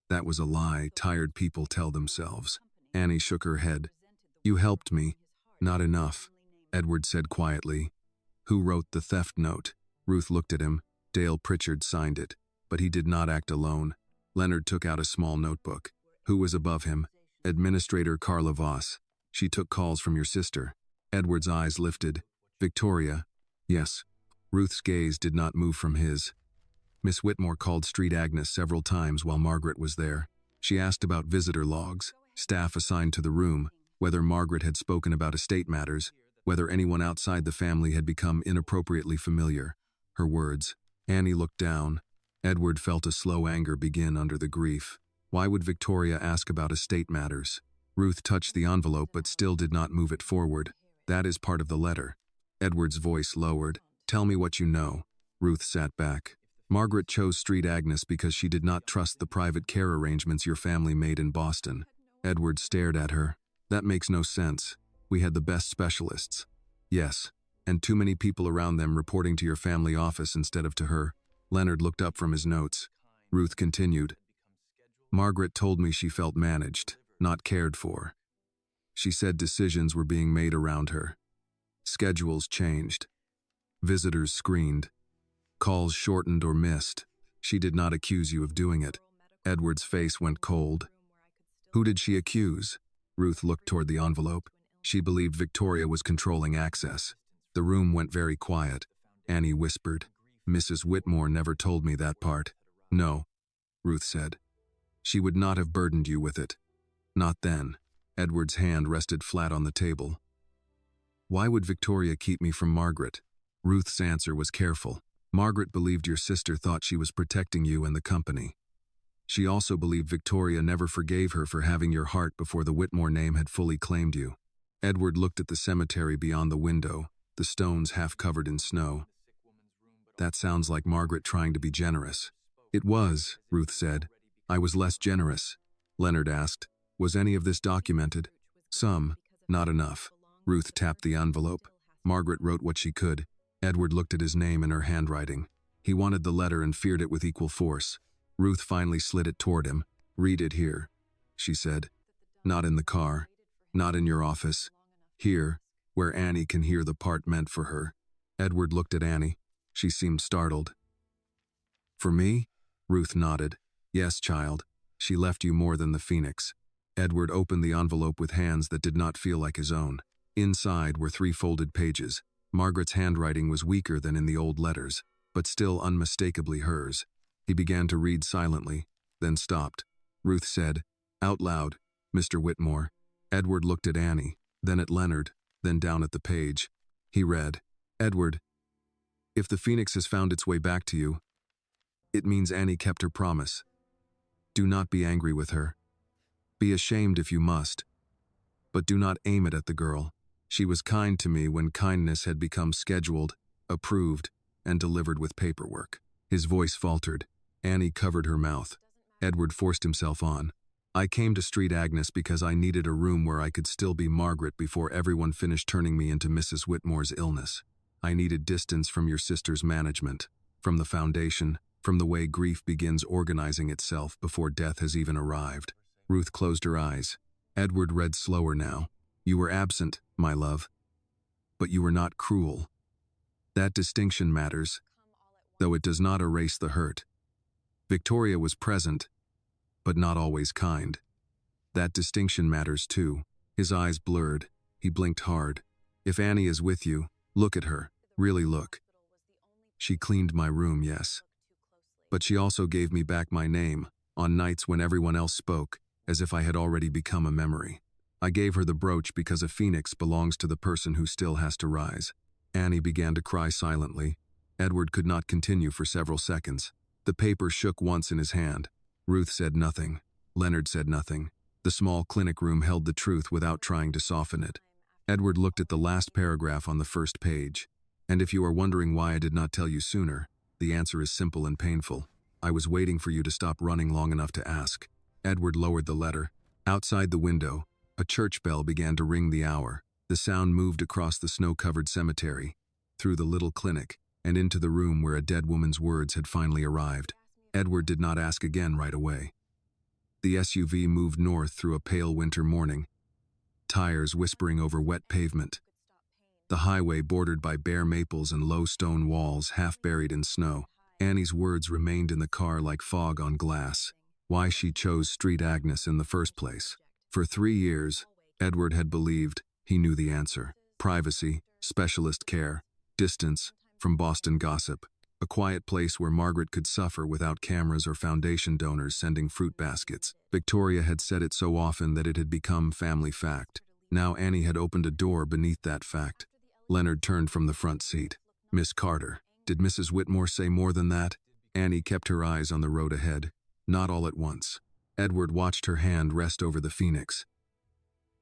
That was a lie tired people tell themselves. Annie shook her head. You helped me. Not enough, Edward said quietly. Who wrote the theft note? Ruth looked at him. Dale Pritchard signed it, but he did not act alone. Leonard took out a small notebook. Who was above him? Administrator Carla Voss. She took calls from your sister. Edward's eyes lifted. Victoria? Yes. Ruth's gaze did not move from his. Miss Whitmore called Street Agnes several times while Margaret was there. She asked about visitor logs, staff assigned to the room, whether Margaret had spoken about estate matters, whether anyone outside the family had become inappropriately familiar. Her words. Annie looked down. Edward felt a slow anger begin under the grief. Why would Victoria ask about estate matters? Ruth touched the envelope but still did not move it forward. That is part of the letter. Edward's voice lowered. Tell me what you know. Ruth sat back. Margaret chose Street Agnes because she did not trust the private care arrangements your family made in Boston. Edward stared at her. That makes no sense. We had the best specialists. Yes, and too many people around them reporting to your family office instead of to her. Leonard looked up from his notes. Ruth continued. Margaret told me she felt managed, not cared for. She said decisions were being made around her. Schedules changed. Visitors screened. Calls shortened or missed. She did not accuse you of doing it. Edward's face went cold. Who did she accuse? Ruth looked toward the envelope. She believed Victoria was controlling access. The room went very quiet. Annie whispered. Mrs. Whitmore never told me that part. No, Ruth said. She would not have burdened you with it. Not then. Edward's hand rested flat on the table. Why would Victoria keep me from Margaret? Ruth's answer was careful. Margaret believed your sister thought she was protecting you and the company. She also believed Victoria never forgave her for having your heart before the Whitmore name had fully claimed you. Edward looked at the cemetery beyond the window, the stones half covered in snow. That sounds like Margaret trying to be generous. It was, Ruth said. I was less generous. Leonard asked, was any of this documented? Some, not enough. Ruth tapped the envelope. Margaret wrote what she could. Edward looked at his name in her handwriting. He wanted the letter and feared it with equal force. Ruth finally slid it toward him. Read it here, she said. Not in the car. Not in your office. Here, where Annie can hear the part meant for her. Edward looked at Annie. She seemed startled. For me? Ruth nodded. Yes, child. She left you more than the phoenix. Edward opened the envelope with hands that did not feel like his own. Inside were 3 folded pages. Margaret's handwriting was weaker than in the old letters, but still unmistakably hers. He began to read silently, then stopped. Ruth said, out loud, Mr. Whitmore. Edward looked at Annie, then at Leonard, then down at the page. He read, Edward, if the phoenix has found its way back to you, it means Annie kept her promise. Do not be angry with her. Be ashamed if you must, but do not aim it at the girl. She was kind to me when kindness had become scheduled, approved, and delivered with paperwork. His voice faltered. Annie covered her mouth. Edward forced himself on. I came to Street Agnes because I needed a room where I could still be Margaret before everyone finished turning me into Mrs. Whitmore's illness. I needed distance from your sister's management, from the foundation, from the way grief begins organizing itself before death has even arrived. Ruth closed her eyes. Edward read slower now. You were absent, my love, but you were not cruel. That distinction matters, though it does not erase the hurt. Victoria was present, but not always kind. That distinction matters too. His eyes blurred. He blinked hard. If Annie is with you, look at her. Really look. She cleaned my room, yes. But she also gave me back my name, on nights when everyone else spoke, as if I had already become a memory. I gave her the brooch because a phoenix belongs to the person who still has to rise. Annie began to cry silently. Edward could not continue for several seconds. The paper shook once in his hand. Ruth said nothing. Leonard said nothing. The small clinic room held the truth without trying to soften it. Edward looked at the last paragraph on the first page. And if you are wondering why I did not tell you sooner, the answer is simple and painful. I was waiting for you to stop running long enough to ask. Edward lowered the letter. Outside the window, a church bell began to ring the hour. The sound moved across the snow-covered cemetery, through the little clinic, and into the room where a dead woman's words had finally arrived. Edward did not ask again right away. The SUV moved north through a pale winter morning, tires whispering over wet pavement. The highway bordered by bare maples and low stone walls half buried in snow. Annie's words remained in the car like fog on glass. Why she chose Street Agnes in the first place. For 3 years, Edward had believed he knew the answer. Privacy, specialist care, distance from Boston gossip. A quiet place where Margaret could suffer without cameras or foundation donors sending fruit baskets. Victoria had said it so often that it had become family fact. Now Annie had opened a door beneath that fact. Leonard turned from the front seat. Miss Carter. Did Mrs. Whitmore say more than that? Annie kept her eyes on the road ahead. Not all at once. Edward watched her hand rest over the Phoenix.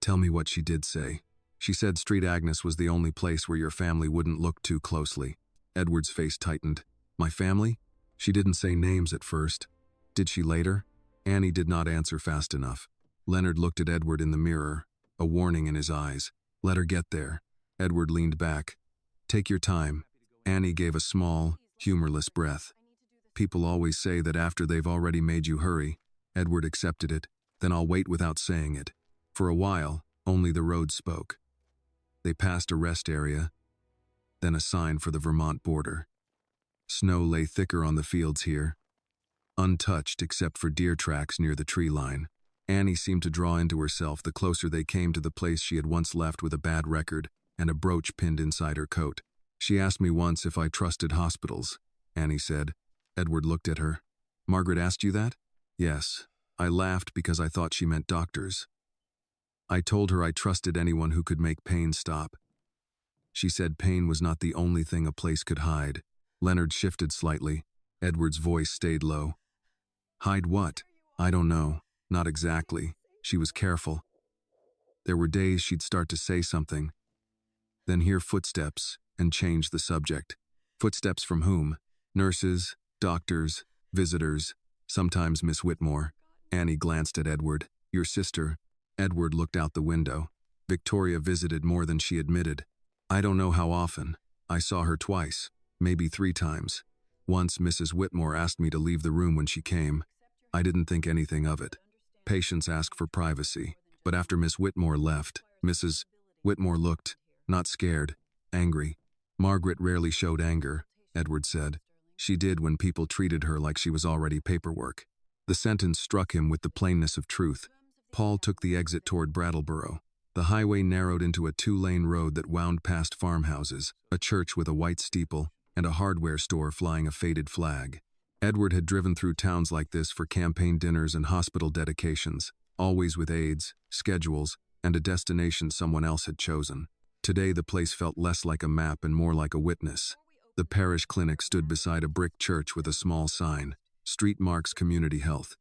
Tell me what she did say. She said Street Agnes was the only place where your family wouldn't look too closely. Edward's face tightened. My family? She didn't say names at first. Did she later? Annie did not answer fast enough. Leonard looked at Edward in the mirror, a warning in his eyes. Let her get there. Edward leaned back. Take your time. Annie gave a small, humorless breath. People always say that after they've already made you hurry. Edward accepted it. Then I'll wait without saying it. For a while, only the road spoke. They passed a rest area, then a sign for the Vermont border. Snow lay thicker on the fields here, untouched except for deer tracks near the tree line. Annie seemed to draw into herself the closer they came to the place she had once left with a bad record and a brooch pinned inside her coat. She asked me once if I trusted hospitals, Annie said. Edward looked at her. Margaret asked you that? Yes. I laughed because I thought she meant doctors. I told her I trusted anyone who could make pain stop. She said pain was not the only thing a place could hide. Leonard shifted slightly. Edward's voice stayed low. Hide what? I don't know. Not exactly. She was careful. There were days she'd start to say something, then hear footsteps and change the subject. Footsteps from whom? Nurses, doctors, visitors, sometimes Miss Whitmore. Annie glanced at Edward. Your sister. Edward looked out the window. Victoria visited more than she admitted. I don't know how often. I saw her twice, maybe 3 times. Once Mrs. Whitmore asked me to leave the room when she came. I didn't think anything of it. Patients ask for privacy. But after Miss Whitmore left, Mrs. Whitmore looked, not scared, angry. Margaret rarely showed anger, Edward said. She did when people treated her like she was already paperwork. The sentence struck him with the plainness of truth. Paul took the exit toward Brattleboro. The highway narrowed into a 2-lane road that wound past farmhouses, a church with a white steeple, and a hardware store flying a faded flag. Edward had driven through towns like this for campaign dinners and hospital dedications, always with aides, schedules, and a destination someone else had chosen. Today the place felt less like a map and more like a witness. The parish clinic stood beside a brick church with a small sign, Street Marks Community Health.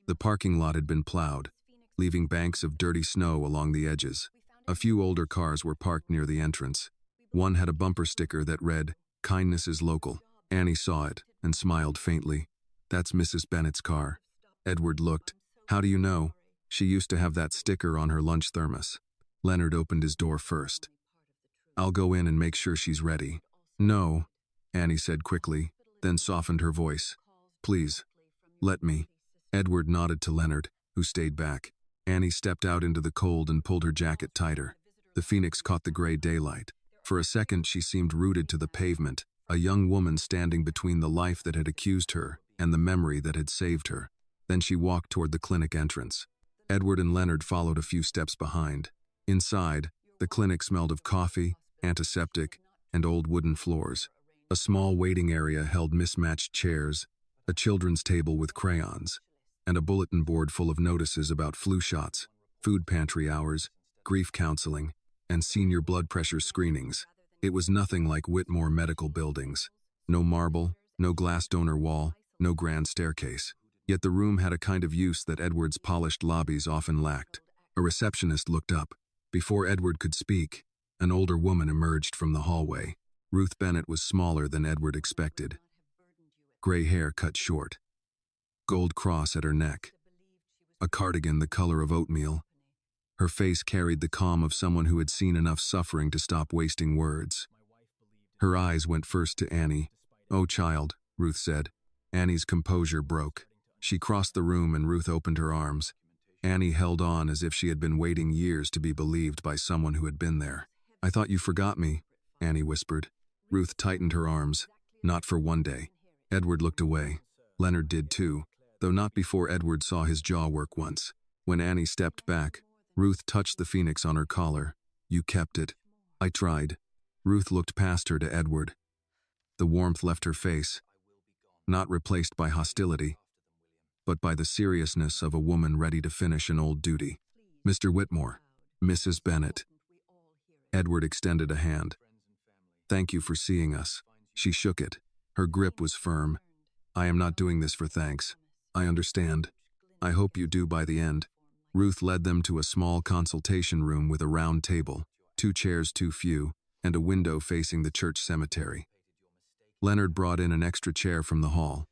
The parking lot had been plowed, leaving banks of dirty snow along the edges. A few older cars were parked near the entrance. One had a bumper sticker that read, Kindness is local. Annie saw it and smiled faintly. That's Mrs. Bennett's car. Edward looked. How do you know? She used to have that sticker on her lunch thermos. Leonard opened his door first. I'll go in and make sure she's ready. No, Annie said quickly, then softened her voice. Please, let me. Edward nodded to Leonard, who stayed back. Annie stepped out into the cold and pulled her jacket tighter. The Phoenix caught the gray daylight. For a second she seemed rooted to the pavement, a young woman standing between the life that had accused her and the memory that had saved her. Then she walked toward the clinic entrance. Edward and Leonard followed a few steps behind. Inside, the clinic smelled of coffee, antiseptic, and old wooden floors. A small waiting area held mismatched chairs, a children's table with crayons, and a bulletin board full of notices about flu shots, food pantry hours, grief counseling, and senior blood pressure screenings. It was nothing like Whitmore medical buildings. No marble, no glass donor wall, no grand staircase. Yet the room had a kind of use that Edward's polished lobbies often lacked. A receptionist looked up. Before Edward could speak, an older woman emerged from the hallway. Ruth Bennett was smaller than Edward expected. Gray hair cut short. Gold cross at her neck. A cardigan the color of oatmeal. Her face carried the calm of someone who had seen enough suffering to stop wasting words. Her eyes went first to Annie. Oh, child, Ruth said. Annie's composure broke. She crossed the room and Ruth opened her arms. Annie held on as if she had been waiting years to be believed by someone who had been there. "I thought you forgot me," Annie whispered. Ruth tightened her arms. "Not for one day." Edward looked away. Leonard did too, though not before Edward saw his jaw work once. When Annie stepped back, Ruth touched the phoenix on her collar. "You kept it." "I tried." Ruth looked past her to Edward. The warmth left her face, not replaced by hostility, but by the seriousness of a woman ready to finish an old duty. "Mr. Whitmore." "Mrs. Bennet." Edward extended a hand. "Thank you for seeing us." She shook it. Her grip was firm. "I am not doing this for thanks. I understand. I hope you do by the end." Ruth led them to a small consultation room with a round table, 2 chairs too few, and a window facing the church cemetery. Leonard brought in an extra chair from the hall.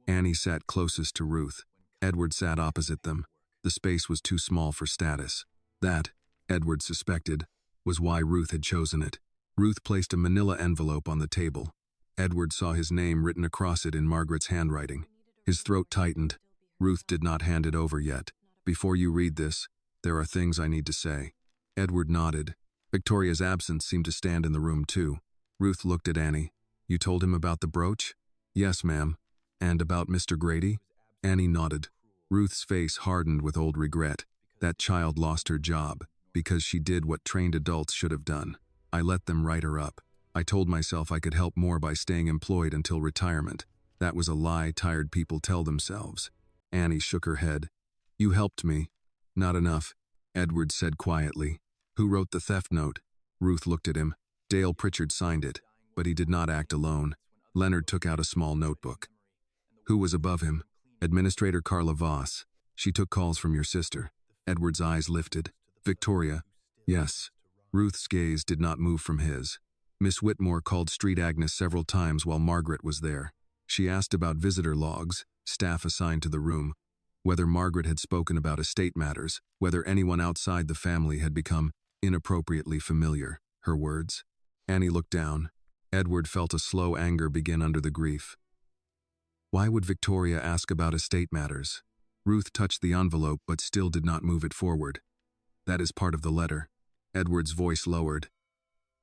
Annie sat closest to Ruth. Edward sat opposite them. The space was too small for status. That, Edward suspected, was why Ruth had chosen it. Ruth placed a manila envelope on the table. Edward saw his name written across it in Margaret's handwriting. His throat tightened. Ruth did not hand it over yet. "Before you read this, there are things I need to say." Edward nodded. Victoria's absence seemed to stand in the room too. Ruth looked at Annie. "You told him about the brooch?" "Yes, ma'am." "And about Mr. Grady?" Annie nodded. Ruth's face hardened with old regret. That child lost her job because she did what trained adults should have done. "I let them write her up. I told myself I could help more by staying employed until retirement. That was a lie tired people tell themselves." Annie shook her head. "You helped me." "Not enough," Edward said quietly. "Who wrote the theft note?" Ruth looked at him. "Dale Pritchard signed it, but he did not act alone." Leonard took out a small notebook. "Who was above him?" "Administrator Carla Voss. She took calls from your sister." Edward's eyes lifted. "Victoria?" "Yes." Ruth's gaze did not move from his. "Miss Whitmore called Street Agnes several times while Margaret was there. She asked about visitor logs, staff assigned to the room, whether Margaret had spoken about estate matters, whether anyone outside the family had become inappropriately familiar." Her words. Annie looked down. Edward felt a slow anger begin under the grief. Why would Victoria ask about estate matters? Ruth touched the envelope but still did not move it forward. "That is part of the letter." Edward's voice lowered.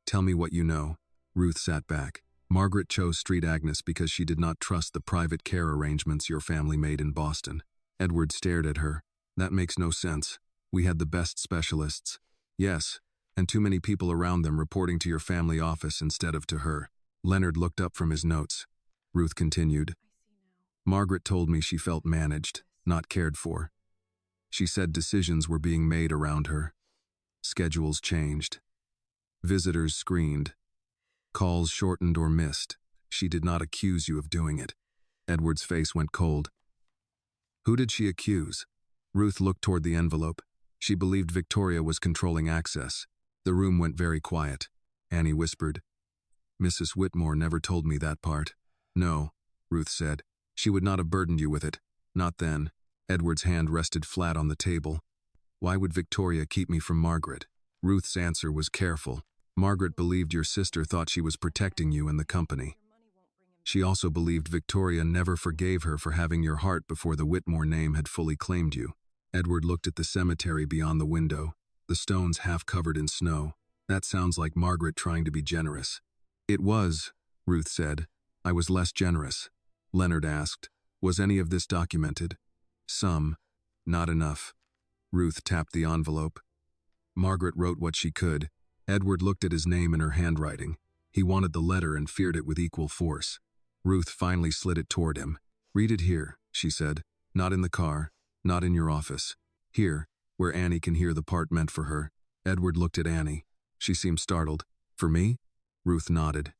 "Tell me what you know." Ruth sat back. "Margaret chose Street Agnes because she did not trust the private care arrangements your family made in Boston." Edward stared at her. "That makes no sense. We had the best specialists." "Yes, and too many people around them reporting to your family office instead of to her." Leonard looked up from his notes. Ruth continued. "Margaret told me she felt managed, not cared for. She said decisions were being made around her. Schedules changed. Visitors screened. Calls shortened or missed. She did not accuse you of doing it." Edward's face went cold. "Who did she accuse?" Ruth looked toward the envelope. She believed Victoria was controlling access. The room went very quiet. Annie whispered. "Mrs. Whitmore never told me that part." "No," Ruth said. "She would not have burdened you with it. Not then." Edward's hand rested flat on the table. "Why would Victoria keep me from Margaret?" Ruth's answer was careful. "Margaret believed your sister thought she was protecting you and the company. She also believed Victoria never forgave her for having your heart before the Whitmore name had fully claimed you." Edward looked at the cemetery beyond the window, the stones half covered in snow. "That sounds like Margaret trying to be generous." "It was," Ruth said. "I was less generous." Leonard asked, "Was any of this documented?" "Some. Not enough." Ruth tapped the envelope. Margaret wrote what she could. Edward looked at his name in her handwriting. He wanted the letter and feared it with equal force. Ruth finally slid it toward him. "Read it here," she said. "Not in the car, not in your office. Here, where Annie can hear the part meant for her." Edward looked at Annie. She seemed startled. "For me?" Ruth nodded.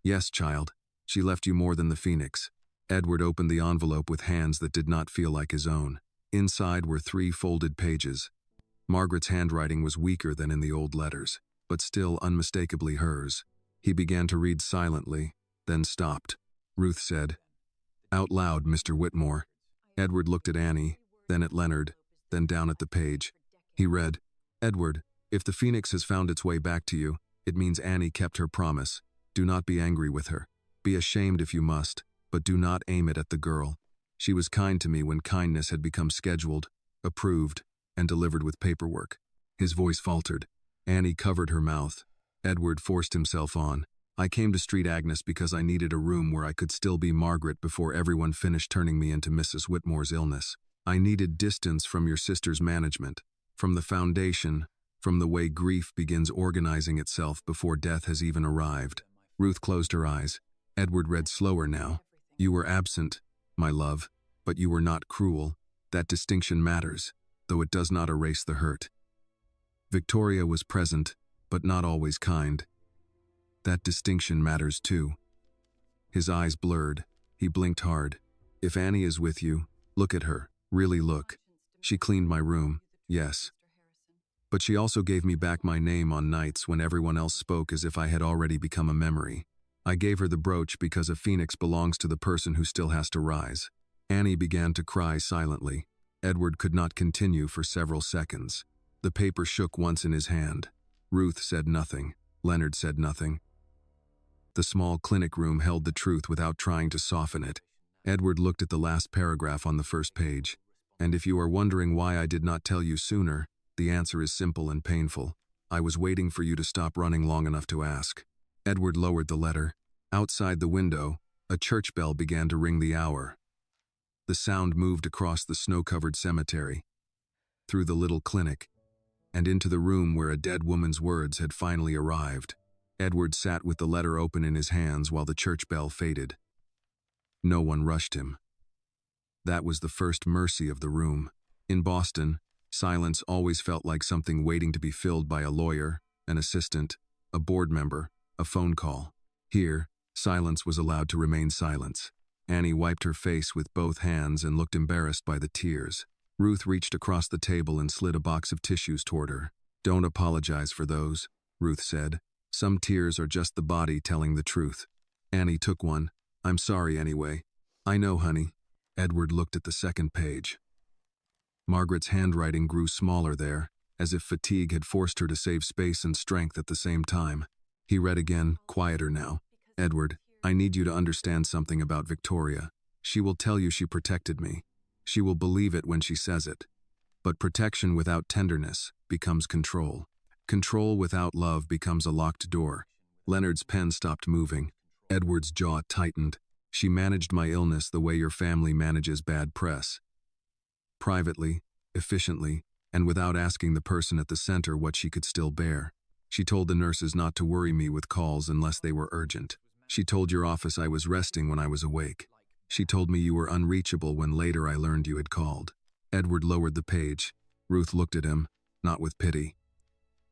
"Yes, child. She left you more than the phoenix." Edward opened the envelope with hands that did not feel like his own. Inside were 3 folded pages. Margaret's handwriting was weaker than in the old letters, but still unmistakably hers. He began to read silently, then stopped. Ruth said, "Out loud, Mr. Whitmore." Edward looked at Annie, then at Leonard, then down at the page. He read, "Edward, if the phoenix has found its way back to you, it means Annie kept her promise. Do not be angry with her. Be ashamed if you must, but do not aim it at the girl." She was kind to me when kindness had become scheduled, approved, and delivered with paperwork. His voice faltered. Annie covered her mouth. Edward forced himself on. I came to Street Agnes because I needed a room where I could still be Margaret before everyone finished turning me into Mrs. Whitmore's illness. I needed distance from your sister's management, from the foundation, from the way grief begins organizing itself before death has even arrived. Ruth closed her eyes. Edward read slower now. You were absent, my love, but you were not cruel. That distinction matters, though it does not erase the hurt. Victoria was present, but not always kind. That distinction matters too. His eyes blurred. He blinked hard. If Annie is with you, look at her. Really look. She cleaned my room, yes. But she also gave me back my name on nights when everyone else spoke as if I had already become a memory. I gave her the brooch because a phoenix belongs to the person who still has to rise. Annie began to cry silently. Edward could not continue for several seconds. The paper shook once in his hand. Ruth said nothing. Leonard said nothing. The small clinic room held the truth without trying to soften it. Edward looked at the last paragraph on the first page. And if you are wondering why I did not tell you sooner, the answer is simple and painful. I was waiting for you to stop running long enough to ask. Edward lowered the letter. Outside the window, a church bell began to ring the hour. The sound moved across the snow-covered cemetery, through the little clinic, and into the room where a dead woman's words had finally arrived. Edward sat with the letter open in his hands while the church bell faded. No one rushed him. That was the first mercy of the room. In Boston, silence always felt like something waiting to be filled by a lawyer, an assistant, a board member, a phone call. Here, silence was allowed to remain silence. Annie wiped her face with both hands and looked embarrassed by the tears. Ruth reached across the table and slid a box of tissues toward her. Don't apologize for those, Ruth said. Some tears are just the body telling the truth. Annie took one. I'm sorry anyway. I know, honey. Edward looked at the second page. Margaret's handwriting grew smaller there, as if fatigue had forced her to save space and strength at the same time. He read again, quieter now. Edward, I need you to understand something about Victoria. She will tell you she protected me. She will believe it when she says it. But protection without tenderness becomes control. Control without love becomes a locked door. Leonard's pen stopped moving. Edward's jaw tightened. She managed my illness the way your family manages bad press. Privately, efficiently, and without asking the person at the center what she could still bear. She told the nurses not to worry me with calls unless they were urgent. She told your office I was resting when I was awake. She told me you were unreachable when later I learned you had called. Edward lowered the page. Ruth looked at him, not with pity.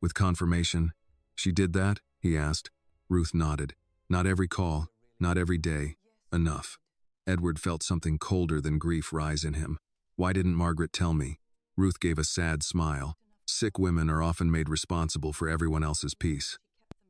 With confirmation. She did that? He asked. Ruth nodded. Not every call, not every day. Enough. Edward felt something colder than grief rise in him. Why didn't Margaret tell me? Ruth gave a sad smile. Sick women are often made responsible for everyone else's peace.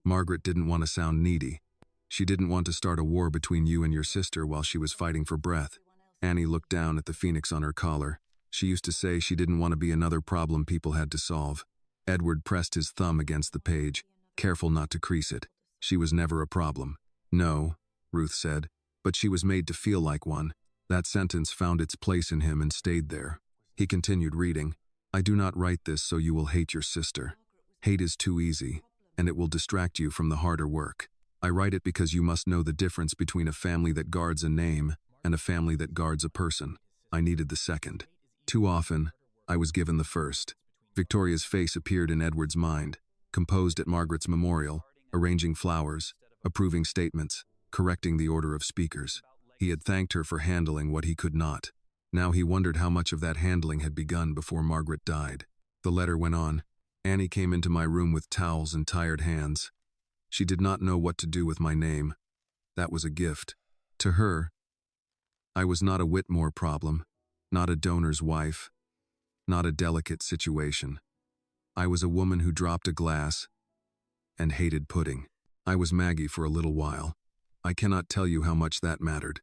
Margaret didn't want to sound needy. She didn't want to start a war between you and your sister while she was fighting for breath. Annie looked down at the phoenix on her collar. She used to say she didn't want to be another problem people had to solve. Edward pressed his thumb against the page, careful not to crease it. She was never a problem. No, Ruth said, but she was made to feel like one. That sentence found its place in him and stayed there. He continued reading. I do not write this so you will hate your sister. Hate is too easy, and it will distract you from the harder work. I write it because you must know the difference between a family that guards a name and a family that guards a person. I needed the second. Too often, I was given the first. Victoria's face appeared in Edward's mind, composed at Margaret's memorial, arranging flowers, approving statements, correcting the order of speakers. He had thanked her for handling what he could not. Now he wondered how much of that handling had begun before Margaret died. The letter went on. Annie came into my room with towels and tired hands. She did not know what to do with my name. That was a gift. To her, I was not a Whitmore problem, not a donor's wife, not a delicate situation. I was a woman who dropped a glass and hated pudding. I was Maggie for a little while. I cannot tell you how much that mattered.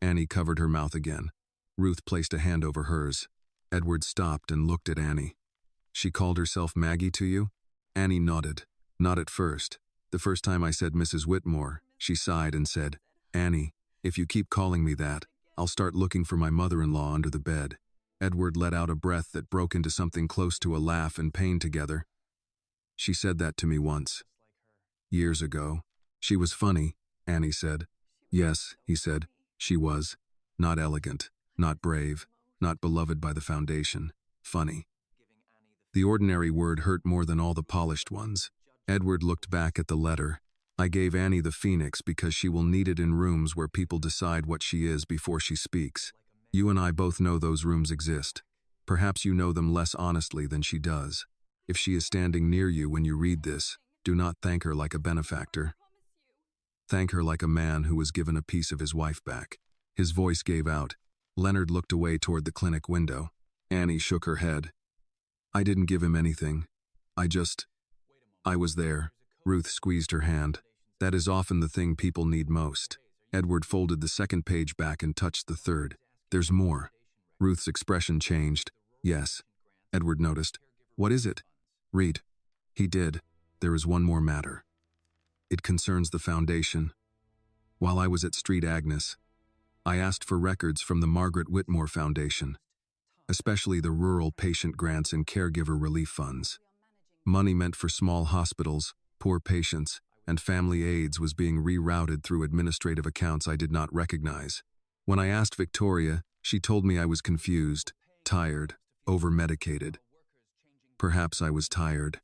Annie covered her mouth again. Ruth placed a hand over hers. Edward stopped and looked at Annie. She called herself Maggie to you? Annie nodded. Not at first. The first time I said Mrs. Whitmore, she sighed and said, Annie, if you keep calling me that, I'll start looking for my mother-in-law under the bed. Edward let out a breath that broke into something close to a laugh and pain together. She said that to me once. Years ago. She was funny, Annie said. Yes, he said. She was. Not elegant, not brave, not beloved by the Foundation. Funny. The ordinary word hurt more than all the polished ones. Edward looked back at the letter. I gave Annie the Phoenix because she will need it in rooms where people decide what she is before she speaks. You and I both know those rooms exist. Perhaps you know them less honestly than she does. If she is standing near you when you read this, do not thank her like a benefactor. Thank her like a man who was given a piece of his wife back. His voice gave out. Leonard looked away toward the clinic window. Annie shook her head. I didn't give him anything. I was there. Ruth squeezed her hand. That is often the thing people need most. Edward folded the second page back and touched the third. There's more. Ruth's expression changed. Yes. Edward noticed. What is it? Read. He did. There is one more matter. It concerns the Foundation. While I was at Street Agnes, I asked for records from the Margaret Whitmore Foundation, especially the rural patient grants and caregiver relief funds. Money meant for small hospitals, poor patients, and family aides was being rerouted through administrative accounts I did not recognize. When I asked Victoria, she told me I was confused, tired, over-medicated. Perhaps I was tired.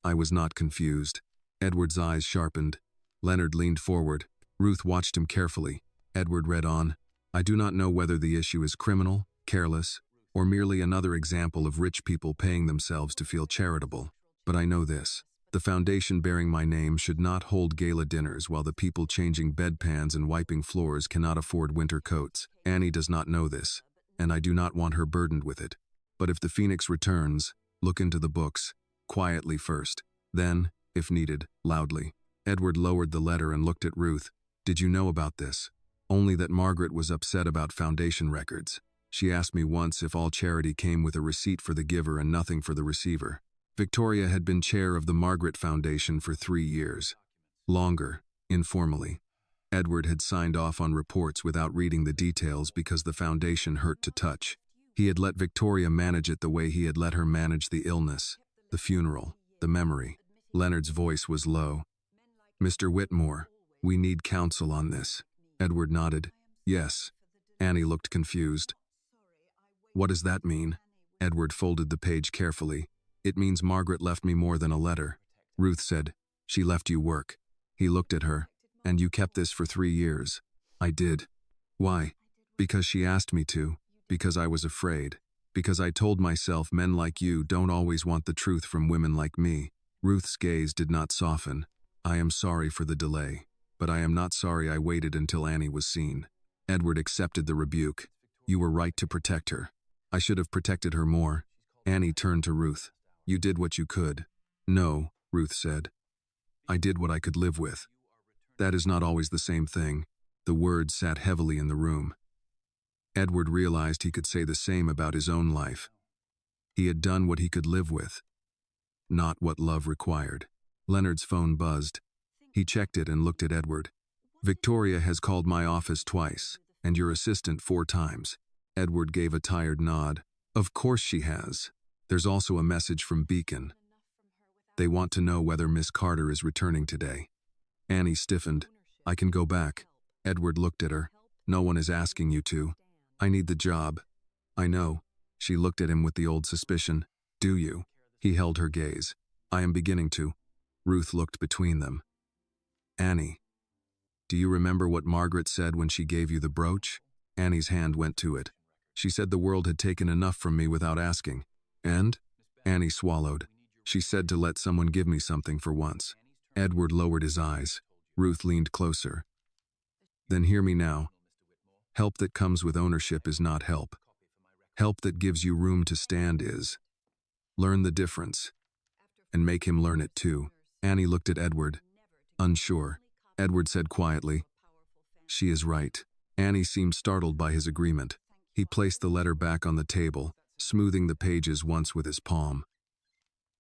I was not confused. Edward's eyes sharpened. Leonard leaned forward. Ruth watched him carefully. Edward read on. I do not know whether the issue is criminal, careless, or merely another example of rich people paying themselves to feel charitable. But I know this. The Foundation bearing my name should not hold gala dinners while the people changing bedpans and wiping floors cannot afford winter coats. Annie does not know this, and I do not want her burdened with it. But if the Phoenix returns, look into the books, quietly first. Then, if needed, loudly. Edward lowered the letter and looked at Ruth. Did you know about this? Only that Margaret was upset about Foundation records. She asked me once if all charity came with a receipt for the giver and nothing for the receiver. Victoria had been chair of the Margaret Foundation for 3 years. Longer, informally. Edward had signed off on reports without reading the details because the Foundation hurt to touch. He had let Victoria manage it the way he had let her manage the illness, the funeral, the memory. Leonard's voice was low. Mr. Whitmore, we need counsel on this. Edward nodded. Yes. Annie looked confused. What does that mean? Edward folded the page carefully. It means Margaret left me more than a letter. Ruth said, she left you work. He looked at her. And you kept this for 3 years. I did. Why? Because she asked me to. Because I was afraid. Because I told myself men like you don't always want the truth from women like me. Ruth's gaze did not soften. I am sorry for the delay. But I am not sorry I waited until Annie was seen. Edward accepted the rebuke. You were right to protect her. I should have protected her more. Annie turned to Ruth. You did what you could. No, Ruth said. I did what I could live with. That is not always the same thing. The words sat heavily in the room. Edward realized he could say the same about his own life. He had done what he could live with, not what love required. Leonard's phone buzzed. He checked it and looked at Edward. Victoria has called my office twice, and your assistant 4 times. Edward gave a tired nod. Of course she has. There's also a message from Beacon. They want to know whether Miss Carter is returning today. Annie stiffened. I can go back. Edward looked at her. No one is asking you to. I need the job. I know. She looked at him with the old suspicion. Do you? He held her gaze. I am beginning to. Ruth looked between them. Annie. Do you remember what Margaret said when she gave you the brooch? Annie's hand went to it. She said the world had taken enough from me without asking. And? Annie swallowed. She said to let someone give me something for once. Edward lowered his eyes. Ruth leaned closer. Then hear me now. Help that comes with ownership is not help. Help that gives you room to stand is. Learn the difference. And make him learn it too. Annie looked at Edward. Unsure. Edward said quietly. She is right. Annie seemed startled by his agreement. He placed the letter back on the table, smoothing the pages once with his palm.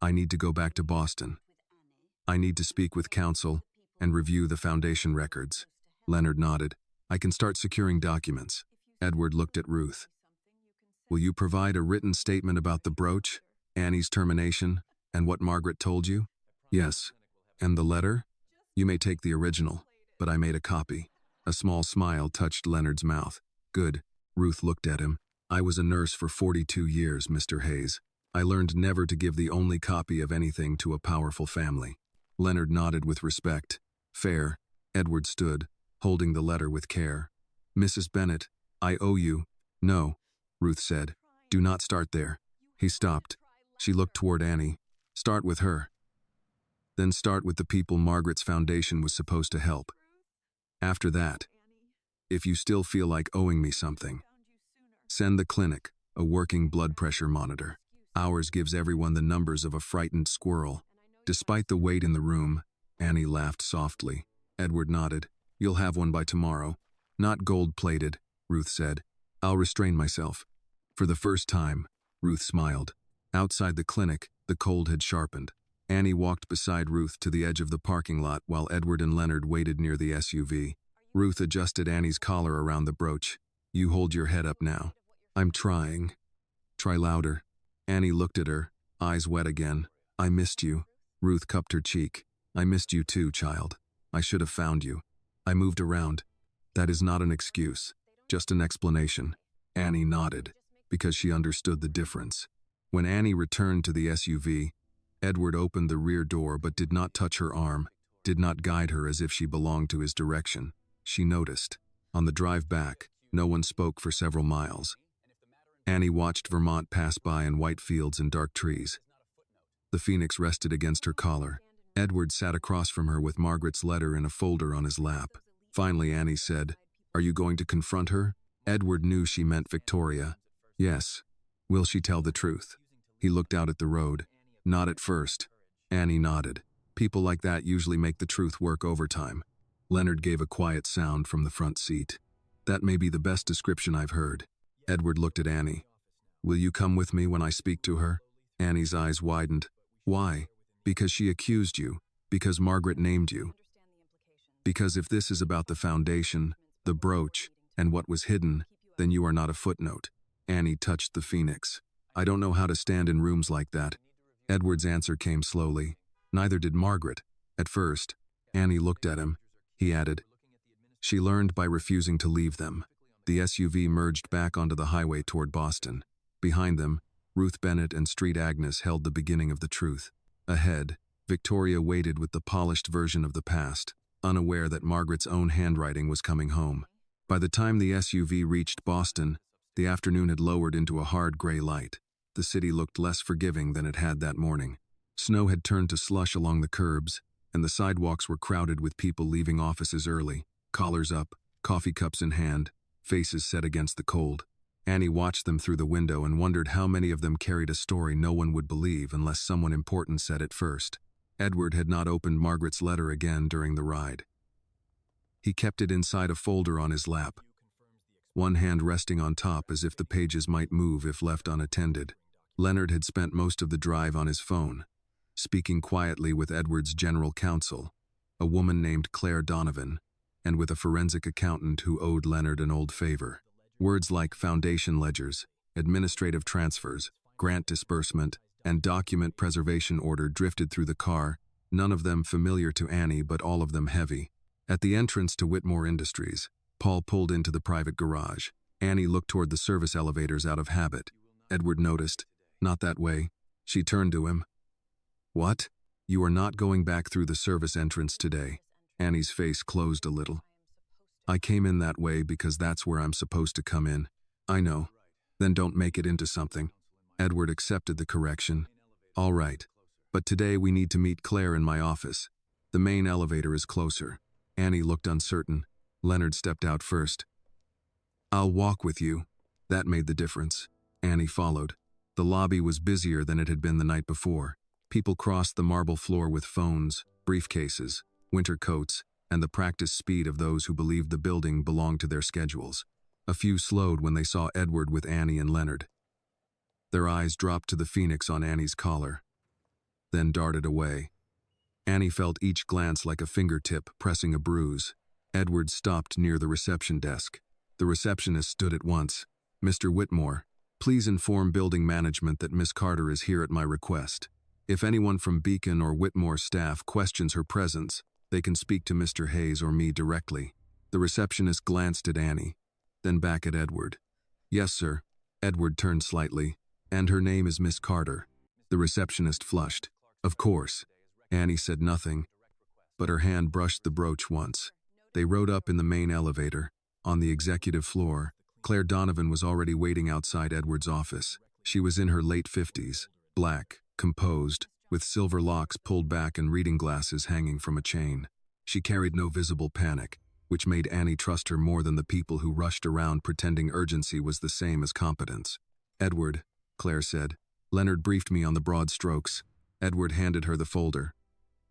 I need to go back to Boston. I need to speak with counsel and review the Foundation records. Leonard nodded. I can start securing documents. Edward looked at Ruth. Will you provide a written statement about the brooch, Annie's termination, and what Margaret told you? Yes. And the letter? You may take the original, but I made a copy. A small smile touched Leonard's mouth. Good. Ruth looked at him. I was a nurse for 42 years, Mr. Hayes. I learned never to give the only copy of anything to a powerful family. Leonard nodded with respect. Fair. Edward stood, holding the letter with care. Mrs. Bennet, I owe you. No, Ruth said. Do not start there. He stopped. She looked toward Annie. Start with her. Then start with the people Margaret's foundation was supposed to help. After that, if you still feel like owing me something, send the clinic a working blood pressure monitor. Ours gives everyone the numbers of a frightened squirrel. Despite the weight in the room, Annie laughed softly. Edward nodded. You'll have one by tomorrow. Not gold-plated, Ruth said. I'll restrain myself. For the first time, Ruth smiled. Outside the clinic, the cold had sharpened. Annie walked beside Ruth to the edge of the parking lot while Edward and Leonard waited near the SUV. Ruth adjusted Annie's collar around the brooch. You hold your head up now. I'm trying. Try louder. Annie looked at her, eyes wet again. I missed you. Ruth cupped her cheek. I missed you too, child. I should have found you. I moved around. That is not an excuse, just an explanation. Annie nodded, because she understood the difference. When Annie returned to the SUV, Edward opened the rear door but did not touch her arm, did not guide her as if she belonged to his direction. She noticed. On the drive back, no one spoke for several miles. Annie watched Vermont pass by in white fields and dark trees. The phoenix rested against her collar. Edward sat across from her with Margaret's letter in a folder on his lap. Finally, Annie said, Are you going to confront her? Edward knew she meant Victoria. Yes. Will she tell the truth? He looked out at the road. Not at first. Annie nodded. People like that usually make the truth work overtime. Leonard gave a quiet sound from the front seat. That may be the best description I've heard. Edward looked at Annie. Will you come with me when I speak to her? Annie's eyes widened. Why? Because she accused you. Because Margaret named you. Because if this is about the foundation, the brooch, and what was hidden, then you are not a footnote. Annie touched the phoenix. I don't know how to stand in rooms like that. Edward's answer came slowly. Neither did Margaret. At first, Annie looked at him. He added. She learned by refusing to leave them. The SUV merged back onto the highway toward Boston. Behind them, Ruth Bennett and Street Agnes held the beginning of the truth. Ahead, Victoria waited with the polished version of the past, unaware that Margaret's own handwriting was coming home. By the time the SUV reached Boston, the afternoon had lowered into a hard gray light. The city looked less forgiving than it had that morning. Snow had turned to slush along the curbs, and the sidewalks were crowded with people leaving offices early, collars up, coffee cups in hand, faces set against the cold. Annie watched them through the window and wondered how many of them carried a story no one would believe unless someone important said it first. Edward had not opened Margaret's letter again during the ride. He kept it inside a folder on his lap, one hand resting on top as if the pages might move if left unattended. Leonard had spent most of the drive on his phone, speaking quietly with Edward's general counsel, a woman named Claire Donovan, and with a forensic accountant who owed Leonard an old favor. Words like foundation ledgers, administrative transfers, grant disbursement, and document preservation order drifted through the car, none of them familiar to Annie but all of them heavy. At the entrance to Whitmore Industries, Paul pulled into the private garage. Annie looked toward the service elevators out of habit. Edward noticed. Not that way. She turned to him. What? You are not going back through the service entrance today. Annie's face closed a little. I came in that way because that's where I'm supposed to come in. I know. Then don't make it into something. Edward accepted the correction. All right. But today we need to meet Claire in my office. The main elevator is closer. Annie looked uncertain. Leonard stepped out first. I'll walk with you. That made the difference. Annie followed. The lobby was busier than it had been the night before. People crossed the marble floor with phones, briefcases, winter coats, and the practiced speed of those who believed the building belonged to their schedules. A few slowed when they saw Edward with Annie and Leonard. Their eyes dropped to the phoenix on Annie's collar, then darted away. Annie felt each glance like a fingertip pressing a bruise. Edward stopped near the reception desk. The receptionist stood at once. "Mr. Whitmore, please inform building management that Miss Carter is here at my request. If anyone from Beacon or Whitmore staff questions her presence, they can speak to Mr. Hayes or me directly." The receptionist glanced at Annie, then back at Edward. "Yes, sir." Edward turned slightly. "And her name is Miss Carter." The receptionist flushed. "Of course." Annie said nothing, but her hand brushed the brooch once. They rode up in the main elevator. On the executive floor, Claire Donovan was already waiting outside Edward's office. She was in her late 50s, black, composed, with silver locks pulled back and reading glasses hanging from a chain. She carried no visible panic, which made Annie trust her more than the people who rushed around pretending urgency was the same as competence. "Edward," Claire said. "Leonard briefed me on the broad strokes." Edward handed her the folder.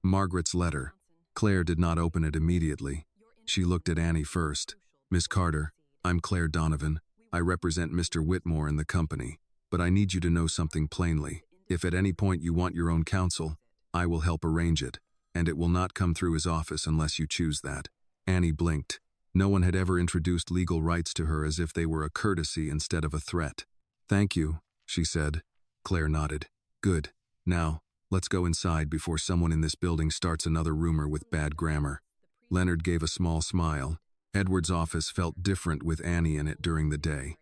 Margaret's letter. Claire did not open it immediately. She looked at Annie first. "Miss Carter, I'm Claire Donovan. I represent Mr. Whitmore and the company, but I need you to know something plainly. If at any point you want your own counsel, I will help arrange it, and it will not come through his office unless you choose that." Annie blinked. No one had ever introduced legal rights to her as if they were a courtesy instead of a threat. "Thank you," she said. Claire nodded. "Good. Now, let's go inside before someone in this building starts another rumor with bad grammar." Leonard gave a small smile. Edward's office felt different with Annie in it during the day.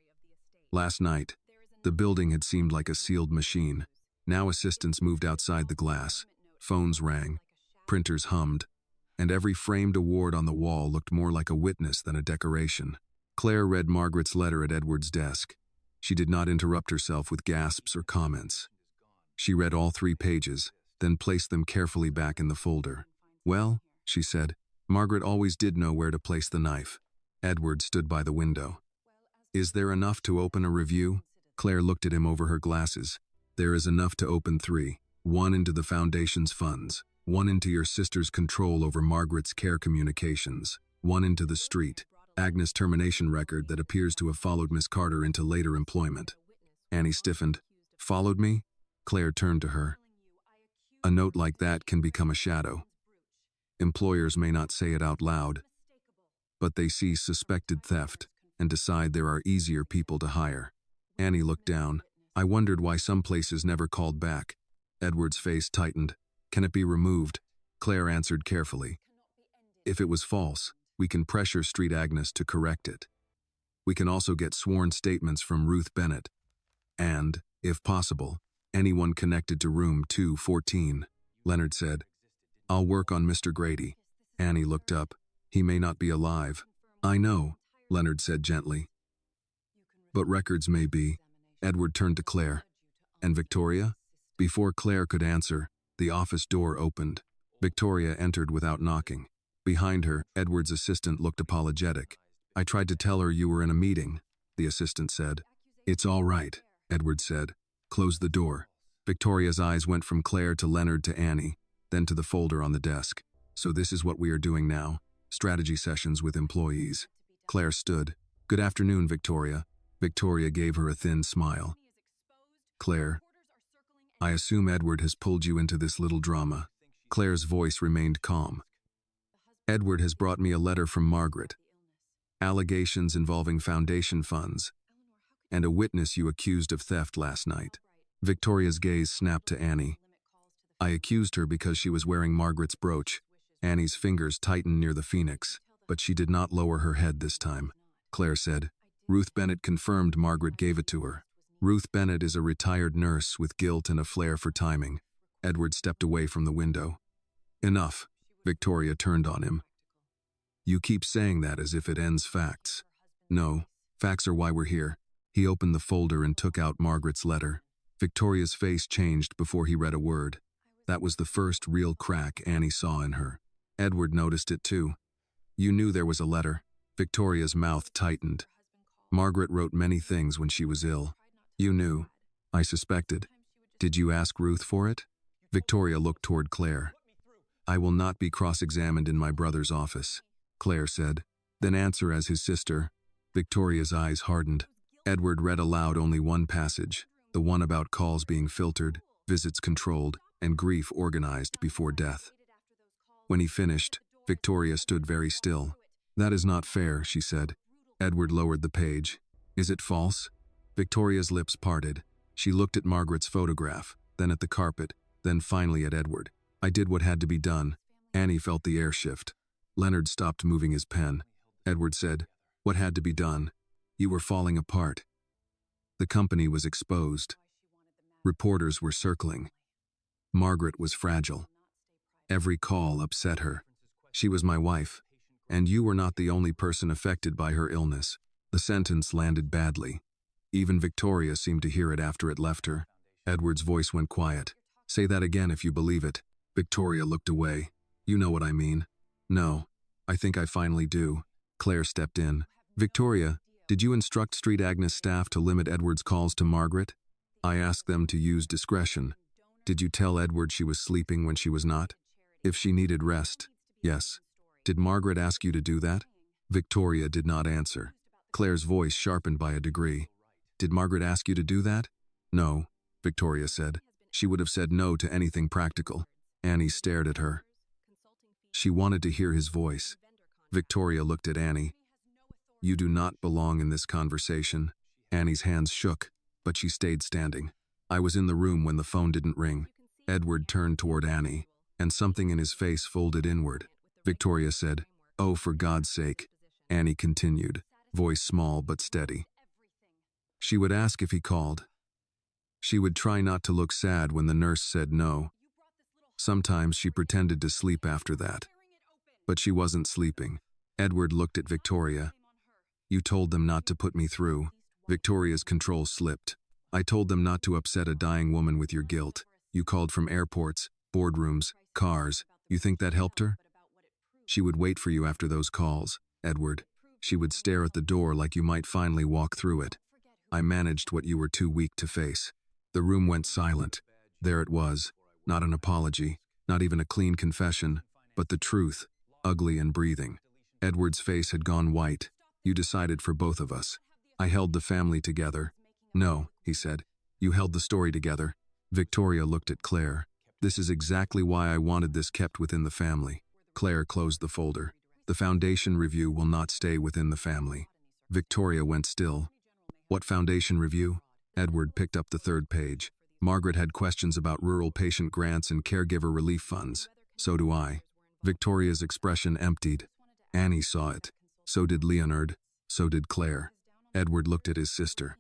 Last night, the building had seemed like a sealed machine. Now assistants moved outside the glass. Phones rang. Printers hummed. And every framed award on the wall looked more like a witness than a decoration. Claire read Margaret's letter at Edward's desk. She did not interrupt herself with gasps or comments. She read all 3 pages, then placed them carefully back in the folder. "Well," she said, "Margaret always did know where to place the knife." Edward stood by the window. "Is there enough to open a review?" Claire looked at him over her glasses. "There is enough to open 3. 1 into the Foundation's funds, 1 into your sister's control over Margaret's care communications, 1 into the street, Agnes' termination record that appears to have followed Miss Carter into later employment." Annie stiffened. "Followed me?" Claire turned to her. "A note like that can become a shadow. Employers may not say it out loud, but they see suspected theft and decide there are easier people to hire." Annie looked down. "I wondered why some places never called back." Edward's face tightened. "Can it be removed?" Claire answered carefully. "If it was false, we can pressure Street Agnes to correct it. We can also get sworn statements from Ruth Bennett. And, if possible, anyone connected to room 214, Leonard said. "I'll work on Mr. Grady." Annie looked up. "He may not be alive." "I know," Leonard said gently. "But records may be." Edward turned to Claire. "And Victoria?" Before Claire could answer, the office door opened. Victoria entered without knocking. Behind her, Edward's assistant looked apologetic. "I tried to tell her you were in a meeting," the assistant said. "It's all right," Edward said. "Close the door." Victoria's eyes went from Claire to Leonard to Annie, then to the folder on the desk. "So this is what we are doing now, strategy sessions with employees." Claire stood. "Good afternoon, Victoria." Victoria gave her a thin smile. "Claire, I assume Edward has pulled you into this little drama." Claire's voice remained calm. "Edward has brought me a letter from Margaret. Allegations involving Foundation funds, and a witness you accused of theft last night." Victoria's gaze snapped to Annie. "I accused her because she was wearing Margaret's brooch." Annie's fingers tightened near the phoenix, but she did not lower her head this time. Claire said, "Ruth Bennett confirmed Margaret gave it to her. Ruth Bennett is a retired nurse with guilt and a flair for timing." Edward stepped away from the window. "Enough." Victoria turned on him. "You keep saying that as if it ends facts." "No, facts are why we're here." He opened the folder and took out Margaret's letter. Victoria's face changed before he read a word. That was the first real crack Annie saw in her. Edward noticed it too. "You knew there was a letter." Victoria's mouth tightened. "Margaret wrote many things when she was ill." "You knew." "I suspected." "Did you ask Ruth for it?" Victoria looked toward Claire. "I will not be cross-examined in my brother's office," Claire said. "Then answer as his sister." Victoria's eyes hardened. Edward read aloud only one passage, the one about calls being filtered, visits controlled, and grief organized before death. When he finished, Victoria stood very still. "That is not fair," she said. Edward lowered the page. Is it false? Victoria's lips parted. She looked at Margaret's photograph, then at the carpet, then finally at Edward. I did what had to be done. Annie felt the air shift. Leonard stopped moving his pen. Edward said, what had to be done? You were falling apart. The company was exposed. Reporters were circling. Margaret was fragile. Every call upset her. She was my wife, and you were not the only person affected by her illness. The sentence landed badly. Even Victoria seemed to hear it after it left her. Edward's voice went quiet. Say that again if you believe it. Victoria looked away. You know what I mean. No, I think I finally do. Claire stepped in. Victoria, did you instruct Street Agnes staff to limit Edward's calls to Margaret? I asked them to use discretion. Did you tell Edward she was sleeping when she was not? If she needed rest, yes. Did Margaret ask you to do that? Victoria did not answer. Claire's voice sharpened by a degree. Did Margaret ask you to do that? No, Victoria said. She would have said no to anything practical. Annie stared at her. She wanted to hear his voice. Victoria looked at Annie. You do not belong in this conversation. Annie's hands shook, but she stayed standing. I was in the room when the phone didn't ring. Edward turned toward Annie, and something in his face folded inward. Victoria said, oh, for God's sake. Annie continued, voice small but steady. She would ask if he called. She would try not to look sad when the nurse said no. Sometimes she pretended to sleep after that. But she wasn't sleeping. Edward looked at Victoria. You told them not to put me through. Victoria's control slipped. I told them not to upset a dying woman with your guilt. You called from airports, boardrooms, cars. You think that helped her? She would wait for you after those calls, Edward. She would stare at the door like you might finally walk through it. I managed what you were too weak to face. The room went silent. There it was. Not an apology, not even a clean confession, but the truth, ugly and breathing. Edward's face had gone white. You decided for both of us. I held the family together. No, he said. You held the story together. Victoria looked at Claire. This is exactly why I wanted this kept within the family. Claire closed the folder. The foundation review will not stay within the family. Victoria went still. What foundation review? Edward picked up the third page. Margaret had questions about rural patient grants and caregiver relief funds. So do I. Victoria's expression emptied. Annie saw it. So did Leonard. So did Claire. Edward looked at his sister.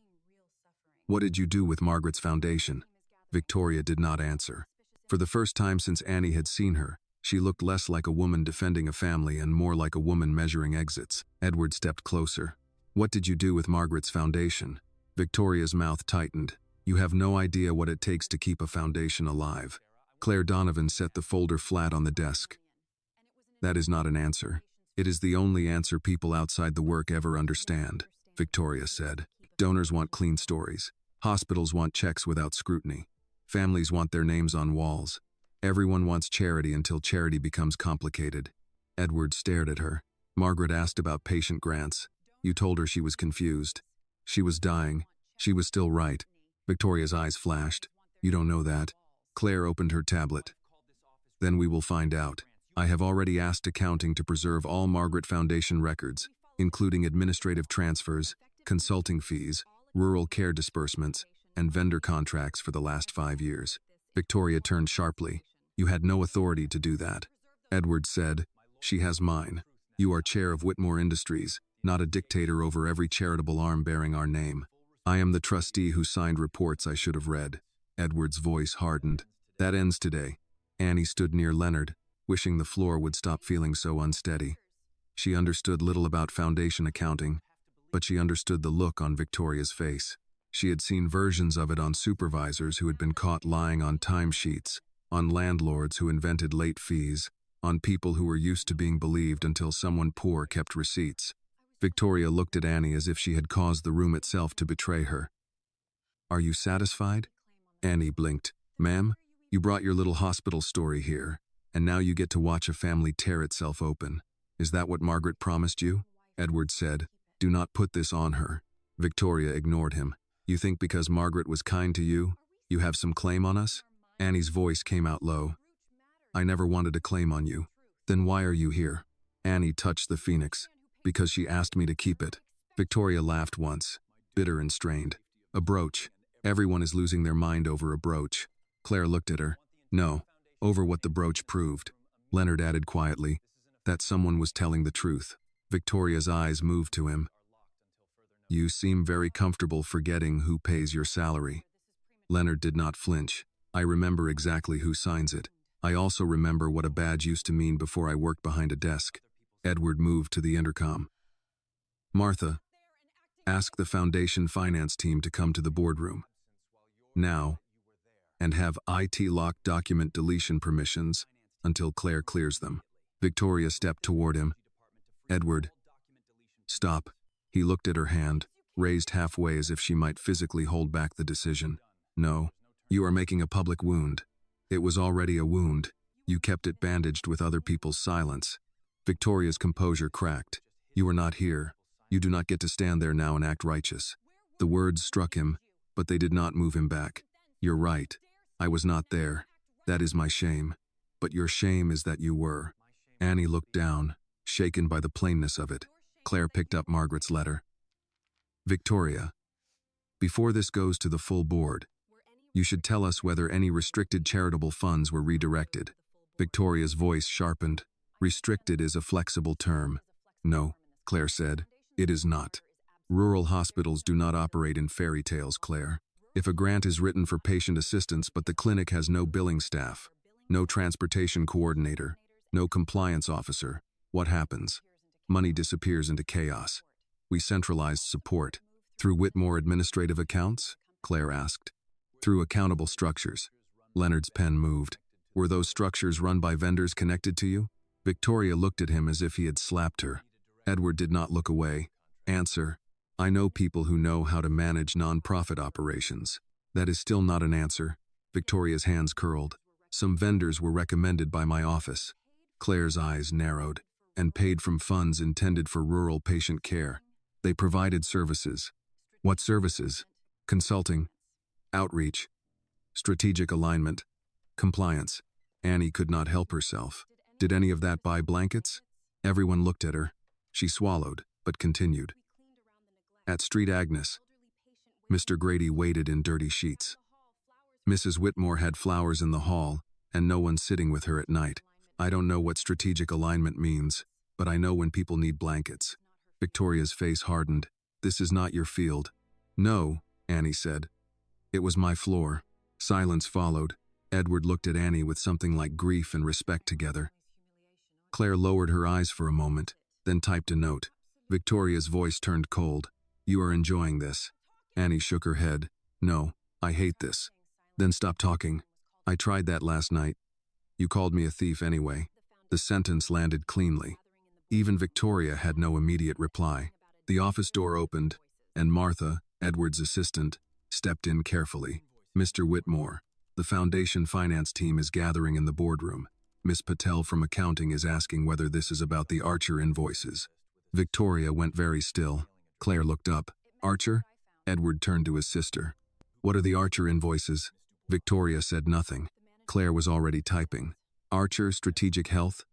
What did you do with Margaret's foundation? Victoria did not answer. For the first time since Annie had seen her, she looked less like a woman defending a family and more like a woman measuring exits. Edward stepped closer. What did you do with Margaret's foundation? Victoria's mouth tightened. You have no idea what it takes to keep a foundation alive. Claire Donovan set the folder flat on the desk. That is not an answer. It is the only answer people outside the work ever understand, Victoria said. Donors want clean stories. Hospitals want checks without scrutiny. Families want their names on walls. Everyone wants charity until charity becomes complicated. Edward stared at her. Margaret asked about patient grants. You told her she was confused. She was dying. She was still right. Victoria's eyes flashed. You don't know that. Claire opened her tablet. Then we will find out. I have already asked accounting to preserve all Margaret Foundation records, including administrative transfers, consulting fees, rural care disbursements, and vendor contracts for the last 5 years. Victoria turned sharply. You had no authority to do that. Edward said, she has mine. You are chair of Whitmore Industries, not a dictator over every charitable arm bearing our name. I am the trustee who signed reports I should have read. Edward's voice hardened. That ends today. Annie stood near Leonard, wishing the floor would stop feeling so unsteady. She understood little about foundation accounting, but she understood the look on Victoria's face. She had seen versions of it on supervisors who had been caught lying on timesheets, on landlords who invented late fees, on people who were used to being believed until someone poor kept receipts. Victoria looked at Annie as if she had caused the room itself to betray her. Are you satisfied? Annie blinked. Ma'am, you brought your little hospital story here, and now you get to watch a family tear itself open. Is that what Margaret promised you? Edward said. Do not put this on her. Victoria ignored him. You think because Margaret was kind to you, you have some claim on us? Annie's voice came out low. I never wanted a claim on you. Then why are you here? Annie touched the phoenix. Because she asked me to keep it. Victoria laughed once, bitter and strained. A brooch. Everyone is losing their mind over a brooch. Claire looked at her. No, over what the brooch proved. Leonard added quietly, that someone was telling the truth. Victoria's eyes moved to him. You seem very comfortable forgetting who pays your salary. Leonard did not flinch. I remember exactly who signs it. I also remember what a badge used to mean before I worked behind a desk. Edward moved to the intercom. Martha, ask the foundation finance team to come to the boardroom. Now, and have IT lock document deletion permissions until Claire clears them. Victoria stepped toward him. Edward, stop. He looked at her hand, raised halfway as if she might physically hold back the decision. No, you are making a public wound. It was already a wound. You kept it bandaged with other people's silence. Victoria's composure cracked. You are not here. You do not get to stand there now and act righteous. The words struck him, but they did not move him back. You're right. I was not there. That is my shame. But your shame is that you were. Annie looked down, shaken by the plainness of it. Claire picked up Margaret's letter. Victoria, before this goes to the full board, you should tell us whether any restricted charitable funds were redirected. Victoria's voice sharpened. Restricted is a flexible term. No, Claire said, it is not. Rural hospitals do not operate in fairy tales, Claire. If a grant is written for patient assistance but the clinic has no billing staff, no transportation coordinator, no compliance officer, what happens? Money disappears into chaos. We centralized support. Through Whitmore administrative accounts? Claire asked. Through accountable structures. Leonard's pen moved. Were those structures run by vendors connected to you? Victoria looked at him as if he had slapped her. Edward did not look away. Answer. I know people who know how to manage non-profit operations. That is still not an answer. Victoria's hands curled. Some vendors were recommended by my office. Claire's eyes narrowed. And paid from funds intended for rural patient care. They provided services. What services? Consulting, outreach, strategic alignment, compliance. Annie could not help herself. Did any of that buy blankets? Everyone looked at her. She swallowed, but continued. At Street Agnes, Mr. Grady waited in dirty sheets. Mrs. Whitmore had flowers in the hall, and no one sitting with her at night. I don't know what strategic alignment means, but I know when people need blankets. Victoria's face hardened. This is not your field. No, Annie said. It was my floor. Silence followed. Edward looked at Annie with something like grief and respect together. Claire lowered her eyes for a moment, then typed a note. Victoria's voice turned cold. You are enjoying this. Annie shook her head. No, I hate this. Then stop talking. I tried that last night. You called me a thief anyway. The sentence landed cleanly. Even Victoria had no immediate reply. The office door opened, and Martha, Edward's assistant, stepped in carefully. Mr. Whitmore, the foundation finance team is gathering in the boardroom. Miss Patel from accounting is asking whether this is about the Archer invoices. Victoria went very still. Claire looked up. Archer? Edward turned to his sister. What are the Archer invoices? Victoria said nothing. Claire was already typing. Archer Strategic Health?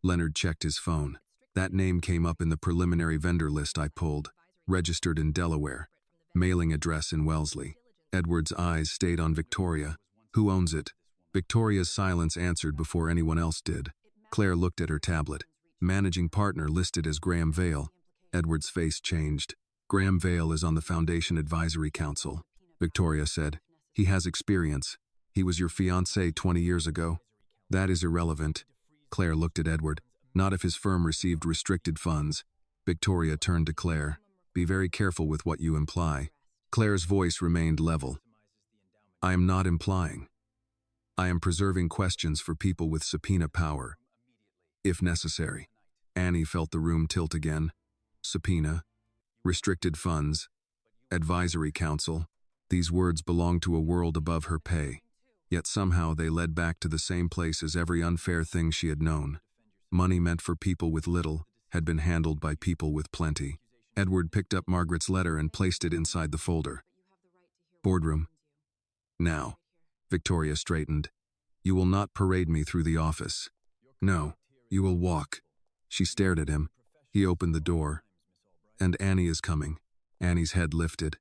Leonard checked his phone. That name came up in the preliminary vendor list I pulled. Registered in Delaware. Mailing address in Wellesley. Edward's eyes stayed on Victoria. Who owns it? Victoria's silence answered before anyone else did. Claire looked at her tablet. Managing partner listed as Graham Vale. Edward's face changed. Graham Vale is on the Foundation Advisory Council. Victoria said. He has experience. He was your fiancé 20 years ago. That is irrelevant. Claire looked at Edward. Not if his firm received restricted funds. Victoria turned to Claire. Be very careful with what you imply. Claire's voice remained level. I am not implying. I am preserving questions for people with subpoena power. If necessary. Annie felt the room tilt again. Subpoena. Restricted funds. Advisory council. These words belonged to a world above her pay. Yet somehow they led back to the same place as every unfair thing she had known. Money meant for people with little had been handled by people with plenty. Edward picked up Margaret's letter and placed it inside the folder. Boardroom. Now. Victoria straightened. You will not parade me through the office. No, you will walk. She stared at him. He opened the door. And Annie is coming. Annie's head lifted.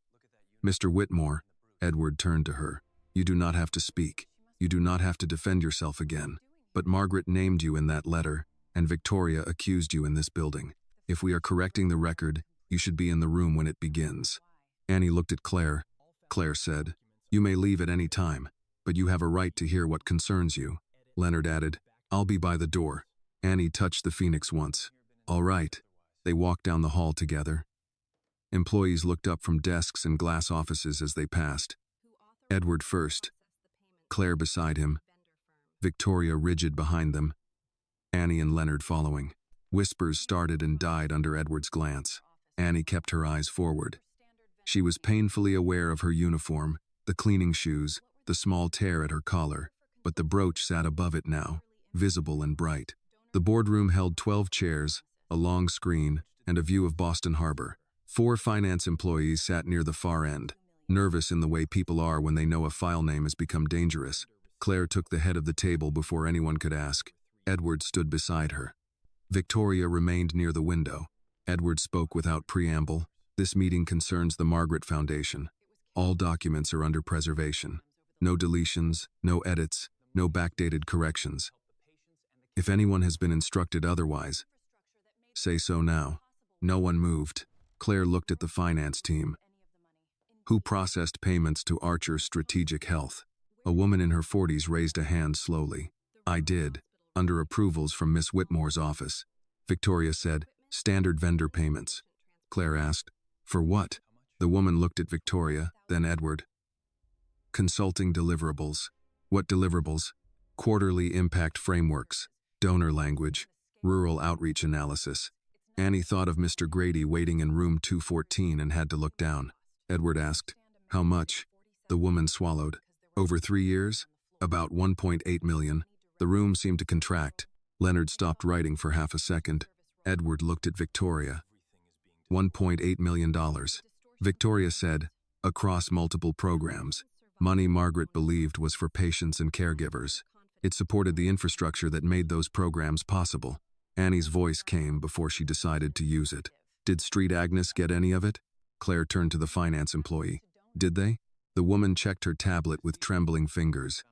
Mr. Whitmore, Edward turned to her. You do not have to speak. You do not have to defend yourself again. But Margaret named you in that letter, and Victoria accused you in this building. If we are correcting the record, you should be in the room when it begins. Annie looked at Claire. Claire said, You may leave at any time, but you have a right to hear what concerns you. Leonard added, I'll be by the door. Annie touched the phoenix once. All right. They walked down the hall together. Employees looked up from desks and glass offices as they passed. Edward first, Claire beside him, Victoria rigid behind them, Annie and Leonard following. Whispers started and died under Edward's glance. Annie kept her eyes forward. She was painfully aware of her uniform, the cleaning shoes, the small tear at her collar, but the brooch sat above it now, visible and bright. The boardroom held 12 chairs, a long screen, and a view of Boston Harbor. 4 finance employees sat near the far end, nervous in the way people are when they know a file name has become dangerous. Claire took the head of the table before anyone could ask. Edward stood beside her. Victoria remained near the window. Edward spoke without preamble. This meeting concerns the Margaret Foundation. All documents are under preservation. No deletions, no edits, no backdated corrections. If anyone has been instructed otherwise, say so now. No one moved. Claire looked at the finance team. Who processed payments to Archer Strategic Health? A woman in her 40s raised a hand slowly. I did, under approvals from Miss Whitmore's office. Victoria said, standard vendor payments. Claire asked, for what? The woman looked at Victoria, then Edward. Consulting deliverables. What deliverables? Quarterly impact frameworks, donor language, rural outreach analysis. Annie thought of Mr. Grady waiting in room 214 and had to look down. Edward asked, how much? The woman swallowed. Over 3 years? About 1.8 million. The room seemed to contract. Leonard stopped writing for half a second. Edward looked at Victoria. $1.8 million. Victoria said, across multiple programs. Money Margaret believed was for patients and caregivers. It supported the infrastructure that made those programs possible. Annie's voice came before she decided to use it. Did Street Agnes get any of it? Claire turned to the finance employee. Did they? The woman checked her tablet with trembling fingers.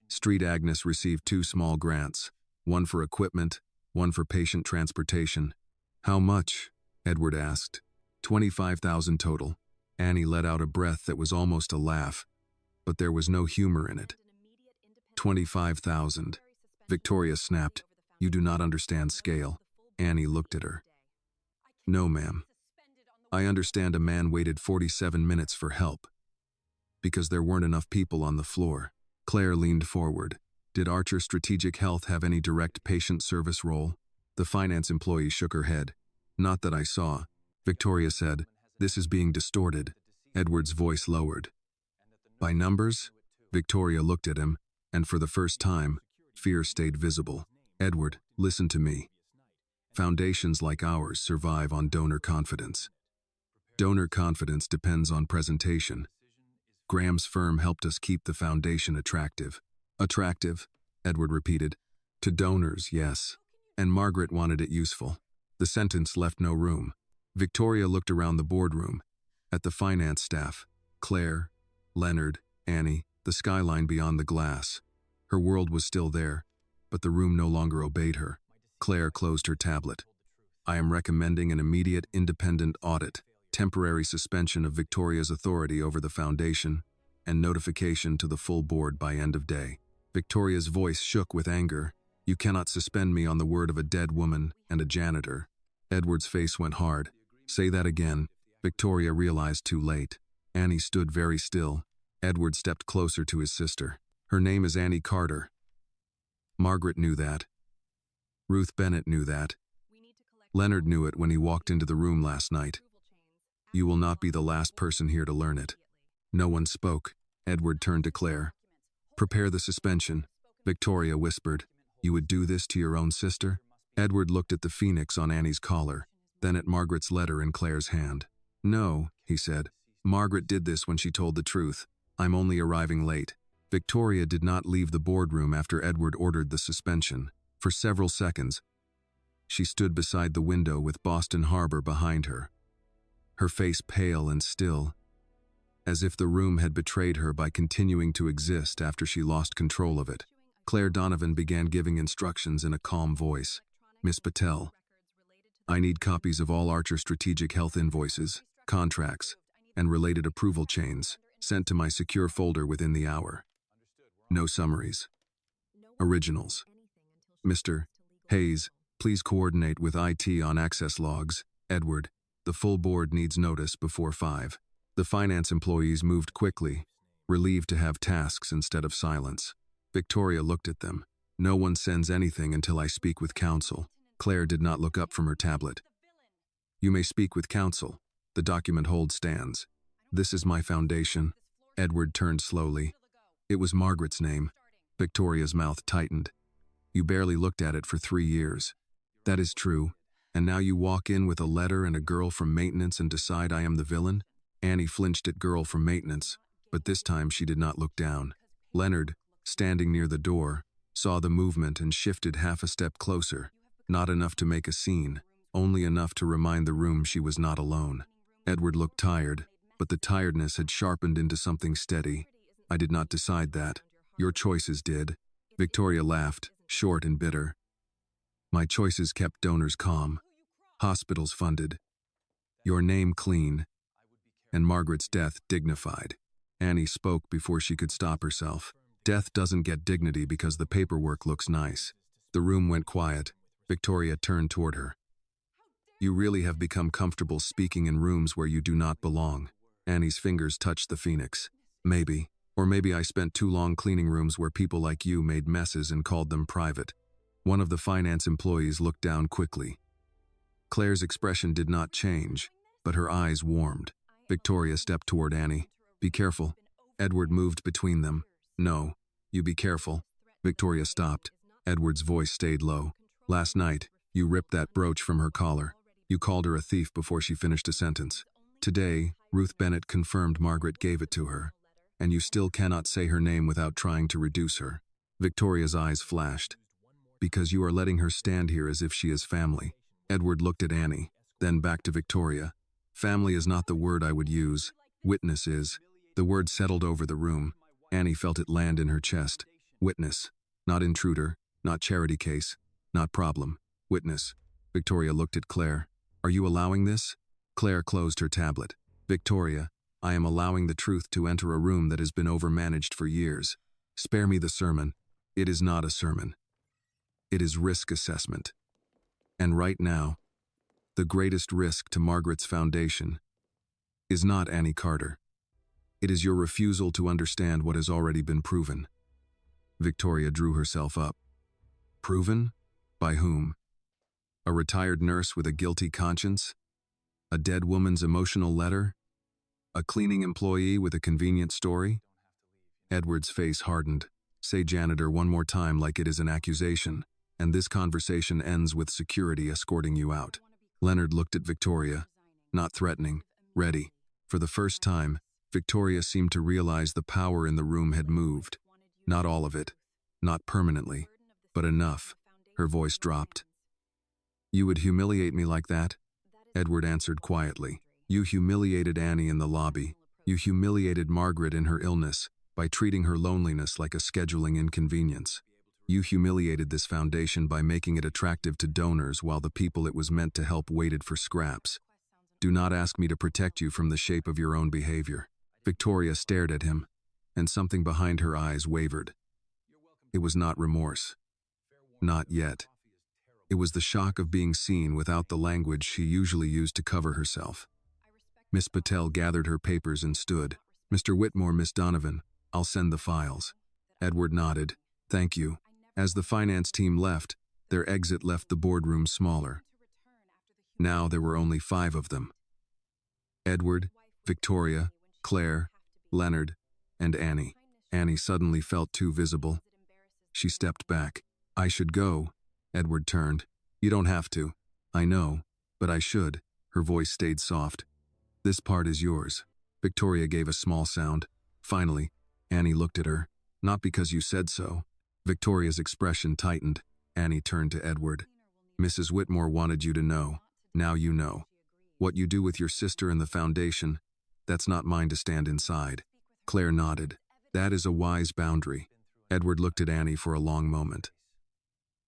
Street Agnes received 2 small grants, one for equipment, one for patient transportation. How much? Edward asked. 25,000 total. Annie let out a breath that was almost a laugh, but there was no humor in it. 25,000. Victoria snapped. You do not understand scale. Annie looked at her. No, ma'am. I understand a man waited 47 minutes for help because there weren't enough people on the floor. Claire leaned forward. Did Archer Strategic Health have any direct patient service role? The finance employee shook her head. Not that I saw. Victoria said, this is being distorted. Edward's voice lowered. By numbers? Victoria looked at him, and for the first time, fear stayed visible. Edward, listen to me. Foundations like ours survive on donor confidence. Donor confidence depends on presentation. Graham's firm helped us keep the foundation attractive. Attractive, Edward repeated. To donors, yes. And Margaret wanted it useful. The sentence left no room. Victoria looked around the boardroom, at the finance staff, Claire, Leonard, Annie, the skyline beyond the glass. Her world was still there, but the room no longer obeyed her. Claire closed her tablet. I am recommending an immediate independent audit, temporary suspension of Victoria's authority over the foundation, and notification to the full board by end of day. Victoria's voice shook with anger. You cannot suspend me on the word of a dead woman and a janitor. Edward's face went hard. Say that again. Victoria realized too late. Annie stood very still. Edward stepped closer to his sister. Her name is Annie Carter. Margaret knew that. Ruth Bennett knew that. Leonard knew it when he walked into the room last night. You will not be the last person here to learn it. No one spoke. Edward turned to Claire. Prepare the suspension. Victoria whispered. You would do this to your own sister? Edward looked at the phoenix on Annie's collar, then at Margaret's letter in Claire's hand. No, he said. Margaret did this when she told the truth. I'm only arriving late. Victoria did not leave the boardroom after Edward ordered the suspension. For several seconds, she stood beside the window with Boston Harbor behind her. her face pale and still, as if the room had betrayed her by continuing to exist after she lost control of it. Claire Donovan began giving instructions in a calm voice. Miss Patel, I need copies of all Archer Strategic Health invoices, contracts, and related approval chains sent to my secure folder within the hour. No summaries. Originals. Mr. Hayes, please coordinate with IT on access logs. Edward, the full board needs notice before 5. The finance employees moved quickly, relieved to have tasks instead of silence. Victoria looked at them. No one sends anything until I speak with counsel. Claire did not look up from her tablet. You may speak with counsel. The document hold stands. This is my foundation. Edward turned slowly. It was Margaret's name. Victoria's mouth tightened. You barely looked at it for 3 years. That is true. And now you walk in with a letter and a girl from maintenance and decide I am the villain? Annie flinched at girl from maintenance, but this time she did not look down. Leonard, standing near the door, saw the movement and shifted half a step closer. Not enough to make a scene, only enough to remind the room she was not alone. Edward looked tired, but the tiredness had sharpened into something steady. I did not decide that. Your choices did. Victoria laughed, short and bitter. My choices kept donors calm, hospitals funded, your name clean, and Margaret's death dignified. Annie spoke before she could stop herself. Death doesn't get dignity because the paperwork looks nice. The room went quiet. Victoria turned toward her. You really have become comfortable speaking in rooms where you do not belong. Annie's fingers touched the phoenix. Maybe. Or maybe I spent too long cleaning rooms where people like you made messes and called them private. One of the finance employees looked down quickly. Claire's expression did not change, but her eyes warmed. Victoria stepped toward Annie. Be careful. Edward moved between them. No, you be careful. Victoria stopped. Edward's voice stayed low. Last night, you ripped that brooch from her collar. You called her a thief before she finished a sentence. Today, Ruth Bennett confirmed Margaret gave it to her, and you still cannot say her name without trying to reduce her. Victoria's eyes flashed. Because you are letting her stand here as if she is family. Edward looked at Annie, then back to Victoria. Family is not the word I would use. Witness is. The word settled over the room. Annie felt it land in her chest. Witness. Not intruder, not charity case, not problem. Witness. Victoria looked at Claire. Are you allowing this? Claire closed her tablet. Victoria, I am allowing the truth to enter a room that has been overmanaged for years. Spare me the sermon. It is not a sermon. It is risk assessment. And right now, the greatest risk to Margaret's foundation is not Annie Carter. It is your refusal to understand what has already been proven. Victoria drew herself up. Proven? By whom? A retired nurse with a guilty conscience? A dead woman's emotional letter? A cleaning employee with a convenient story? Edward's face hardened. Say janitor one more time like it is an accusation, and this conversation ends with security escorting you out. Leonard looked at Victoria, not threatening, ready. For the first time, Victoria seemed to realize the power in the room had moved. Not all of it, not permanently, but enough. Her voice dropped. You would humiliate me like that? Edward answered quietly. You humiliated Annie in the lobby. You humiliated Margaret in her illness by treating her loneliness like a scheduling inconvenience. You humiliated this foundation by making it attractive to donors while the people it was meant to help waited for scraps. Do not ask me to protect you from the shape of your own behavior. Victoria stared at him, and something behind her eyes wavered. It was not remorse. Not yet. It was the shock of being seen without the language she usually used to cover herself. Miss Patel gathered her papers and stood. Mr. Whitmore, Miss Donovan, I'll send the files. Edward nodded. Thank you. As the finance team left, their exit left the boardroom smaller. Now there were only 5 of them. Edward, Victoria, Claire, Leonard, and Annie. Annie suddenly felt too visible. She stepped back. I should go. Edward turned. You don't have to. I know, but I should. Her voice stayed soft. This part is yours. Victoria gave a small sound. Finally, Annie looked at her. Not because you said so. Victoria's expression tightened. Annie turned to Edward. Mrs. Whitmore wanted you to know. Now you know. What you do with your sister and the foundation, that's not mine to stand inside. Claire nodded. That is a wise boundary. Edward looked at Annie for a long moment.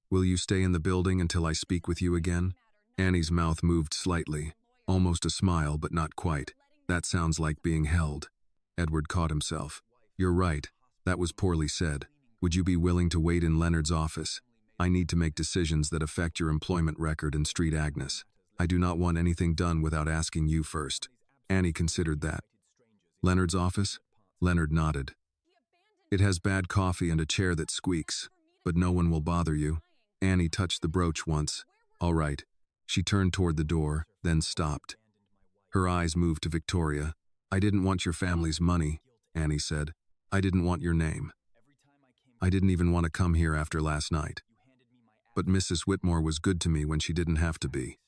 Will you stay in the building until I speak with you again? Annie's mouth moved slightly, almost a smile, but not quite. That sounds like being held. Edward caught himself. You're right. That was poorly said. Would you be willing to wait in Leonard's office? I need to make decisions that affect your employment record and Street Agnes. I do not want anything done without asking you first. Annie considered that. Leonard's office? Leonard nodded. It has bad coffee and a chair that squeaks, but no one will bother you. Annie touched the brooch once. All right. She turned toward the door, then stopped. Her eyes moved to Victoria. I didn't want your family's money, Annie said. I didn't want your name. I didn't even want to come here after last night. But Mrs. Whitmore was good to me when she didn't have to be.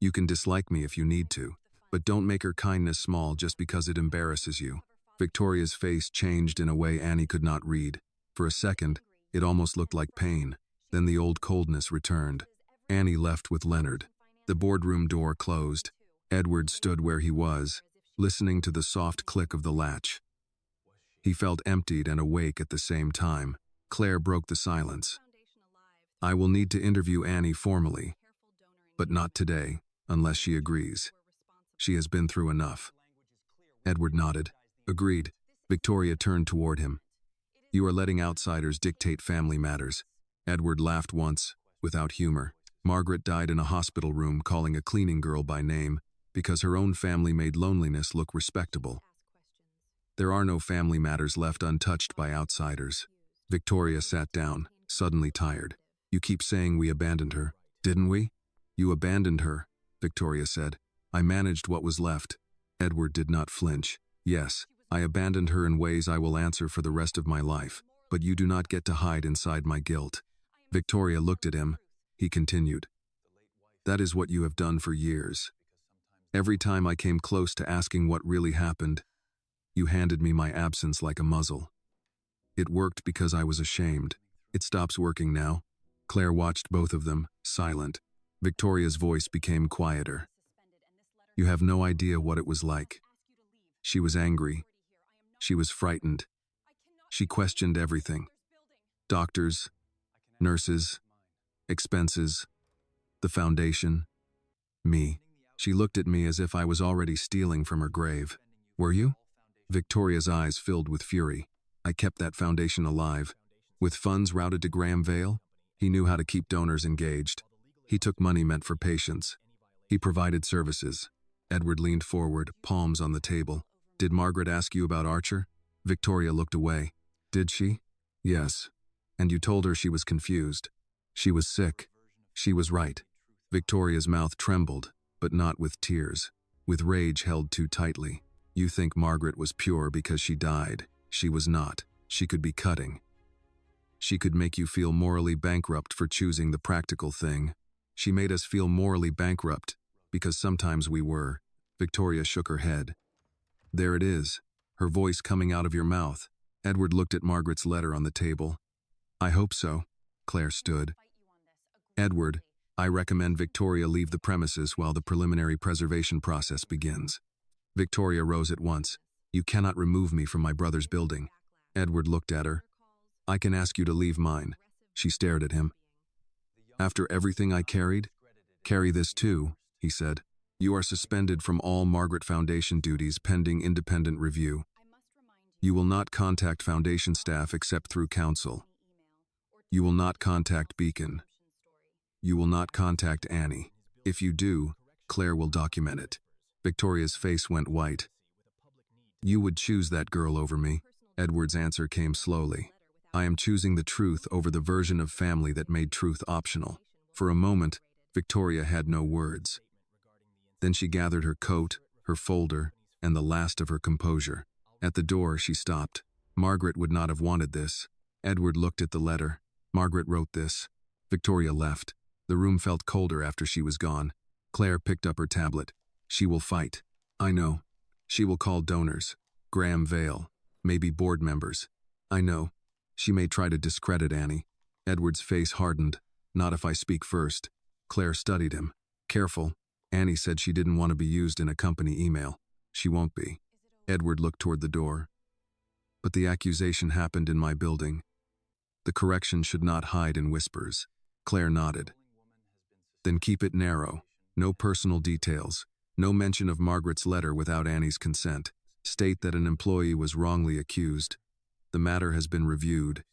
You can dislike me if you need to, but don't make her kindness small just because it embarrasses you. Victoria's face changed in a way Annie could not read. For a second, it almost looked like pain. Then the old coldness returned. Annie left with Leonard. The boardroom door closed. Edward stood where he was, listening to the soft click of the latch. He felt emptied and awake at the same time. Claire broke the silence. I will need to interview Annie formally, but not today, unless she agrees. She has been through enough. Edward nodded. Agreed. Victoria turned toward him. You are letting outsiders dictate family matters. Edward laughed once, without humor. Margaret died in a hospital room calling a cleaning girl by name because her own family made loneliness look respectable. There are no family matters left untouched by outsiders. Victoria sat down, suddenly tired. You keep saying we abandoned her, didn't we? You abandoned her, Victoria said. I managed what was left. Edward did not flinch. Yes, I abandoned her in ways I will answer for the rest of my life, but you do not get to hide inside my guilt. Victoria looked at him. He continued. That is what you have done for years. Every time I came close to asking what really happened, you handed me my absence like a muzzle. It worked because I was ashamed. It stops working now. Claire watched both of them, silent. Victoria's voice became quieter. You have no idea what it was like. She was angry. She was frightened. She questioned everything. Doctors, nurses, expenses, the foundation, me. She looked at me as if I was already stealing from her grave. Were you? Victoria's eyes filled with fury. I kept that foundation alive. With funds routed to Graham Vale, he knew how to keep donors engaged. He took money meant for patients. He provided services. Edward leaned forward, palms on the table. Did Margaret ask you about Archer? Victoria looked away. Did she? Yes. And you told her she was confused. She was sick. She was right. Victoria's mouth trembled, but not with tears, with rage held too tightly. You think Margaret was pure because she died. She was not. She could be cutting. She could make you feel morally bankrupt for choosing the practical thing. She made us feel morally bankrupt, because sometimes we were. Victoria shook her head. There it is, her voice coming out of your mouth. Edward looked at Margaret's letter on the table. I hope so. Claire stood. Edward, I recommend Victoria leave the premises while the preliminary preservation process begins. Victoria rose at once. You cannot remove me from my brother's building. Edward looked at her. I can ask you to leave mine. She stared at him. After everything I carried? Carry this too, he said. You are suspended from all Margaret Foundation duties pending independent review. You will not contact Foundation staff except through counsel. You will not contact Beacon. You will not contact Annie. If you do, Claire will document it. Victoria's face went white. You would choose that girl over me. Edward's answer came slowly. I am choosing the truth over the version of family that made truth optional. For a moment, Victoria had no words. Then she gathered her coat, her folder, and the last of her composure. At the door, she stopped. Margaret would not have wanted this. Edward looked at the letter. Margaret wrote this. Victoria left. The room felt colder after she was gone. Claire picked up her tablet. She will fight. I know. She will call donors. Graham Vale. Maybe board members. I know. She may try to discredit Annie. Edward's face hardened. Not if I speak first. Claire studied him. Careful. Annie said she didn't want to be used in a company email. She won't be. Edward looked toward the door. But the accusation happened in my building. The correction should not hide in whispers. Claire nodded. Then keep it narrow. No personal details. No mention of Margaret's letter without Annie's consent. State that an employee was wrongly accused. The matter has been reviewed,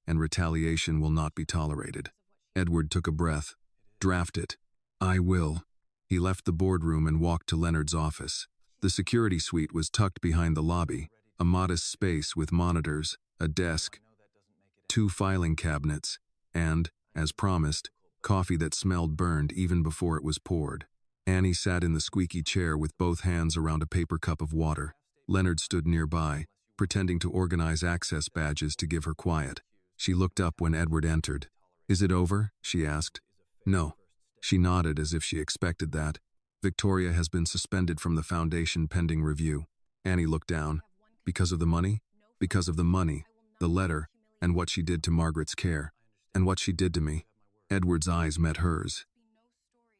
and retaliation will not be tolerated. Edward took a breath. Draft it. I will. He left the boardroom and walked to Leonard's office. The security suite was tucked behind the lobby, a modest space with monitors, a desk, 2 filing cabinets, and, as promised, coffee that smelled burned even before it was poured. Annie sat in the squeaky chair with both hands around a paper cup of water. Leonard stood nearby, pretending to organize access badges to give her quiet. She looked up when Edward entered. Is it over? She asked. No. She nodded as if she expected that. Victoria has been suspended from the foundation pending review. Annie looked down. Because of the money? Because of the money, the letter, and what she did to Margaret's care. And what she did to me. Edward's eyes met hers.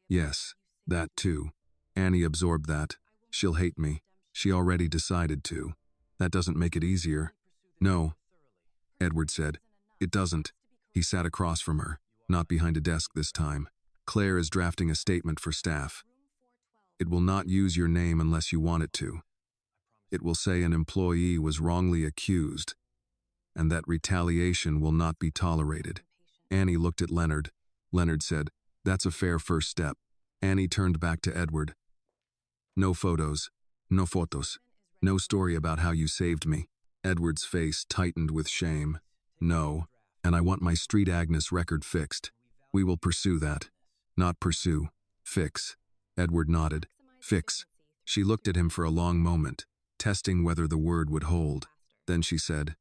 Yes, that too. Annie absorbed that. She'll hate me. She already decided to. That doesn't make it easier. No, Edward said. It doesn't. He sat across from her, not behind a desk this time. Claire is drafting a statement for staff. It will not use your name unless you want it to. It will say an employee was wrongly accused, and that retaliation will not be tolerated. Annie looked at Leonard. Leonard said, That's a fair first step. Annie turned back to Edward. No photos. No photos. No story about how you saved me. Edward's face tightened with shame. No, and I want my Street Agnes record fixed. We will pursue that. Not pursue. Fix. Edward nodded. Fix. She looked at him for a long moment, testing whether the word would hold. Then she said,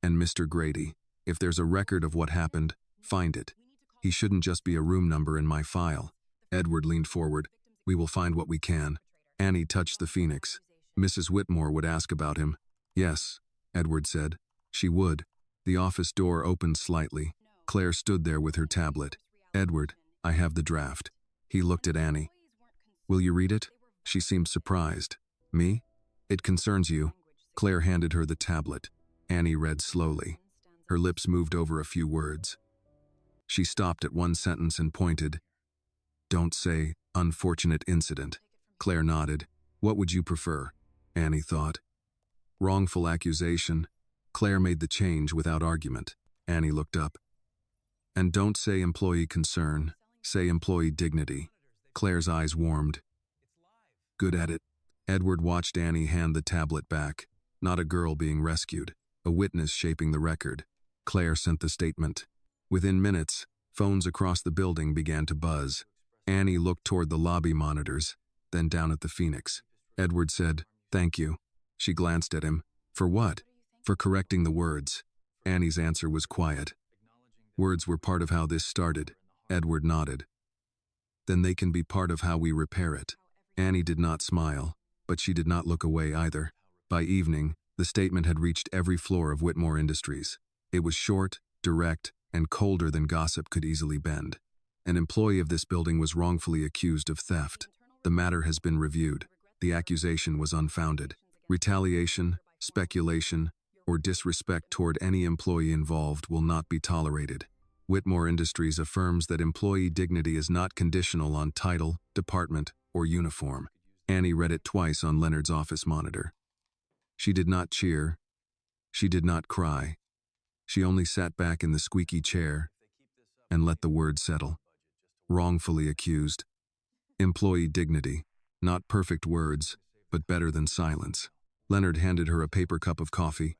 And Mr. Grady, if there's a record of what happened, find it. He shouldn't just be a room number in my file. Edward leaned forward. We will find what we can. Annie touched the phoenix. Mrs. Whitmore would ask about him. Yes, Edward said. She would. The office door opened slightly. Claire stood there with her tablet. Edward, I have the draft. He looked at Annie. Will you read it? She seemed surprised. Me? It concerns you. Claire handed her the tablet. Annie read slowly. Her lips moved over a few words. She stopped at one sentence and pointed. Don't say, unfortunate incident. Claire nodded. What would you prefer? Annie thought. Wrongful accusation. Claire made the change without argument. Annie looked up. And don't say employee concern. Say employee dignity. Claire's eyes warmed. Good at it. Edward watched Annie hand the tablet back. Not a girl being rescued. A witness shaping the record. Claire sent the statement. Within minutes, phones across the building began to buzz. Annie looked toward the lobby monitors, then down at the phoenix. Edward said, Thank you. She glanced at him. For what? For correcting the words. Annie's answer was quiet. Words were part of how this started. Edward nodded. Then they can be part of how we repair it. Annie did not smile, but she did not look away either. By evening, the statement had reached every floor of Whitmore Industries. It was short, direct, and colder than gossip could easily bend. An employee of this building was wrongfully accused of theft. The matter has been reviewed. The accusation was unfounded. Retaliation, speculation, or disrespect toward any employee involved will not be tolerated. Whitmore Industries affirms that employee dignity is not conditional on title, department, or uniform. Annie read it twice on Leonard's office monitor. She did not cheer. She did not cry. She only sat back in the squeaky chair and let the words settle. Wrongfully accused. Employee dignity. Not perfect words, but better than silence. Leonard handed her a paper cup of coffee.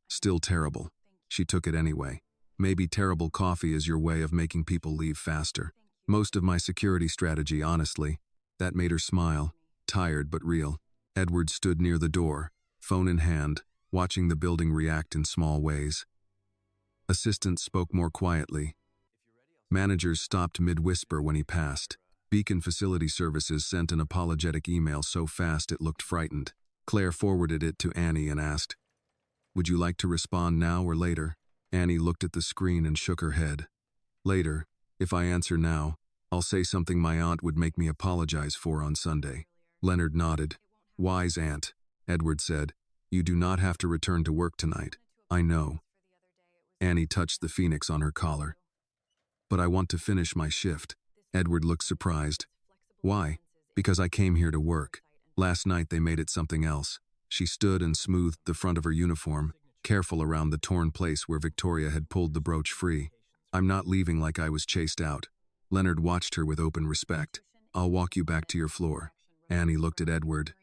Still terrible. She took it anyway. Maybe terrible coffee is your way of making people leave faster. Most of my security strategy, honestly. That made her smile, tired but real. Edward stood near the door, phone in hand, watching the building react in small ways. Assistants spoke more quietly. Managers stopped mid-whisper when he passed. Beacon Facility Services sent an apologetic email so fast it looked frightened. Claire forwarded it to Annie and asked, Would you like to respond now or later? Annie looked at the screen and shook her head. Later. If I answer now, I'll say something my aunt would make me apologize for on Sunday. Leonard nodded. Wise aunt, Edward said. You do not have to return to work tonight. I know. Annie touched the phoenix on her collar. But I want to finish my shift. Edward looked surprised. Why? Because I came here to work. Last night they made it something else. She stood and smoothed the front of her uniform, careful around the torn place where Victoria had pulled the brooch free. I'm not leaving like I was chased out. Leonard watched her with open respect. I'll walk you back to your floor. Annie looked at Edward.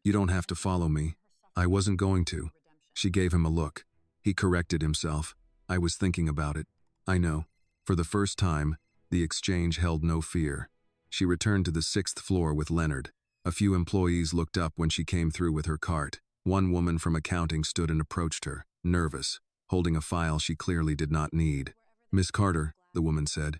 You don't have to follow me. I wasn't going to. She gave him a look. He corrected himself. I was thinking about it. I know. For the first time, the exchange held no fear. She returned to the 6th floor with Leonard. A few employees looked up when she came through with her cart. One woman from accounting stood and approached her, nervous, holding a file she clearly did not need. Miss Carter, the woman said.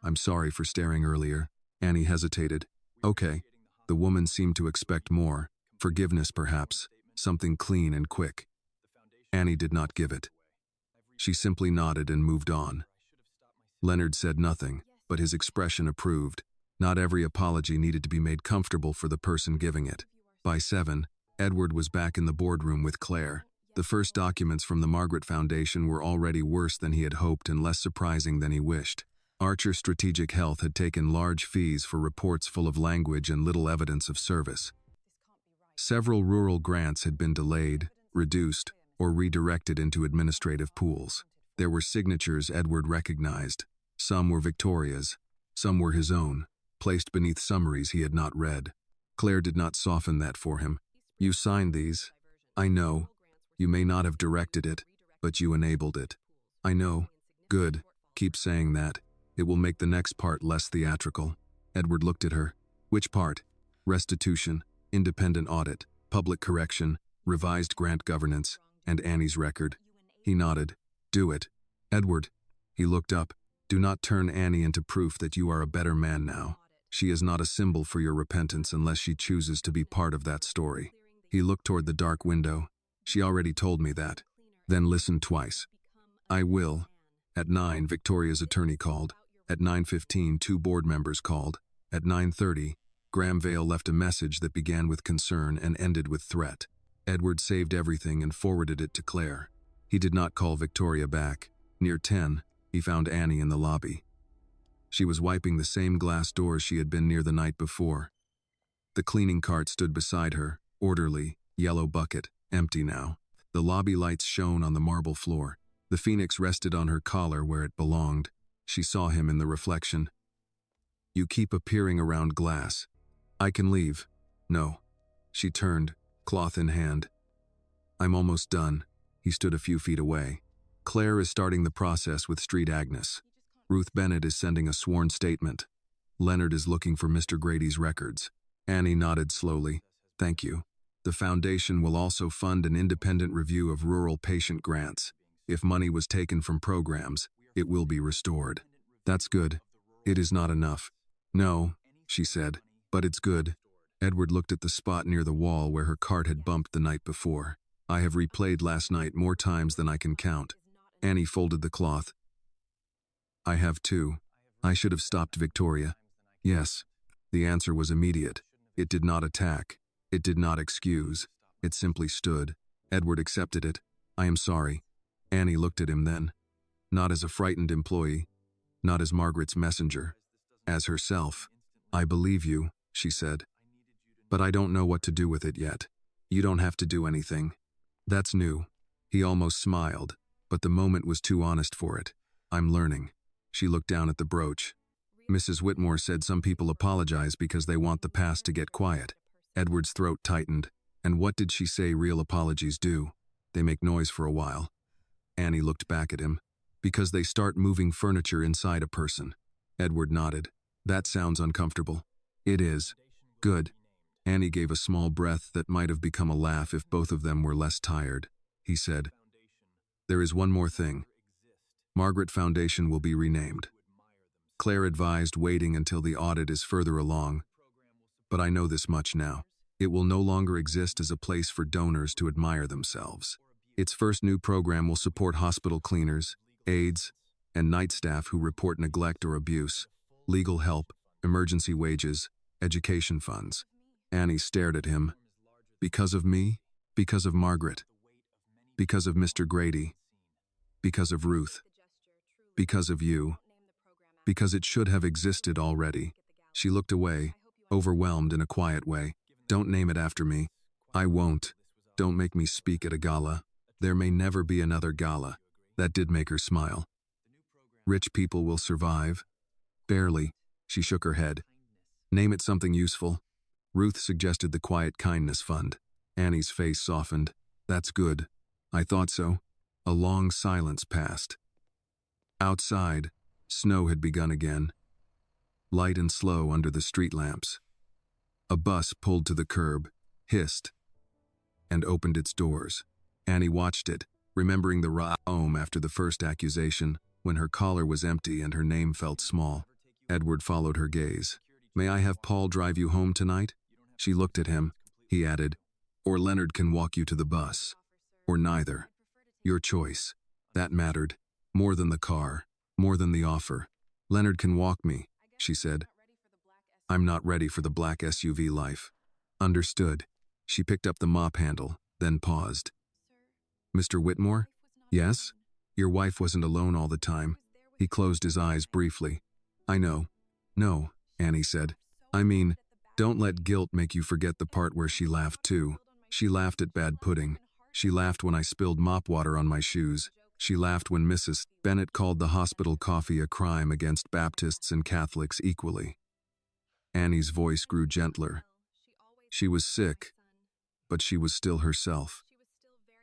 I'm sorry for staring earlier. Annie hesitated. Okay. The woman seemed to expect more. Forgiveness, perhaps. Something clean and quick. Annie did not give it. She simply nodded and moved on. Leonard said nothing, but his expression approved. Not every apology needed to be made comfortable for the person giving it. By 7, Edward was back in the boardroom with Claire. The first documents from the Margaret Foundation were already worse than he had hoped and less surprising than he wished. Archer Strategic Health had taken large fees for reports full of language and little evidence of service. Several rural grants had been delayed, reduced, or redirected into administrative pools. There were signatures Edward recognized. Some were Victoria's, some were his own, placed beneath summaries he had not read. Claire did not soften that for him. You signed these. I know. You may not have directed it, but you enabled it. I know. Good. Keep saying that. It will make the next part less theatrical. Edward looked at her. Which part? Restitution, independent audit, public correction, revised grant governance, and Annie's record. He nodded. Do it. Edward. He looked up. Do not turn Annie into proof that you are a better man now. She is not a symbol for your repentance unless she chooses to be part of that story. He looked toward the dark window. She already told me that. Then listened twice. I will. At 9, Victoria's attorney called. At 9:15, 2 board members called. At 9:30, Graham Vale left a message that began with concern and ended with threat. Edward saved everything and forwarded it to Claire. He did not call Victoria back. Near 10, he found Annie in the lobby. She was wiping the same glass doors she had been near the night before. The cleaning cart stood beside her, orderly, yellow bucket, empty now. The lobby lights shone on the marble floor. The phoenix rested on her collar where it belonged. She saw him in the reflection. You keep appearing around glass. I can leave. No. She turned, cloth in hand. I'm almost done. He stood a few feet away. Claire is starting the process with Street Agnes. Ruth Bennett is sending a sworn statement. Leonard is looking for Mr. Grady's records. Annie nodded slowly. Thank you. The foundation will also fund an independent review of rural patient grants. If money was taken from programs, it will be restored. That's good. It is not enough. No, she said, but it's good. Edward looked at the spot near the wall where her cart had bumped the night before. I have replayed last night more times than I can count. Annie folded the cloth. I have too. I should have stopped Victoria. Yes. The answer was immediate. It did not attack. It did not excuse. It simply stood. Edward accepted it. I am sorry. Annie looked at him then. Not as a frightened employee. Not as Margaret's messenger. As herself. I believe you, she said. But I don't know what to do with it yet. You don't have to do anything. That's new. He almost smiled, but the moment was too honest for it. I'm learning. She looked down at the brooch. Mrs. Whitmore said some people apologize because they want the past to get quiet. Edward's throat tightened. And what did she say real apologies do? They make noise for a while. Annie looked back at him. Because they start moving furniture inside a person. Edward nodded. That sounds uncomfortable. It is. Good. Annie gave a small breath that might have become a laugh if both of them were less tired. He said, There is one more thing. Margaret Foundation will be renamed. Claire advised waiting until the audit is further along. But I know this much now. It will no longer exist as a place for donors to admire themselves. Its first new program will support hospital cleaners, aides, and night staff who report neglect or abuse. legal help, emergency wages, education funds. Annie stared at him. Because of me? Because of Margaret? Because of Mr. Grady? Because of Ruth? Because of you? Because it should have existed already. She looked away, overwhelmed in a quiet way. Don't name it after me. I won't. Don't make me speak at a gala. There may never be another gala. That did make her smile. Rich people will survive. Barely. She shook her head. Name it something useful. Ruth suggested the Quiet Kindness Fund. Annie's face softened. That's good. I thought so. A long silence passed. Outside, snow had begun again. Light and slow under the street lamps. A bus pulled to the curb, hissed, and opened its doors. Annie watched it, remembering the home after the first accusation, when her collar was empty and her name felt small. Edward followed her gaze. May I have Paul drive you home tonight? She looked at him. He added, or Leonard can walk you to the bus. Or neither. Your choice. That mattered. More than the car. More than the offer. Leonard can walk me, she said. I'm not ready for the black SUV life. Understood. She picked up the mop handle, then paused. Mr. Whitmore? Yes? Your wife wasn't alone all the time. He closed his eyes briefly. I know. No, Annie said. I mean, don't let guilt make you forget the part where she laughed too. She laughed at bad pudding. She laughed when I spilled mop water on my shoes. She laughed when Mrs. Bennett called the hospital coffee a crime against Baptists and Catholics equally. Annie's voice grew gentler. She was sick, but she was still herself.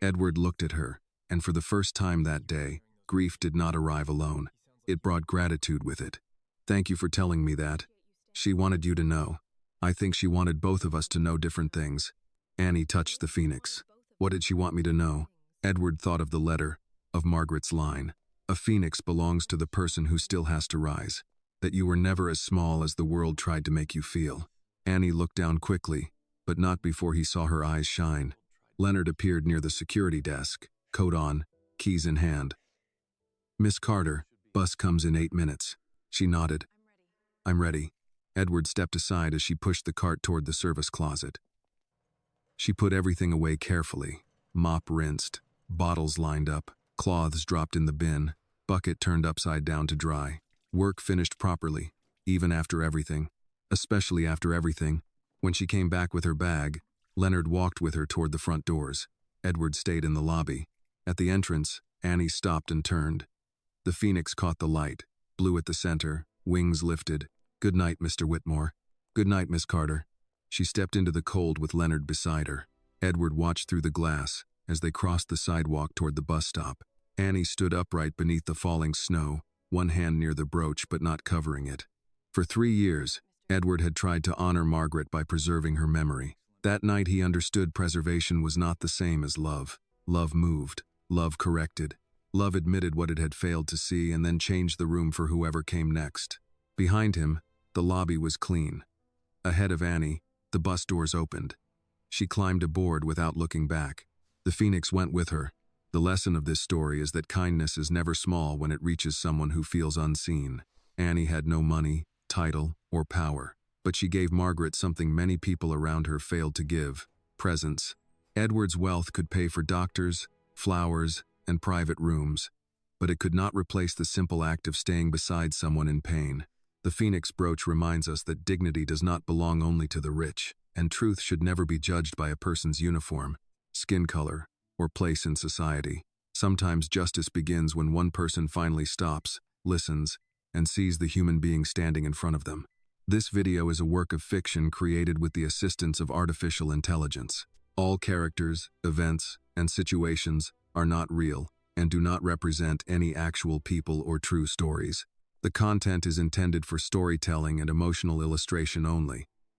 Edward looked at her, and for the first time that day, grief did not arrive alone. It brought gratitude with it. Thank you for telling me that. She wanted you to know. I think she wanted both of us to know different things. Annie touched the phoenix. What did she want me to know? Edward thought of the letter, of Margaret's line. A phoenix belongs to the person who still has to rise. That you were never as small as the world tried to make you feel. Annie looked down quickly, but not before he saw her eyes shine. Leonard appeared near the security desk, coat on, keys in hand. Miss Carter, bus comes in 8 minutes. She nodded. I'm ready. Edward stepped aside as she pushed the cart toward the service closet. She put everything away carefully. Mop rinsed, bottles lined up, cloths dropped in the bin, bucket turned upside down to dry. Work finished properly, even after everything. Especially after everything. When she came back with her bag, Leonard walked with her toward the front doors. Edward stayed in the lobby. At the entrance, Annie stopped and turned. The phoenix caught the light, blue at the center, wings lifted. Good night, Mr. Whitmore. Good night, Miss Carter. She stepped into the cold with Leonard beside her. Edward watched through the glass as they crossed the sidewalk toward the bus stop. Annie stood upright beneath the falling snow, one hand near the brooch but not covering it. For 3 years, Edward had tried to honor Margaret by preserving her memory. That night he understood preservation was not the same as love. Love moved. Love corrected. Love admitted what it had failed to see and then changed the room for whoever came next. Behind him, the lobby was clean. Ahead of Annie, the bus doors opened. She climbed aboard without looking back. The phoenix went with her. The lesson of this story is that kindness is never small when it reaches someone who feels unseen. Annie had no money, title, or power, but she gave Margaret something many people around her failed to give: presence. Edward's wealth could pay for doctors, flowers, and private rooms, but it could not replace the simple act of staying beside someone in pain. The Phoenix brooch reminds us that dignity does not belong only to the rich, and truth should never be judged by a person's uniform, skin color, or place in society. Sometimes justice begins when one person finally stops, listens, and sees the human being standing in front of them. This video is a work of fiction created with the assistance of artificial intelligence. All characters, events, and situations are not real and do not represent any actual people or true stories. The content is intended for storytelling and emotional illustration only.